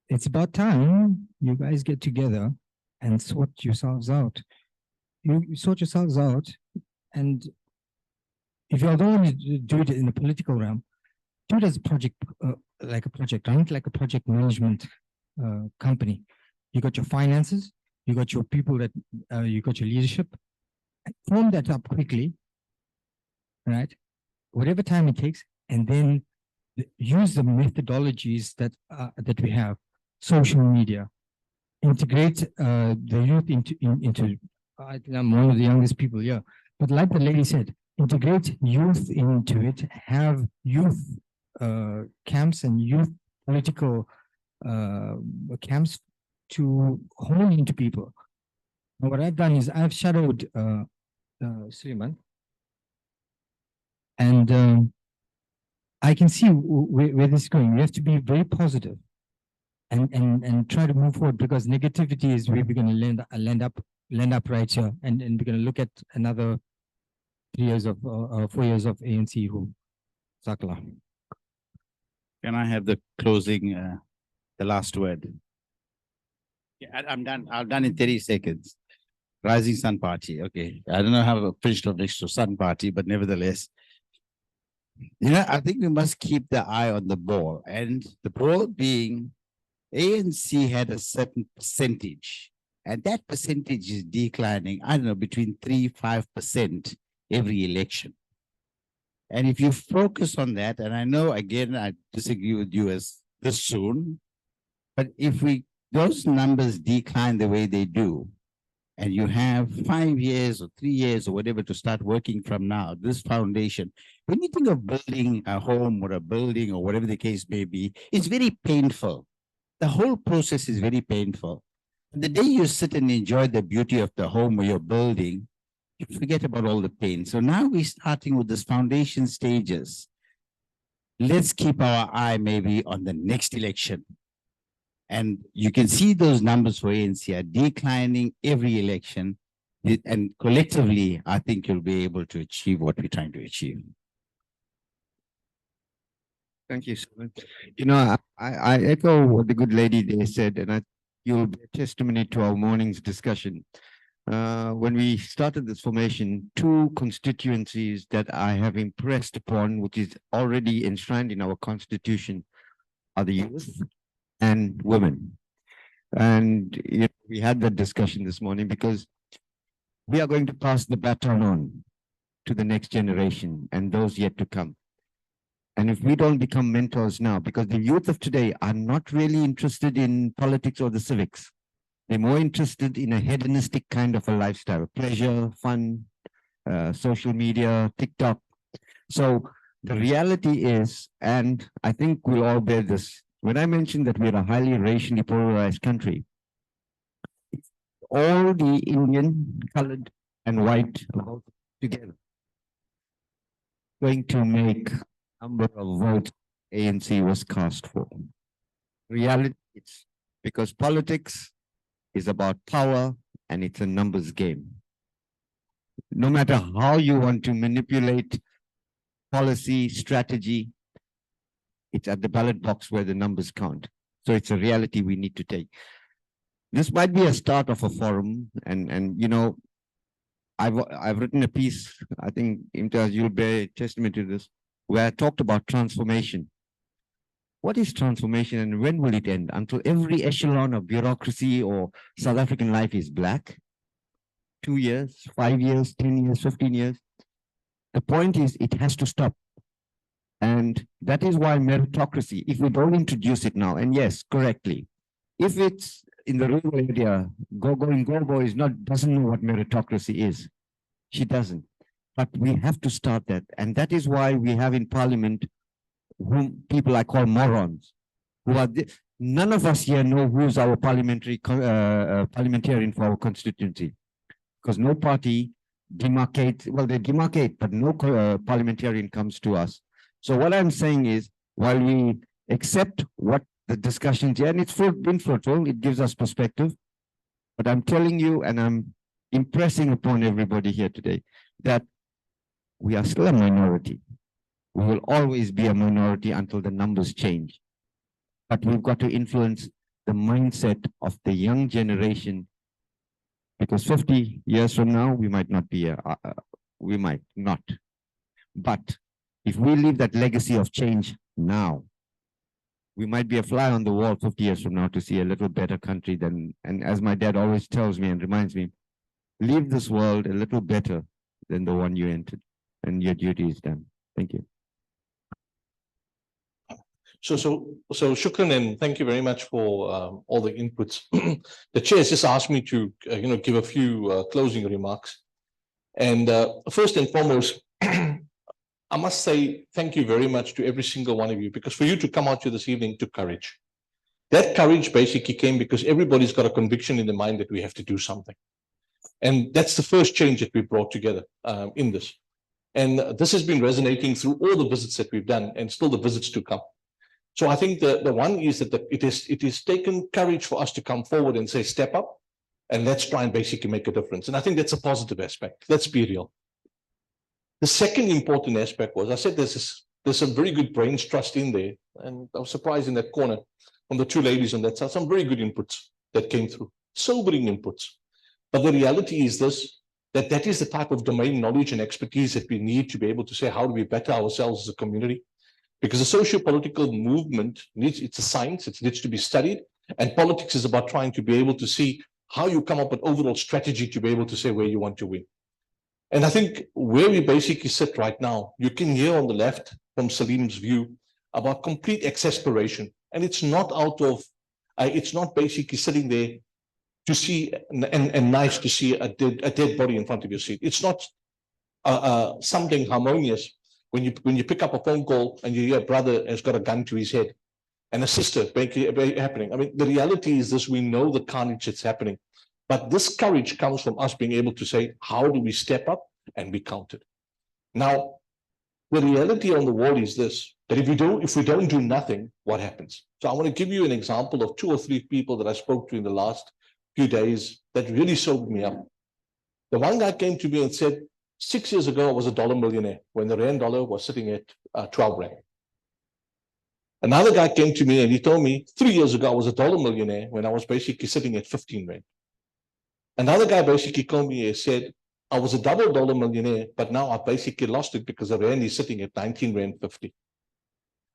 [SPEAKER 15] It's about time you guys get together and sort yourselves out. You sort yourselves out, and if you don't want to do it in the political realm, do it as a project, like a project, run it like a project management company. You got your finances, you got your people that you got your leadership. Form that up quickly, right? Whatever time it takes, and then use the methodologies that we have. Social media, integrate the youth into. I'm one of the youngest people here, but like the lady said, integrate youth into it. Have youth camps and youth political camps to hone into people. And what I've done is I've shadowed Suleiman, and I can see where this is going. We have to be very positive and try to move forward, because negativity is where we're going to land up right here, and we're going to look at another 4 years of ANC who Sakala.
[SPEAKER 11] Can I have the closing, the last word? Yeah, I'm done. I'm done in 30 seconds. Rising Sun Party. Okay. I don't know how to finish next to Sun Party, but nevertheless, I think we must keep the eye on the ball, and the ball being ANC had a certain percentage, and that percentage is declining, I don't know, between 3-5% every election. And if you focus on that, and I know, again, I disagree with you as this soon, but if those numbers decline the way they do, and you have 5 years or 3 years or whatever to start working from now, this foundation, when you think of building a home or a building or whatever the case may be, it's very painful. The whole process is very painful. The day you sit and enjoy the beauty of the home or your building, you forget about all the pain. So now we're starting with this foundation stages. Let's keep our eye maybe on the next election. And you can see those numbers for ANC are declining every election. And collectively, I think you'll be able to achieve what we're trying to achieve.
[SPEAKER 7] Thank you, Suleiman. I echo what the good lady there said, and you'll be a testimony to our morning's discussion. When we started this formation, 2 constituencies that I have impressed upon, which is already enshrined in our constitution, are the youth and women. And we had that discussion this morning because we are going to pass the baton on to the next generation and those yet to come. And if we don't become mentors now, because the youth of today are not really interested in politics or the civics. They're more interested in a hedonistic kind of a lifestyle, pleasure, fun, social media, TikTok. So the reality is, and I think we'll all bear this, when I mentioned that we're a highly racially polarized country, all the Indian, colored, and white together going to make number of votes ANC was cast for. Reality is because politics is about power and it's a numbers game. No matter how you want to manipulate policy, strategy, it's at the ballot box where the numbers count. So it's a reality we need to take. This might be a start of a forum, and I've written a piece, I think Imtiaz, you'll bear testament to this, where I talked about transformation. What is transformation and when will it end? Until every echelon of bureaucracy or South African life is black? 2 years, 5 years, 10 years, 15 years? The point is it has to stop. And that is why meritocracy, if we don't introduce it now, and yes, correctly, if it's in the rural area, Gogo doesn't know what meritocracy is. She doesn't. But we have to start that. And that is why we have in parliament whom people I call morons, who are none of us here know who's our parliamentarian for our constituency, because no party demarcates, well, they demarcate, but no parliamentarian comes to us. So what I'm saying is, while we accept what the discussions here, and it's been fruitful, it gives us perspective, but I'm telling you, and I'm impressing upon everybody here today, that we are still a minority. We will always be a minority until the numbers change. But we've got to influence the mindset of the young generation, because 50 years from now, we might not be, we might not. But if we leave that legacy of change now, we might be a fly on the wall 50 years from now to see a little better country than, and as my dad always tells me and reminds me, leave this world a little better than the one you entered, and your duty is done. Thank you.
[SPEAKER 3] So Shukran, and thank you very much for all the inputs. The chair has just asked me to, give a few closing remarks. And first and foremost, I must say thank you very much to every single one of you, because for you to come out here this evening took courage. That courage basically came because everybody's got a conviction in the mind that we have to do something. And that's the first change that we brought together in this. And this has been resonating through all the visits that we've done and still the visits to come. So I think the one is that it is taken courage for us to come forward and say, step up and let's try and basically make a difference. And I think that's a positive aspect. Let's be real. The second important aspect was, I said there's some very good brains trust in there. And I was surprised in that corner from the two ladies on that side, some very good inputs that came through, sobering inputs. But the reality is this, that is the type of domain knowledge and expertise that we need to be able to say, how do we better ourselves as a community? Because a socio-political movement it's a science, it needs to be studied. And politics is about trying to be able to see how you come up with overall strategy to be able to say where you want to win. And I think where we basically sit right now, you can hear on the left from Salim's view about complete exasperation. And it's not out of, it's not basically sitting there to see and nice to see a dead body in front of your seat. It's not something harmonious when you pick up a phone call and you hear a brother has got a gun to his head and a sister happening. I mean, the reality is this, we know the carnage that's happening, but this courage comes from us being able to say, how do we step up and be counted? Now, the reality on the wall is this, that if we don't do nothing, what happens? So I want to give you an example of 2 or 3 people that I spoke to in the last few days that really sobered me up. The one guy came to me and said, 6 years ago, I was a dollar millionaire when the rand dollar was sitting at 12 rand. Another guy came to me and he told me 3 years ago, I was a dollar millionaire when I was basically sitting at 15 rand. Another guy basically called me and said, I was a double dollar millionaire, but now I basically lost it because the rand is sitting at 19 rand 50.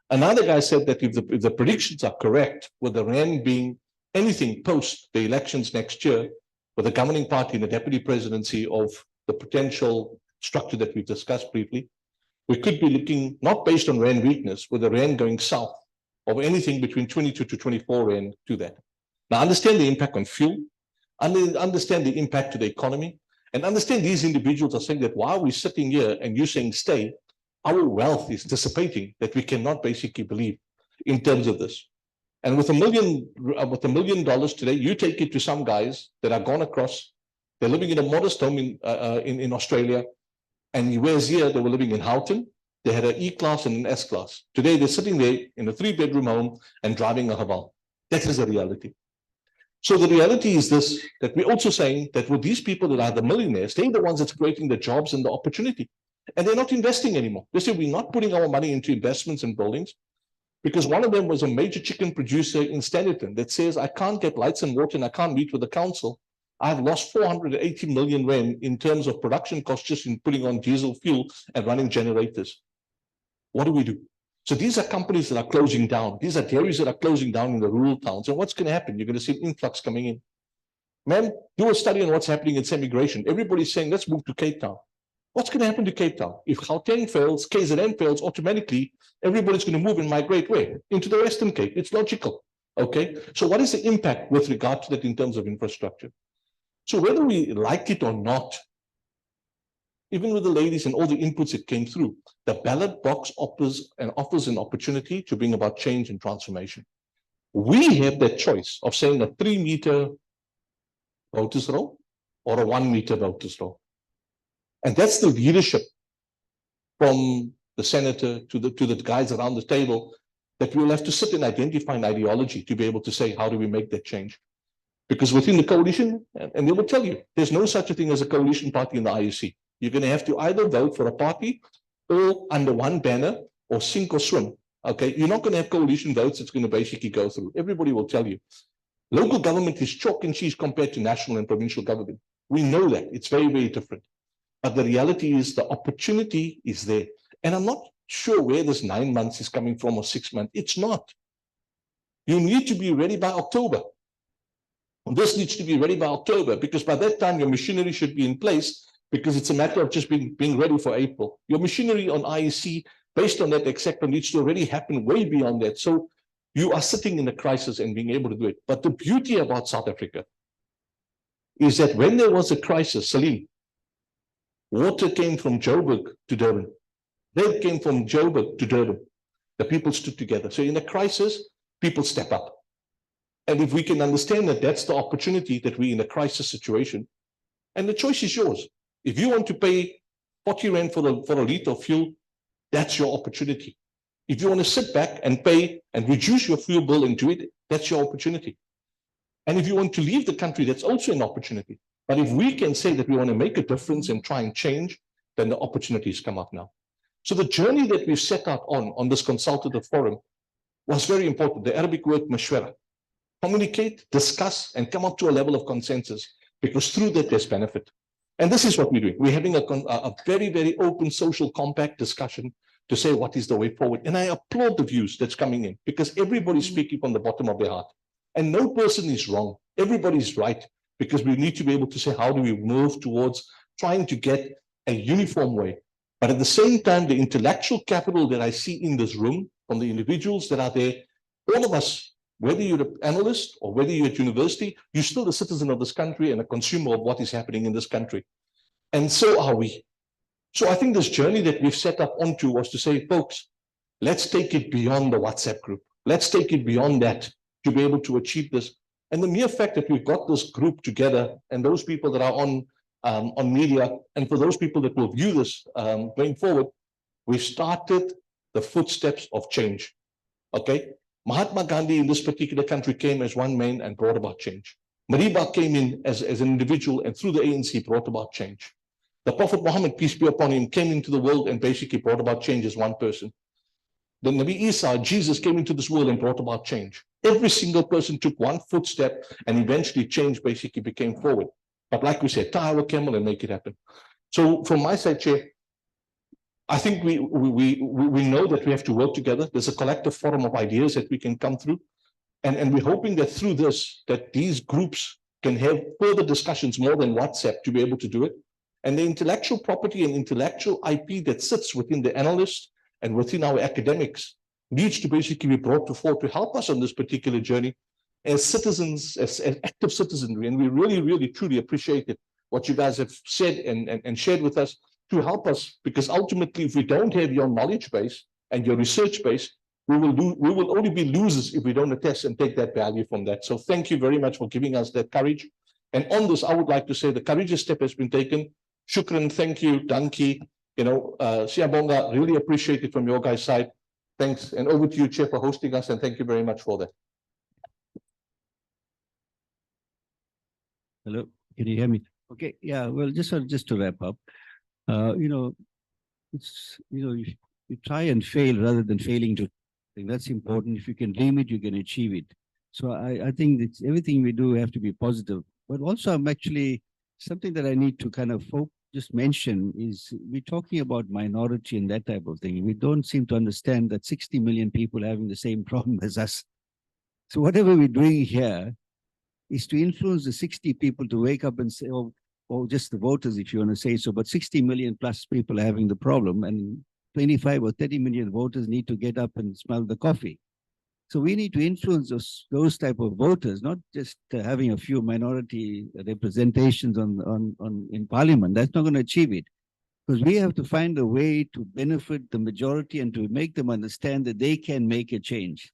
[SPEAKER 3] Another guy said that if the predictions are correct, with the rand being anything post the elections next year, with the governing party and the deputy presidency of the potential structure that we've discussed briefly, we could be looking, not based on rand weakness, with the rand going south of anything between 22 to 24 rand to that. Now, understand the impact on fuel, understand the impact to the economy, and understand these individuals are saying that while we're sitting here and you're saying stay, our wealth is dissipating that we cannot basically believe in terms of this. And with $1 million today, you take it to some guys that are gone across, they're living in a modest home in Australia, and whereas here they were living in Houghton, they had an E-class and an S-class. Today they're sitting there in a 3-bedroom home and driving a Haval. That is the reality. So the reality is this, that we're also saying that with these people that are the millionaires, they're the ones that's creating the jobs and the opportunity. And they're not investing anymore. They say we're not putting our money into investments and buildings, because one of them was a major chicken producer in Standerton that says, I can't get lights and water and I can't meet with the council. I've lost 480 million rand in terms of production costs just in putting on diesel fuel and running generators. What do we do? So these are companies that are closing down. These are dairies that are closing down in the rural towns. And what's going to happen? You're going to see an influx coming in. Man, do a study on what's happening in immigration. Everybody's saying, let's move to Cape Town. What's going to happen to Cape Town? If Gauteng fails, KZN fails, automatically, everybody's going to move and migrate where? Into the Western Cape. It's logical. Okay. So what is the impact with regard to that in terms of infrastructure? So whether we like it or not, even with the ladies and all the inputs that came through, the ballot box offers an opportunity to bring about change and transformation. We have that choice of saying a 3-meter voters roll or a 1-meter voters roll. And that's the leadership from the senator to the guys around the table, that we'll have to sit and identify an ideology to be able to say, how do we make that change? Because within the coalition, and they will tell you, there's no such a thing as a coalition party in the IEC. You're going to have to either vote for a party or under one banner or sink or swim. Okay, you're not going to have coalition votes that's going to basically go through. Everybody will tell you. Local government is chalk and cheese compared to national and provincial government. We know that. It's very, very different. But the reality is the opportunity is there. And I'm not sure where this 9 months is coming from or 6 months. It's not. You need to be ready by October. This needs to be ready by October, because by that time your machinery should be in place, because it's a matter of just being ready for April. Your machinery on IEC, based on that sector, needs to already happen way beyond that. So you are sitting in a crisis and being able to do it. But the beauty about South Africa is that when there was a crisis, Salim, water came from Joburg to Durban. Bread came from Joburg to Durban. The people stood together. So in a crisis, people step up. And if we can understand that that's the opportunity, that we're in a crisis situation, and the choice is yours. If you want to pay 40 rand for a litre of fuel, that's your opportunity. If you want to sit back and pay and reduce your fuel bill and do it, that's your opportunity. And if you want to leave the country, that's also an opportunity. But if we can say that we want to make a difference and try and change, then the opportunities come up now. So the journey that we've set out on this consultative forum was very important. The Arabic word mashwara. Communicate, discuss, and come up to a level of consensus because through that there's benefit. And this is what we're doing. We're having a very, very open social compact discussion to say what is the way forward. And I applaud the views that's coming in because everybody's speaking from the bottom of their heart. And no person is wrong. Everybody's right because we need to be able to say, how do we move towards trying to get a uniform way? But at the same time, the intellectual capital that I see in this room from the individuals that are there, all of us, whether you're an analyst or whether you're at university, you're still a citizen of this country and a consumer of what is happening in this country. And so are we. So I think this journey that we've set up onto was to say, folks, let's take it beyond the WhatsApp group. Let's take it beyond that to be able to achieve this. And the mere fact that we've got this group together and those people that are on media, and for those people that will view this going forward, we've started the footsteps of change. Okay? Mahatma Gandhi in this particular country came as one man and brought about change. Mariba came in as an individual and through the ANC brought about change. The Prophet Muhammad, peace be upon him, came into the world and basically brought about change as one person. The Nabi Isa, Jesus, came into this world and brought about change. Every single person took one footstep and eventually change basically became forward. But like we said, tie our camel and make it happen. So from my side, Chair, I think we know that we have to work together. There's a collective forum of ideas that we can come through. And we're hoping that through this, that these groups can have further discussions more than WhatsApp to be able to do it. And the intellectual property and intellectual IP that sits within the analysts and within our academics needs to basically be brought to fore to help us on this particular journey as citizens, as active citizenry. And we really, really, truly appreciate it, what you guys have said and shared with us to help us, because ultimately, if we don't have your knowledge base and your research base, we will only be losers if we don't attest and take that value from that. So thank you very much for giving us that courage. And on this, I would like to say the courageous step has been taken. Shukran, thank you, Danki, Siabonga, really appreciate it from your guys' side. Thanks. And over to you, Chair, for hosting us, and thank you very much for that.
[SPEAKER 1] Hello, can you hear me? Okay, yeah, well, just to wrap up, you try and fail rather than failing to. I think that's important. If you can dream it, you can achieve it. So I think it's everything we do have to be positive. But also, I'm actually something that I need to kind of just mention is we're talking about minority and that type of thing. We don't seem to understand that 60 million people are having the same problem as us. So whatever we're doing here is to influence the 60 people to wake up and say, oh, just the voters, if you want to say so, but 60 million plus people are having the problem, and 25 or 30 million voters need to get up and smell the coffee. So we need to influence those type of voters, not just having a few minority representations in parliament. That's not going to achieve it, because we have to find a way to benefit the majority and to make them understand that they can make a change.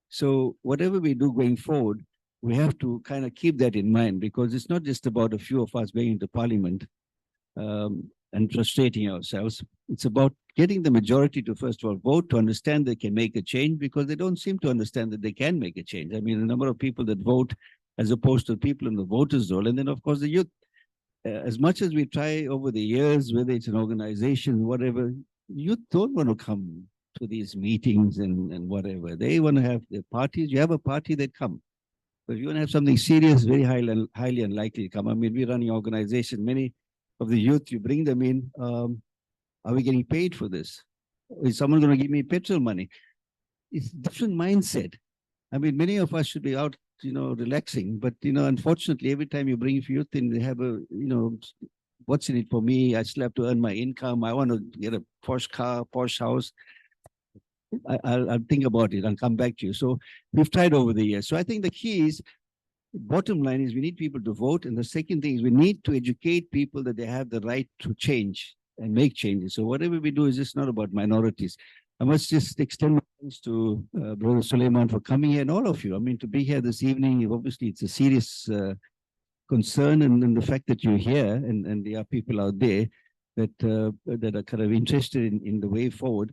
[SPEAKER 1] So whatever we do going forward, we have to kind of keep that in mind, because it's not just about a few of us going into parliament and frustrating ourselves. It's about getting the majority to first of all vote, to understand they can make a change, because they don't seem to understand that they can make a change. I mean, the number of people that vote as opposed to people in the voters' roll. And then, of course, the youth, as much as we try over the years, whether it's an organization, whatever, youth don't want to come to these meetings and whatever. They want to have their parties. You have a party, they come. But if you want to have something serious, very highly unlikely to come. I mean, we're running organization, many of the youth, you bring them in, are we getting paid for this? Is someone going to give me petrol money? It's a different mindset. I mean, many of us should be out, relaxing, but, unfortunately, every time you bring youth in, they have a, what's in it for me? I still have to earn my income. I want to get a Porsche car, Porsche house. I'll think about it and come back to you. So we've tried over the years. So I think the key is, bottom line is we need people to vote. And the second thing is we need to educate people that they have the right to change and make changes. So whatever we do is just not about minorities. I must just extend my thanks to Brother Suleiman for coming here and all of you. I mean, to be here this evening, obviously it's a serious concern, and the fact that you're here and there are people out there that are kind of interested in the way forward.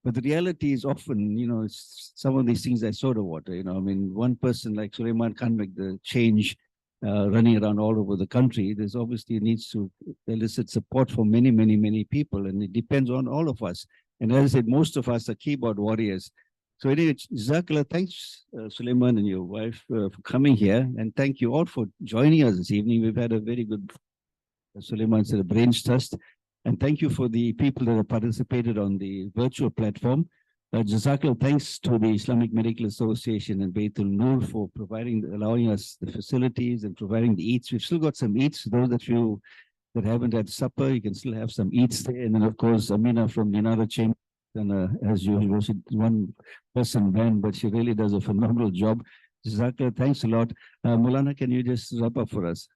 [SPEAKER 1] But the reality is often, it's some of these things are soda water. I mean, one person like Suleiman can't make the change running around all over the country. There's obviously needs to elicit support from many, many, many people, and it depends on all of us. And as I said, most of us are keyboard warriors. So anyway, Jazakallah, thanks, Suleiman and your wife for coming here. And thank you all for joining us this evening. We've had a very good, Suleiman said, a brains trust. And thank you for the people that have participated on the virtual platform. Jazakallah, thanks to the Islamic Medical Association and Baitul Noor for allowing us the facilities and providing the eats. We've still got some eats. Those of you that haven't had supper, you can still have some eats there. And then, of course, Amina from the another chamber, and as usual, she's one person band, but she really does a phenomenal job. Jazakallah, thanks a lot. Mulana, can you just wrap up for us?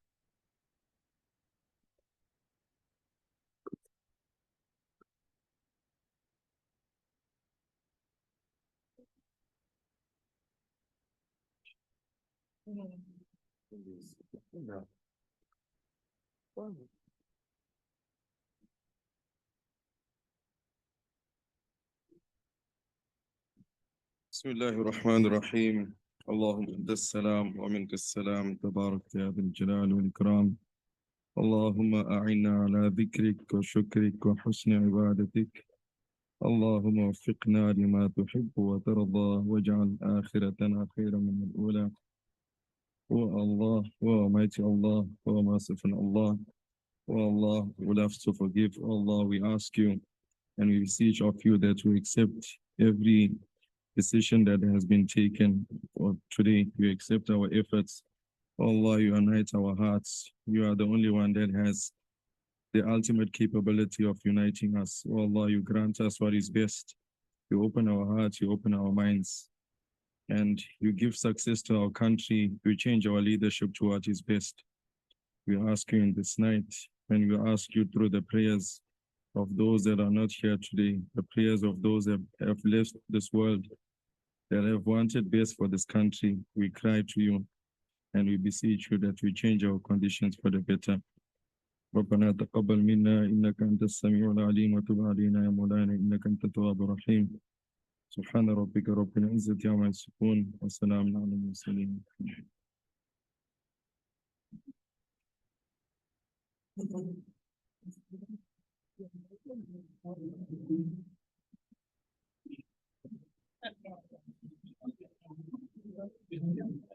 [SPEAKER 2] بسم الله الرحمن الرحيم اللهم أنت السلام ومنك السلام تبارك يا ذا الجلال والإكرام اللهم أعنا على ذكرك وشكرك وحسن عبادتك اللهم وفقنا لما تحب وترضى واجعل آخرتنا خيرا من الأولى O Allah, O Almighty Allah, O Merciful Allah, O Allah, who loves to forgive, O Allah, we ask you and we beseech of you that you accept every decision that has been taken for today. You accept our efforts. O Allah, you unite our hearts. You are the only one that has the ultimate capability of uniting us. O Allah, you grant us what is best. You open our hearts, you open our minds, and you give success to our country. You change our leadership to what is best. We ask you in this night, and we ask you through the prayers of those that are not here today, the prayers of those that have left this world, that have wanted best for this country. We cry to you, and we beseech you that we change our conditions for the better. ربنا تقبل منا إنك أنت السميع العليم وتب علينا يا مولانا إنك أنت التواب الرحيم سبحان ربك رب العزة عما يصفون وسلام على المرسلين.
[SPEAKER 19] Thank you.